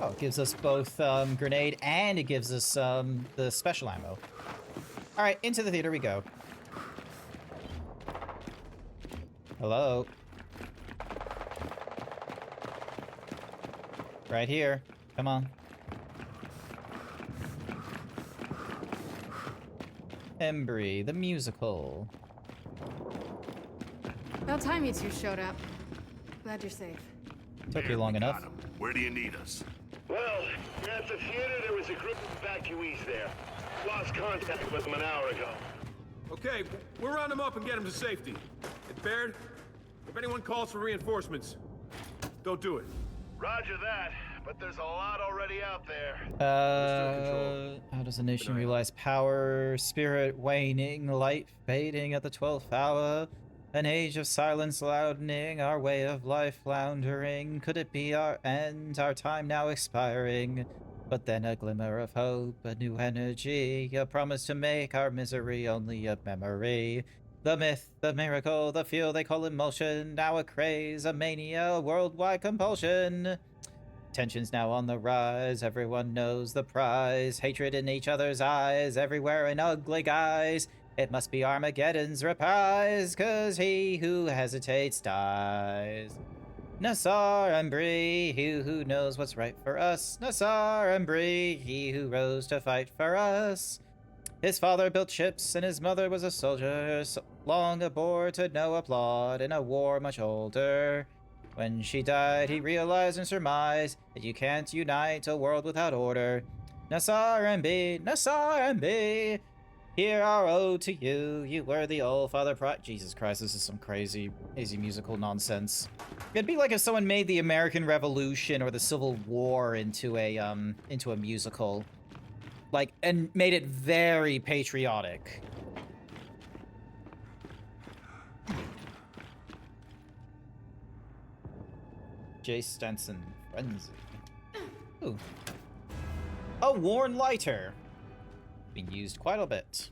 Oh, it gives us both grenade and it gives us the special ammo. All right, into the theater we go. Hello. Right here. Come on. Embry, the musical. About time you two showed up. Glad you're safe. Took you long enough. Where do you need us? Well, you're at the theater. There was a group of evacuees there. Lost contact with them an hour ago. Okay, we'll round them up and get them to safety. And Baird, if anyone calls for reinforcements, don't do it. Roger that, but there's a lot already out there. How does a nation realize power? Spirit waning, light fading at the 12th hour. An age of silence loudening, our way of life floundering. Could it be our end, our time now expiring? But then a glimmer of hope, a new energy, a promise to make our misery only a memory. The myth, the miracle, the feel they call emotion, now a craze, a mania, a worldwide compulsion. Tensions now on the rise, everyone knows the prize. Hatred in each other's eyes, everywhere in ugly guise. It must be Armageddon's reprise, 'cause he who hesitates dies. Nassar and Bree, he who knows what's right for us. Nassar and Bree, he who rose to fight for us. His father built ships and his mother was a soldier, so long aboard to no applaud in a war much older. When she died, he realized and surmised that you can't unite a world without order. Nassar and B, here our ode to you. You were the old father Jesus Christ, this is some crazy musical nonsense. It'd be like if someone made the American Revolution or the Civil War into a musical. Like, and made it very patriotic. Jay Stenson, Frenzy. Ooh. A worn lighter. Been used quite a bit.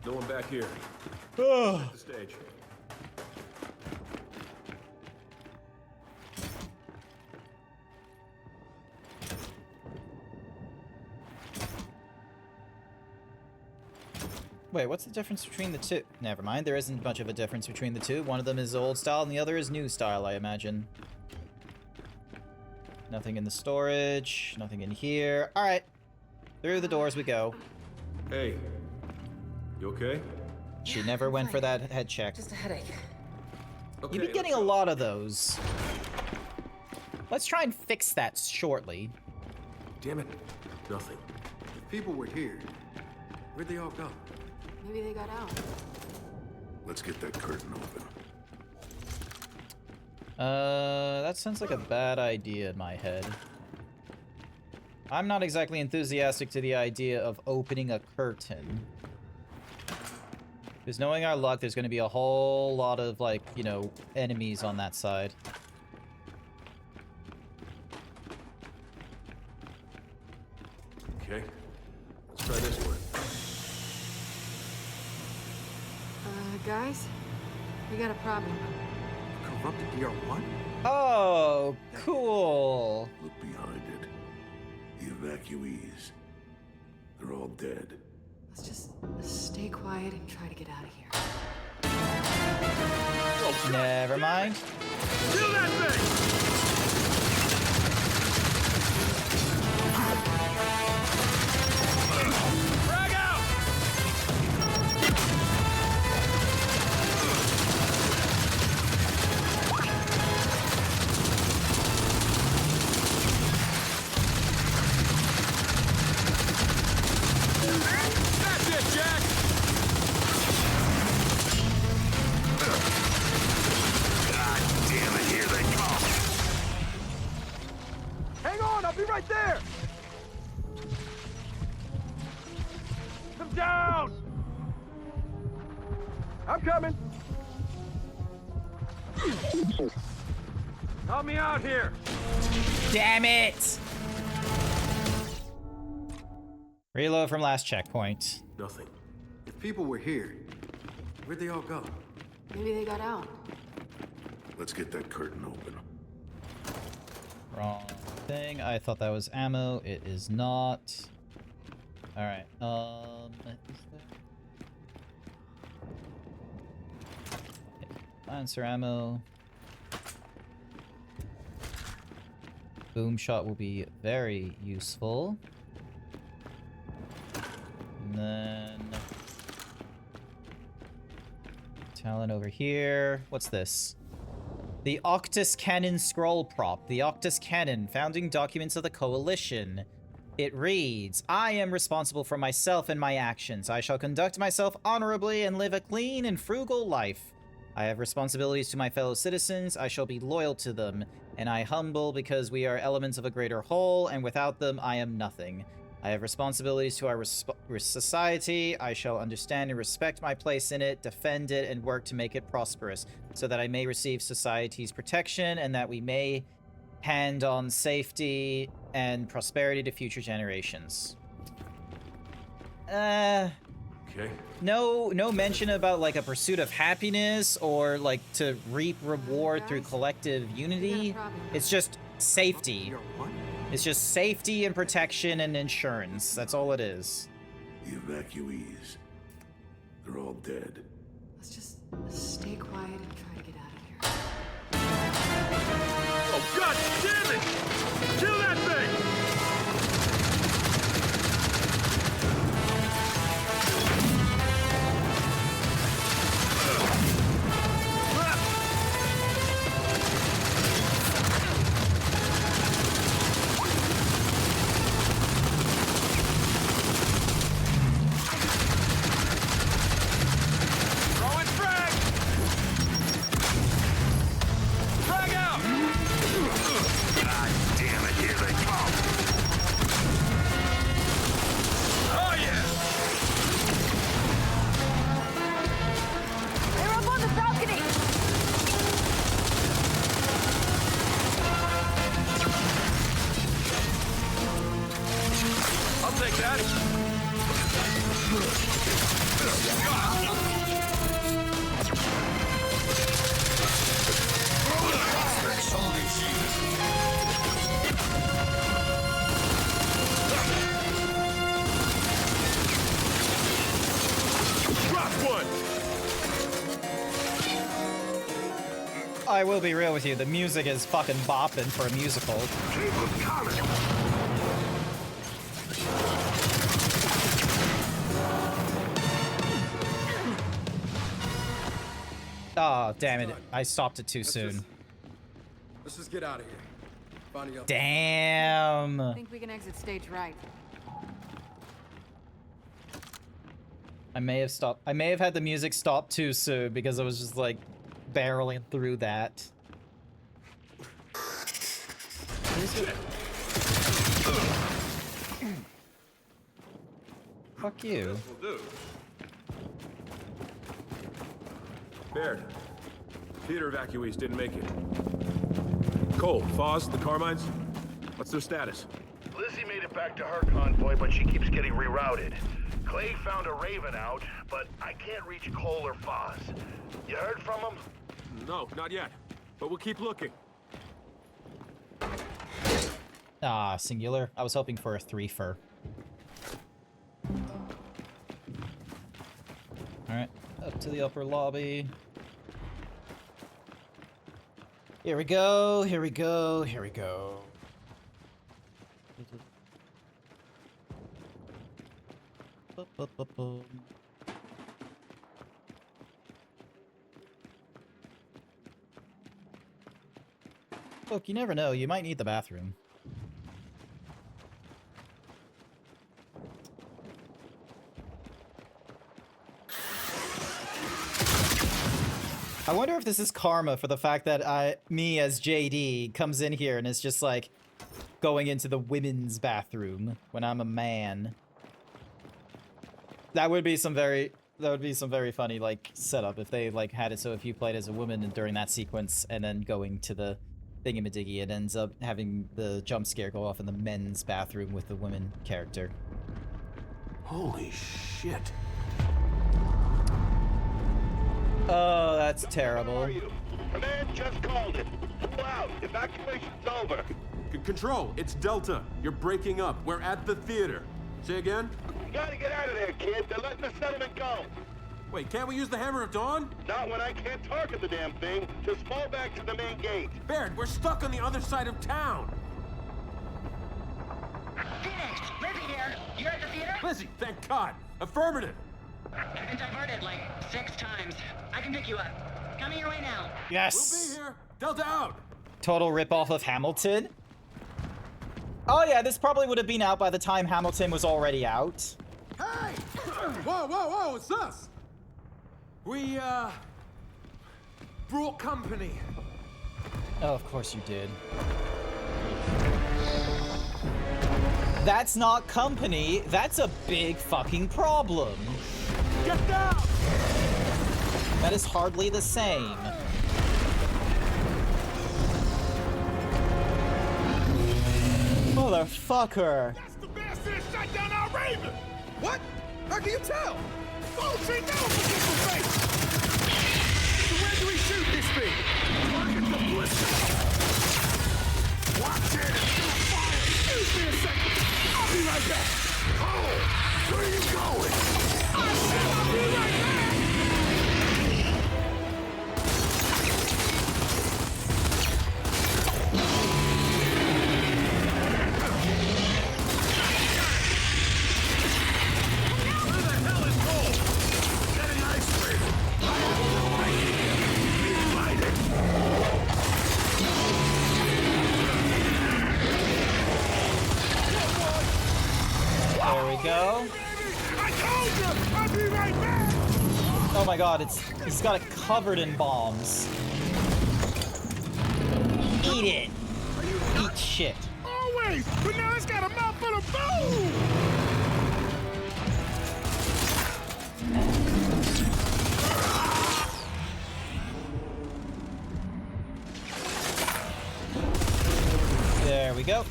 No one back here. Oh. Set the stage. Wait, what's the difference between the two? Never mind, there isn't much of a difference between the two. One of them is old style and the other is new style, I imagine. Nothing in the storage, nothing in here. All right, through the doors we go. Hey, you okay? She never went for that head check. Just a headache. You've been getting a lot of those. Let's try and fix that shortly. Damn it, nothing. If people were here, where'd they all go? Maybe they got out. Let's get that curtain open. That sounds like a bad idea in my head. I'm not exactly enthusiastic to the idea of opening a curtain. Because knowing our luck, there's going to be a whole lot of, like, you know, enemies on that side. Okay, let's try this one. Guys, we got a problem. Corrupted DR1? Oh, cool. Look behind it. The evacuees. They're all dead. Let's just stay quiet and try to get out of here. Oh, never mind. Kill that thing! Right there! Come down! I'm coming! Help me out here! Damn it! Reload from last checkpoint. Nothing. If people were here, where'd they all go? Maybe they got out. Let's get that curtain open. Wrong thing. I thought that was ammo. It is not. All right. Is there... Lancer ammo. Boom shot will be very useful. And then Talon over here. What's this? The Octus Cannon scroll prop. The Octus Cannon, founding documents of the Coalition. It reads, I am responsible for myself and my actions. I shall conduct myself honorably and live a clean and frugal life. I have responsibilities to my fellow citizens. I shall be loyal to them. And I humble because we are elements of a greater whole, and without them I am nothing. I have responsibilities to our society. I shall understand and respect my place in it, defend it, and work to make it prosperous, so that I may receive society's protection and that we may hand on safety and prosperity to future generations. Okay. No mention about like a pursuit of happiness or like to reap reward through collective unity. It's just safety. It's just safety and protection and insurance. That's all it is. The evacuees. They're all dead. Let's just stay quiet and try to get out of here. Oh, God damn it! Kill that thing! I will be real with you, the music is fucking bopping for a musical. Oh, damn it. I stopped it too soon. Let's just get out of here. Find you. Damn. I think we can exit stage right. I may have had the music stop too soon because I was just like barreling through that. Fuck you. Baird. Theater evacuees didn't make it. Cole, Foz, the Carmines? What's their status? Lizzie made it back to her convoy, but she keeps getting rerouted. Clay found a Raven out, but I can't reach Cole or Foz. You heard from them? No, not yet. But we'll keep looking. Ah, singular. I was hoping for a threefer. Alright, up to the upper lobby. Here we go, here we go, here we go. Look, you never know, you might need the bathroom. I wonder if this is karma for the fact that me as JD comes in here and is just like going into the women's bathroom when I'm a man. That would be some very funny like setup if they like had it so if you played as a woman during that sequence and then going to the thingamadiggy, it ends up having the jump scare go off in the men's bathroom with the women character. Holy shit. Oh, that's terrible. Command just called it. Pull out. Evacuation's over. Control, it's Delta. You're breaking up. We're at the theater. Say again? Gotta get out of there, kid. They're letting the settlement go. Wait, can't we use the Hammer of Dawn? Not when I can't target the damn thing. Just fall back to the main gate. Baird, we're stuck on the other side of town. Phoenix, Lizzie here. You're at the theater? Lizzie, thank God. Affirmative. I've been diverted like 6 times. I can pick you up. Coming your way now. Yes. We'll be here. Delta out. Total ripoff of Hamilton. Oh yeah, this probably would have been out by the time Hamilton was already out. Hey! Whoa, it's us! We, brought company. Oh, of course you did. That's not company. That's a big fucking problem. Get down! That is hardly the same. Motherfucker. That's the bastard that shot down our Raven! What? How can you tell? Oh, see, now it's a face! So where do we shoot this thing? Target the blister! Watch it! Fire! Excuse me a second! I'll be right back! Oh! Where are you going? I said I'll be right back! There we go. I told you! I'll be right back! Oh my god, he's got it covered in bombs. Eat it. Eat shit. Always! But now it's got a mouthful of boom! There we go.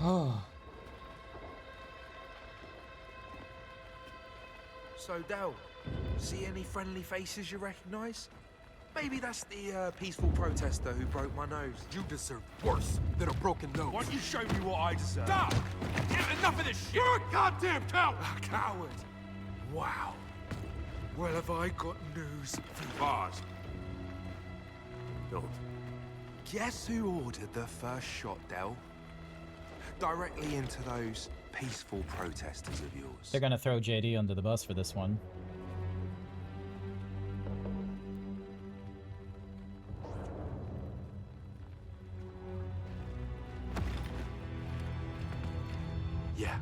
Oh. So, Dal, see any friendly faces you recognize? Maybe that's the peaceful protester who broke my nose. You deserve worse than a broken nose. Why don't you show me what I deserve? Stop! Enough of this shit! You're a goddamn coward! Coward! Wow. Well, have I got news for you? Pause. Don't. Guess who ordered the first shot, Del? Directly into those peaceful protesters of yours. They're gonna throw JD under the bus for this one. Yeah,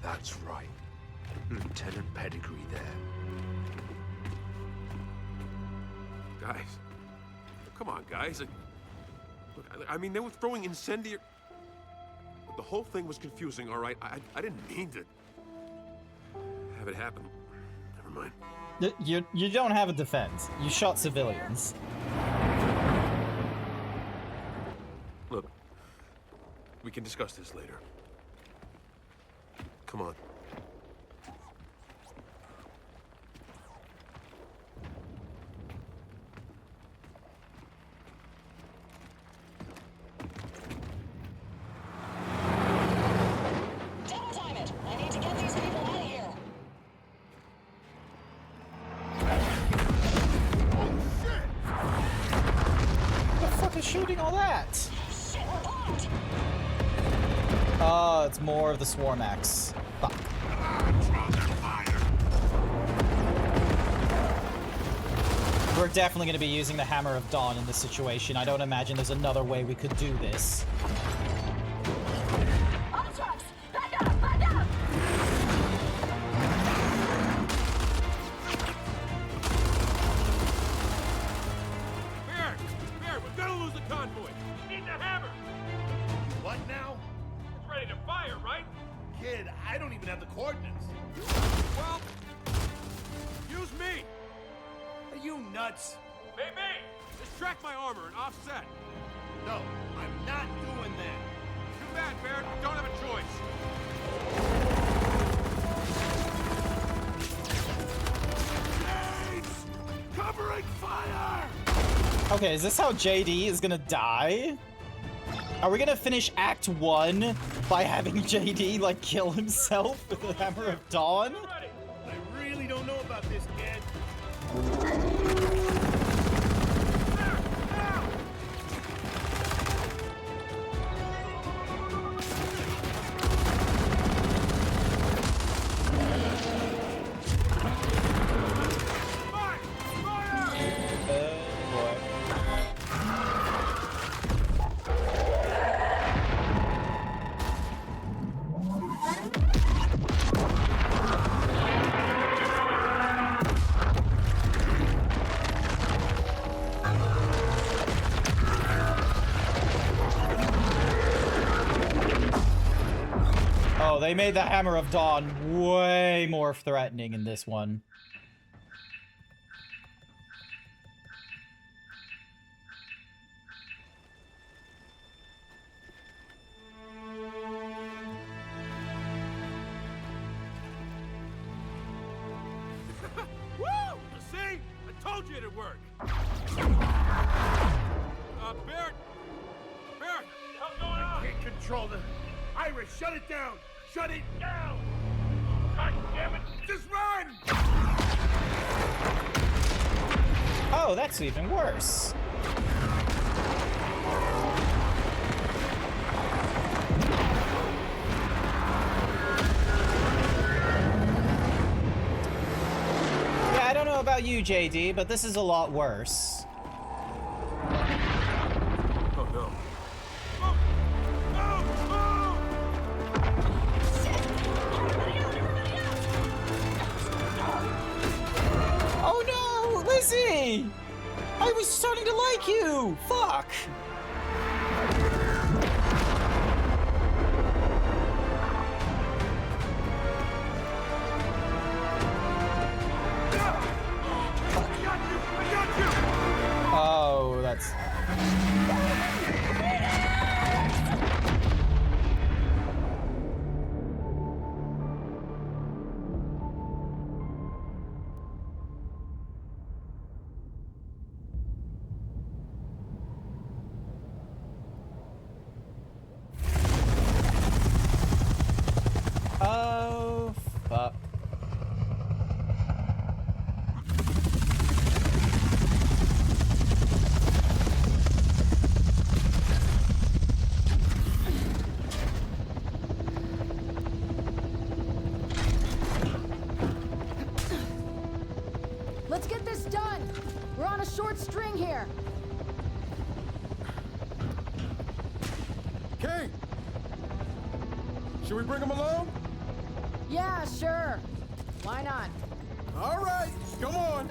that's right. Lieutenant Pedigree there. Guys. Come on, guys. Look, I mean, they were throwing incendiary... The whole thing was confusing, all right? I didn't mean to have it happen. Never mind. You don't have a defense. You shot civilians. Look, we can discuss this later. Come on. Double time it. I need to get these people out of here. Who the fuck is shooting all that? Shit, we're blocked. Oh, it's more of the Swarmax. Fuck. We're definitely going to be using the Hammer of Dawn in this situation. I don't imagine there's another way we could do this. All trucks, back up, back up. Bear, we're gonna lose the convoy. Need the hammer. What now? It's ready to fire, right? Kid, I don't even have the coordinates. Well, use me. Are you nuts? Maybe. Just track my armor and offset. No, I'm not doing that. bad, Barrett. Don't have a choice. James! Covering fire! Okay, is this how JD is gonna die? Are we gonna finish Act 1 by having JD, like, kill himself with the Hammer of Dawn? I really don't know about this, kid. Oh, they made the Hammer of Dawn way more threatening in this one. Woo! See? I told you it'd work. Barrett! Barrett! What's going on? I can't control the... Iris, shut it down! Shut it down! God damn it! Just run! Oh, that's even worse. Yeah, I don't know about you, JD, but this is a lot worse. Oh, no. Oh no, Lizzie! I was starting to like you! Fuck! Oh, that's... Oh, fuck. Let's get this done! We're on a short string here! Kate! Should we bring him along? Yeah, sure. Why not? All right, come on.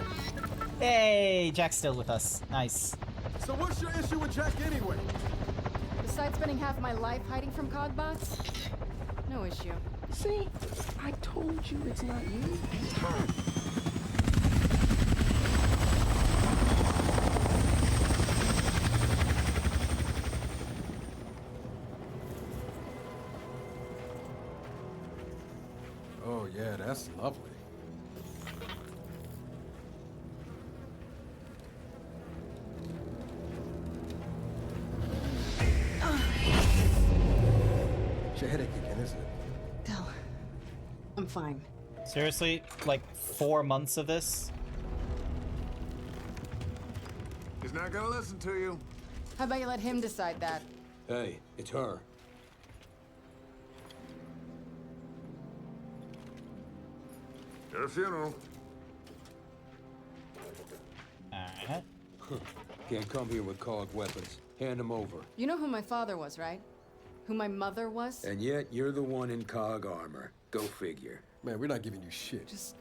Hey, Jack's still with us. Nice. So what's your issue with Jack anyway? Besides spending half my life hiding from Cogbots? No issue. See? I told you it's not you. It's her. Oh yeah, that's lovely. It's your headache again, isn't it? No. I'm fine. Seriously? Like 4 months of this? He's not gonna listen to you. How about you let him decide that? Hey, it's her. At a funeral. Alright. Can't come here with cog weapons. Hand them over. You know who my father was, right? Who my mother was? And yet, you're the one in cog armor. Go figure. Man, we're not giving you shit. Just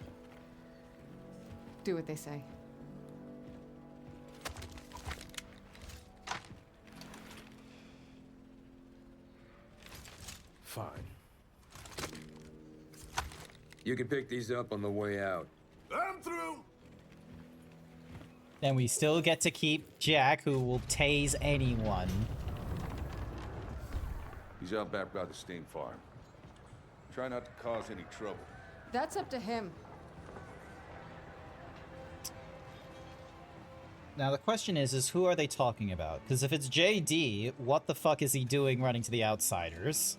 do what they say. Fine. You can pick these up on the way out. I'm through. And we still get to keep Jack, who will tase anyone. He's out back by the steam farm. Try not to cause any trouble. That's up to him. Now the question is who are they talking about? Because if it's JD, what the fuck is he doing running to the Outsiders?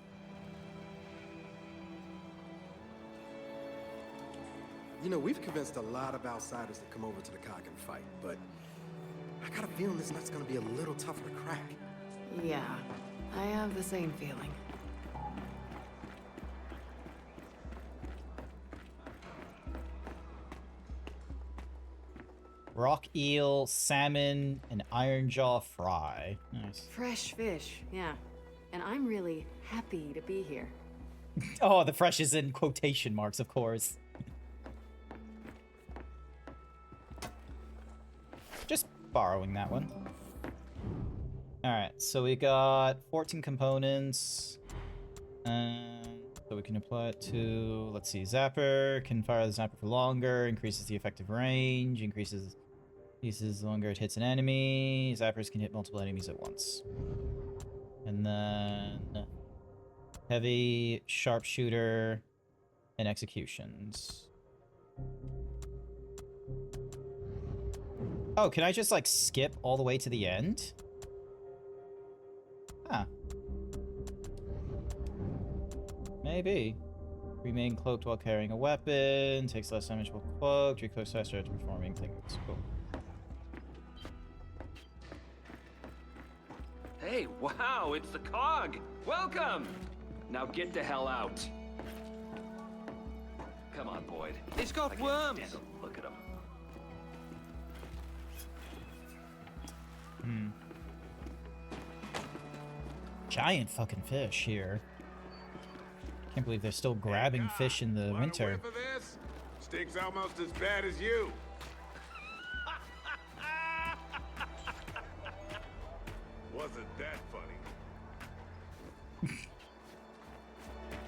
You know, we've convinced a lot of outsiders to come over to the Cog and fight, but I got a feeling this nut's gonna be a little tougher to crack. Yeah, I have the same feeling. Rock eel, salmon, and iron jaw fry. Nice. Fresh fish, yeah. And I'm really happy to be here. Oh, the fresh is in quotation marks, of course. Just borrowing that one. Alright, so we got 14 components. So we can apply it to, let's see, Zapper. Can fire the Zapper for longer, increases the effective range, increases the longer it hits an enemy. Zappers can hit multiple enemies at once. And then heavy, sharpshooter, and executions. Oh, can I just, like, skip all the way to the end? Huh. Maybe. Remain cloaked while carrying a weapon. Takes less damage while cloaked. Recloaks faster after performing things. Cool. Hey, wow, it's the Cog! Welcome! Now get the hell out. Come on, Boyd. It's got worms! Look at him. Giant fucking fish here. Can't believe they're still grabbing fish in the winter. For this? Stinks almost as bad as you. Wasn't that funny?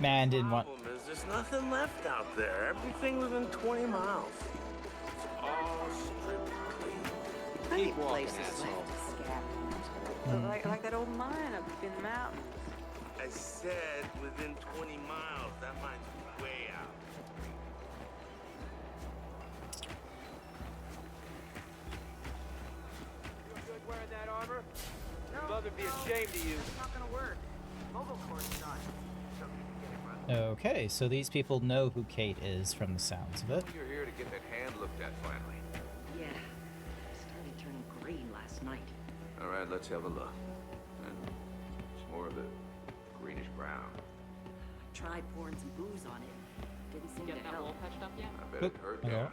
Man didn't want. Problem is, there's nothing left out there. Everything within 20 miles. It's all stripped clean. Plenty of places left to scavenge. Like that old mine up in the mountains. I said within 20 miles. That mine's way out. You good wearing that armor? No, your mother'd be ashamed of you. It's not gonna work. Mobile core's done. So you can get it running. Okay, so these people know who Kate is from the sounds of it. You're here to get that hand looked at finally. Yeah. It started turning green last night. All right, let's have a look. And it's more of a greenish brown. I tried pouring some booze on it. Didn't seem to help. Patched up yet? I bet it hurt down.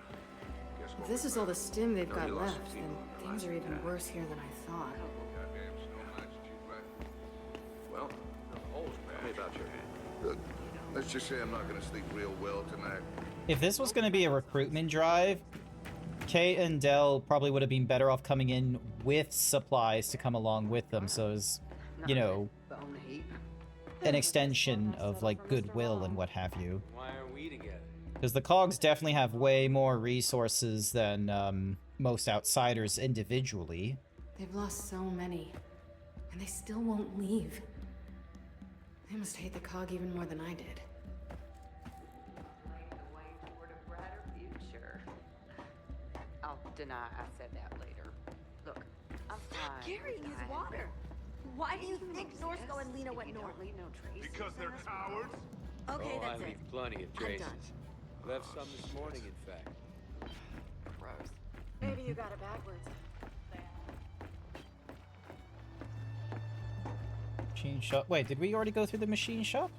Guess If what this we is all the found? stim they've No, got you lost left, some then teeth on your things last are even attack. worse here than I thought. Goddamn snow latitude, right? Well, the hole's bad. Tell me about your hand. Look, let's just say I'm not gonna sleep real well tonight. If this was going to be a recruitment drive, Kate and Dell probably would have been better off coming in with supplies to come along with them, so as, you know, Bone heap. an extension of, like, goodwill and what have you. Why are we together? Because the Cogs definitely have way more resources than most outsiders individually. They've lost so many, and they still won't leave. They must hate the Cog even more than I did. Leading the way toward a brighter future. I'll deny I said that later. Look, I'm fine. Carrying his water. Why do you think Norsko and Lena went north? Leave no traces. Because they're cowards? Okay, I that's leave it. plenty of I'm traces. done. Left some this morning, in fact. Gross. Maybe you got it backwards. Machine shop. Wait, did we already go through the machine shop?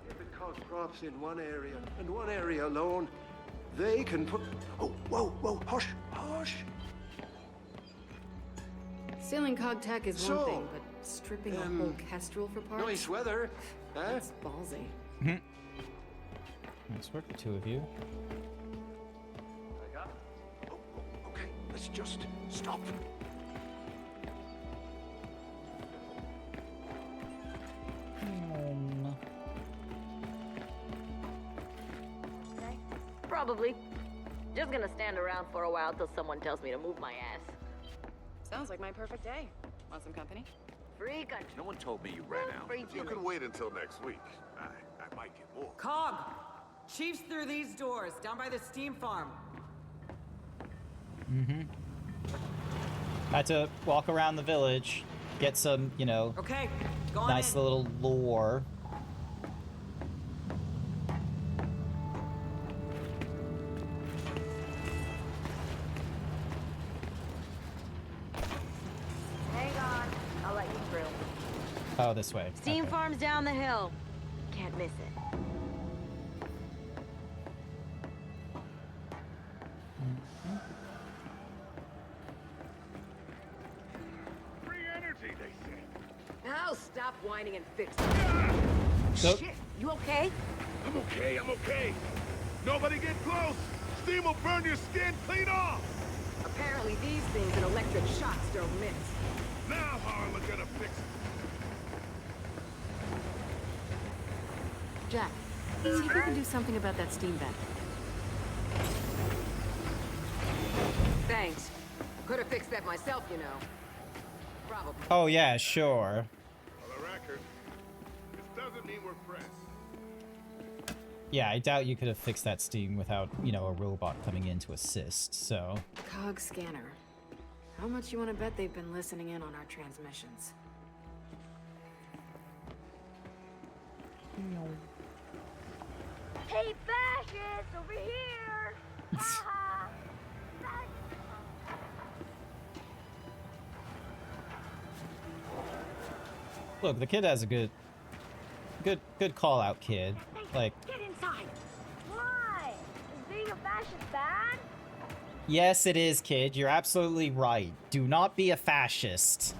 If it caught crops in one area, and one area alone, they can put... Oh, whoa, hush, hush! Stealing Cog tech is one So, thing, but stripping a whole kestrel for parts? Nice weather, huh? That's ballsy. Nice work, the two of you. Okay, let's just stop. Probably. Just gonna stand around for a while till someone tells me to move my ass. Sounds like my perfect day. Want some company? Free country. No one told me you ran out. Free You can wait until next week. I might get more. Cog! Chief's through these doors, down by the steam farm. Mm-hmm. Had to walk around the village, get some, you know, okay, go on nice in. little lore. Hang on. I'll let you through. Oh, this way. Steam Okay. farm's down the hill. Can't miss it. Free energy, they say. Now stop whining and fix it. Nope. Shit, you okay? I'm okay, I'm okay. Nobody get close. Steam will burn your skin clean off. Apparently these things and electric shocks don't mix. Now how am I gonna fix it? Jack, see if you can do something about that steam vent. Thanks. Could have fixed that myself, you know. Probably. Oh yeah, sure. For the record, this doesn't mean we're friends. Yeah, I doubt you could have fixed that steam without, you know, a robot coming in to assist, so... Cog scanner. How much you want to bet they've been listening in on our transmissions? Hey, fascists, over here! Haha! Look, the kid has a good call out, kid. Like, Get inside! Why? Is being a fascist bad? yes, it is, kid. You're absolutely right. Do not be a fascist.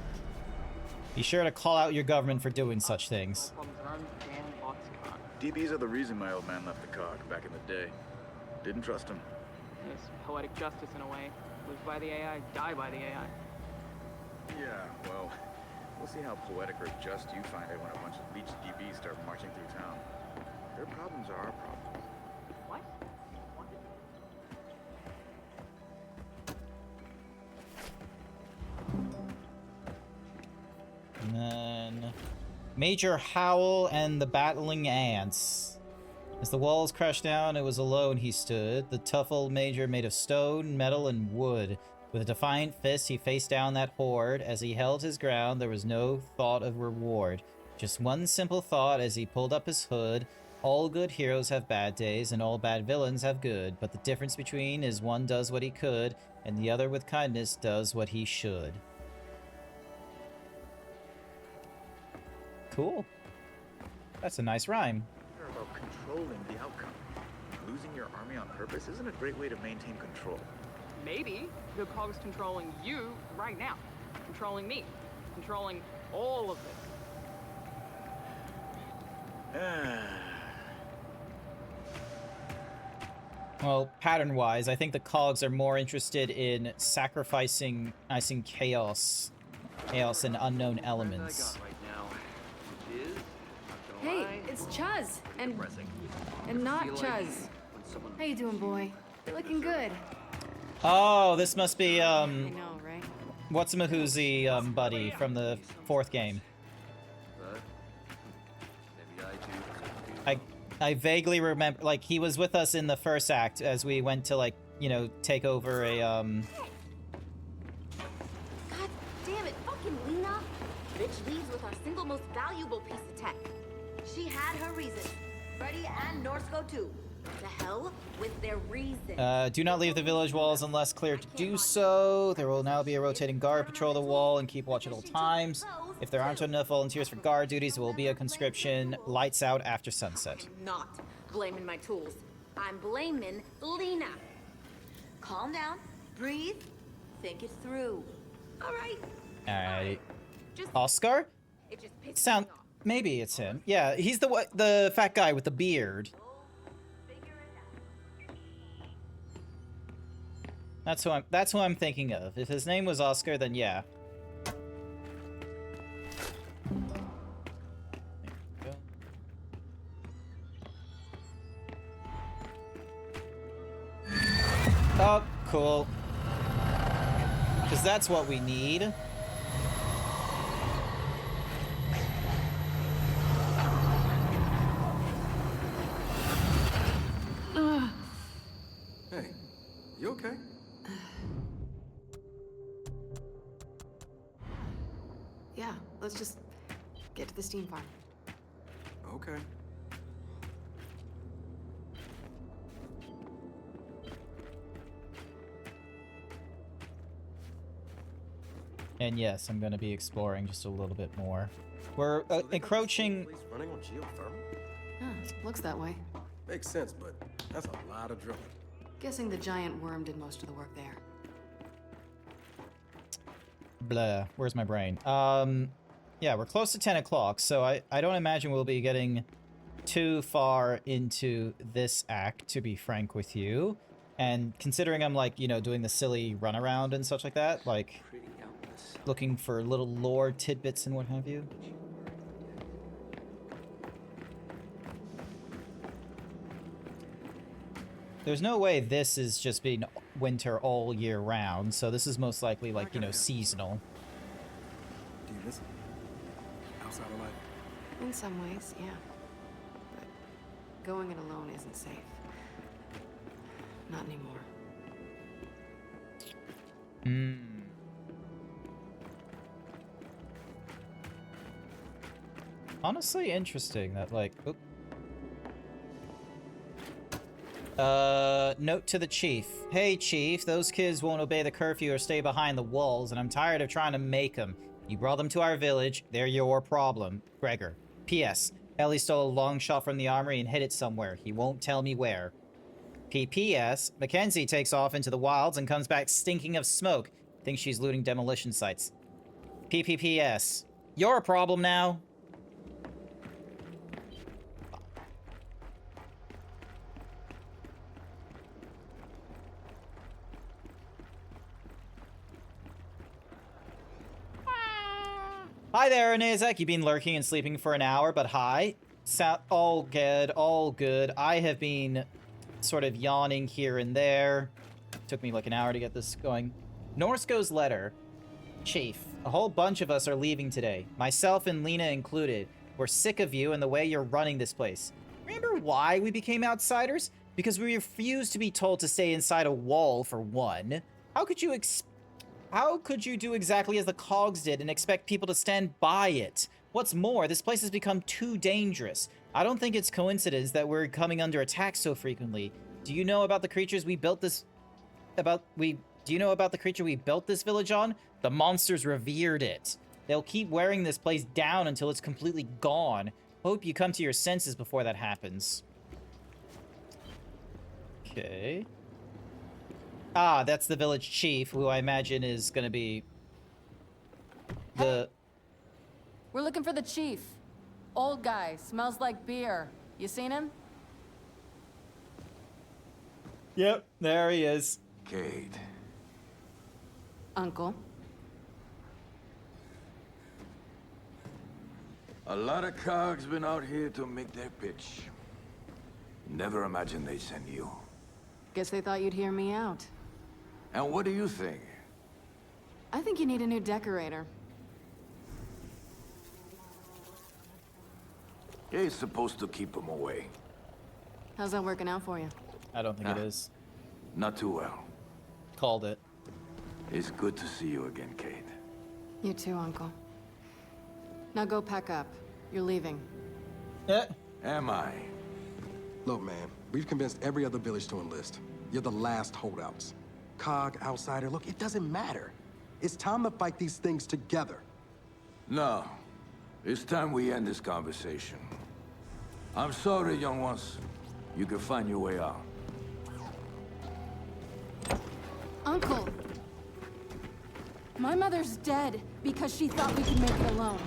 Be sure to call out your government for doing such things. DBs are the reason my old man left the cog back in the day. Didn't trust him. It's poetic justice in a way. Live by the AI, die by the AI. Yeah, well, we'll see how poetic or just you find it when a bunch of leech DBs start marching through town. Their problems are our problems. What? And then... Major Howl and the Battling Ants. As the walls crashed down, it was alone he stood. The tough old major made of stone, metal, and wood. With a defiant fist, he faced down that horde. As he held his ground, there was no thought of reward. Just one simple thought as he pulled up his hood. All good heroes have bad days, and all bad villains have good. But the difference between is one does what he could, and the other with kindness does what he should. Cool. That's a nice rhyme. Care about controlling the outcome. Losing your army on purpose isn't a great way to maintain control. Maybe the Cog's controlling you right now. Controlling me. Controlling all of this. Well, pattern-wise, I think the cogs are more interested in sacrificing, chaos and unknown elements. Hey, it's Chuz, and not Chuz. How you doing, boy? You're looking good. Oh, this must be I know, right? What's-a-mahoozy buddy from the 4th game. I vaguely remember, like, he was with us in the first act as we went to, like, you know, take over a God damn it, fucking Lena! Bitch leaves with our single most valuable piece of tech. She had her reasons. Freddy and Norsko too. To hell with their reasons. do not leave the village walls unless cleared to do so. There will now be a rotating guard patrol the wall and keep watch at all times. If there aren't enough volunteers for guard duties, there will be a conscription. Lights out after sunset. Not blaming my tools. I'm blaming Lena. Calm down, breathe, think it through. All right. Alright. Just Oscar? it just pisses Sound... me off. Maybe it's him. Yeah, he's the fat guy with the beard. That's who I'm thinking of. If his name was Oscar, then yeah. Oh, cool. Because that's what we need. Hey, you okay? Yeah, let's just get to the steam farm. Okay. And yes, I'm going to be exploring just a little bit more. We're encroaching... Running on geothermal? Huh, looks that way. Makes sense, but that's a lot of drilling. Guessing the giant worm did most of the work there. Blah. Where's my brain? Yeah, we're close to 10 o'clock, so I don't imagine we'll be getting too far into this act, to be frank with you. And considering I'm, like, you know, doing the silly runaround and such like that, like, looking for little lore tidbits and what have you. There's no way this is just being winter all year round, so this is most likely, like, you know, seasonal. Do you miss it? Outside of life? In some ways, yeah. But going it alone isn't safe. Not anymore. Honestly, interesting that, like... Oop. Note to the chief. Hey, chief, those kids won't obey the curfew or stay behind the walls, and I'm tired of trying to make them. You brought them to our village. They're your problem. Gregor. P.S. Ellie stole a long shot from the armory and hid it somewhere. He won't tell me where. P.P.S. Mackenzie takes off into the wilds and comes back stinking of smoke. Thinks she's looting demolition sites. P.P.P.S. You're a problem now. Hi there, Anizek. You've been lurking and sleeping for an hour, but hi. All good, all good. I have been sort of yawning here and there. Took me like an hour to get this going. Norsko's letter. Chief, a whole bunch of us are leaving today. Myself and Lena included. We're sick of you and the way you're running this place. Remember why we became outsiders? Because we refused to be told to stay inside a wall, for one. How could you do exactly as the Cogs did and expect people to stand by it? What's more, this place has become too dangerous. I don't think it's coincidence that we're coming under attack so frequently. Do you know about the creatures we built this... Do you know about the creature we built this village on? The monsters revered it. They'll keep wearing this place down until it's completely gone. Hope you come to your senses before that happens. Okay. Ah, that's the village chief, who I imagine is gonna be the... We're looking for the chief. Old guy, smells like beer. You seen him? Yep, there he is. Kate. Uncle. A lot of cogs been out here to make their pitch. Never imagined they'd send you. Guess they thought you'd hear me out. And what do you think? I think you need a new decorator. He's supposed to keep them away. How's that working out for you? I don't think it is. Not too well. Called it. It's good to see you again, Kate. You too, Uncle. Now go pack up. You're leaving. Am I? Look, man, we've convinced every other village to enlist. You're the last holdouts. Cog, outsider, look, it doesn't matter. It's time to fight these things together. No. It's time we end this conversation. I'm sorry, young ones. You can find your way out. Uncle! My mother's dead because she thought we could make it alone.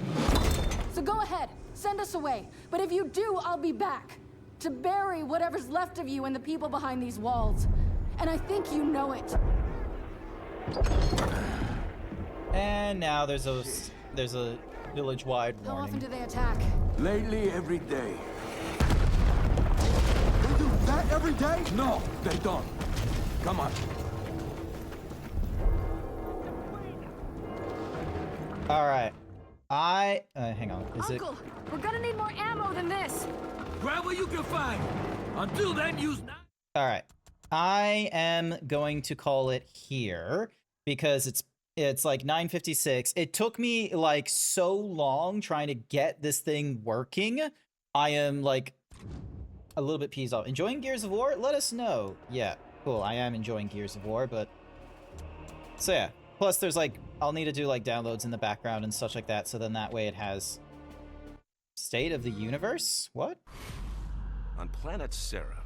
So go ahead, send us away. But if you do, I'll be back. To bury whatever's left of you and the people behind these walls. And I think you know it. And now there's a village-wide How warning. often do they attack? Lately, every day. They do that every day? No, they don't. Come on. All right. Hang on. Is it? Uncle, we're gonna need more ammo than this. Grab what you can find. Until then, use. All right. I am going to call it here because it's like 9:56. It took me like so long trying to get this thing working. I am like a little bit peeved off. Enjoying Gears of War? Let us know. Yeah, cool. I am enjoying Gears of War, but so yeah. Plus, there's like I'll need to do like downloads in the background and such like that. So then that way it has State of the Universe. What? On planet Sarah,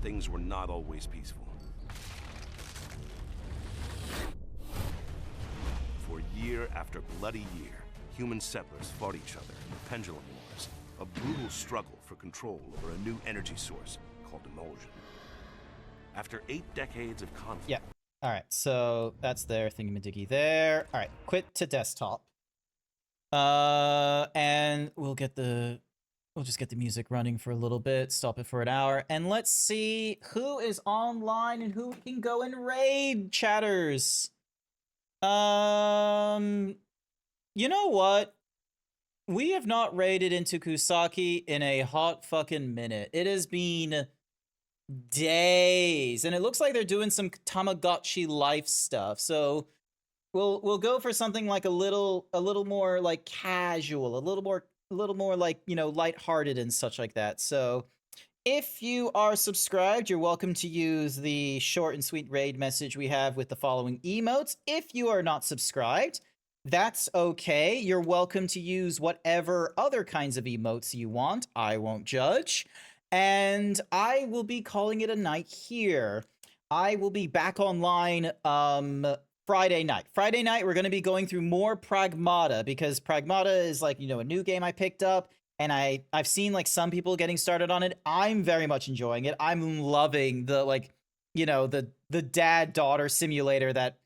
things were not always peaceful. For year after bloody year, human settlers fought each other in the Pendulum Wars, a brutal struggle for control over a new energy source called emulsion. After 8 decades of conflict... Yeah. All right, so that's their thingamadiggy there. All right, quit to desktop. And we'll just get the music running for a little bit, stop it for an hour, and let's see who is online and who can go and raid, chatters. You know what? We have not raided into Kusaki in a hot fucking minute. It has been days, and it looks like they're doing some Tamagotchi life stuff. So we'll go for something like a little more like casual, a little more like, you know, lighthearted and such like that. So if you are subscribed, you're welcome to use the short and sweet raid message we have with the following emotes. If you are not subscribed, that's okay. You're welcome to use whatever other kinds of emotes you want. I won't judge. And I will be calling it a night here. I will be back online Friday night. Friday night, we're going to be going through more Pragmata, because Pragmata is like, you know, a new game I picked up, and I've seen like some people getting started on it. I'm very much enjoying it. I'm loving the, like, you know, the dad-daughter simulator that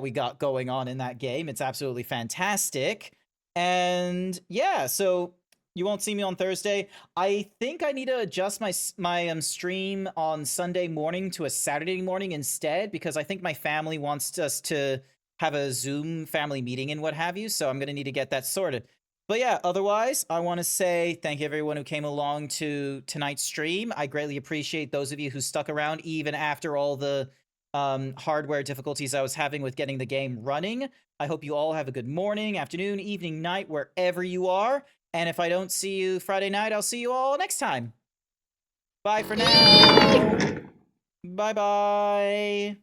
we got going on in that game. It's absolutely fantastic. And yeah, so you won't see me on Thursday. I think I need to adjust my stream on Sunday morning to a Saturday morning instead, because I think my family wants us to have a Zoom family meeting and what have you, so I'm going to need to get that sorted. But yeah, otherwise, I want to say thank you everyone who came along to tonight's stream. I greatly appreciate those of you who stuck around even after all the hardware difficulties I was having with getting the game running. I hope you all have a good morning, afternoon, evening, night, wherever you are. And if I don't see you Friday night, I'll see you all next time. Bye for now. Bye-bye.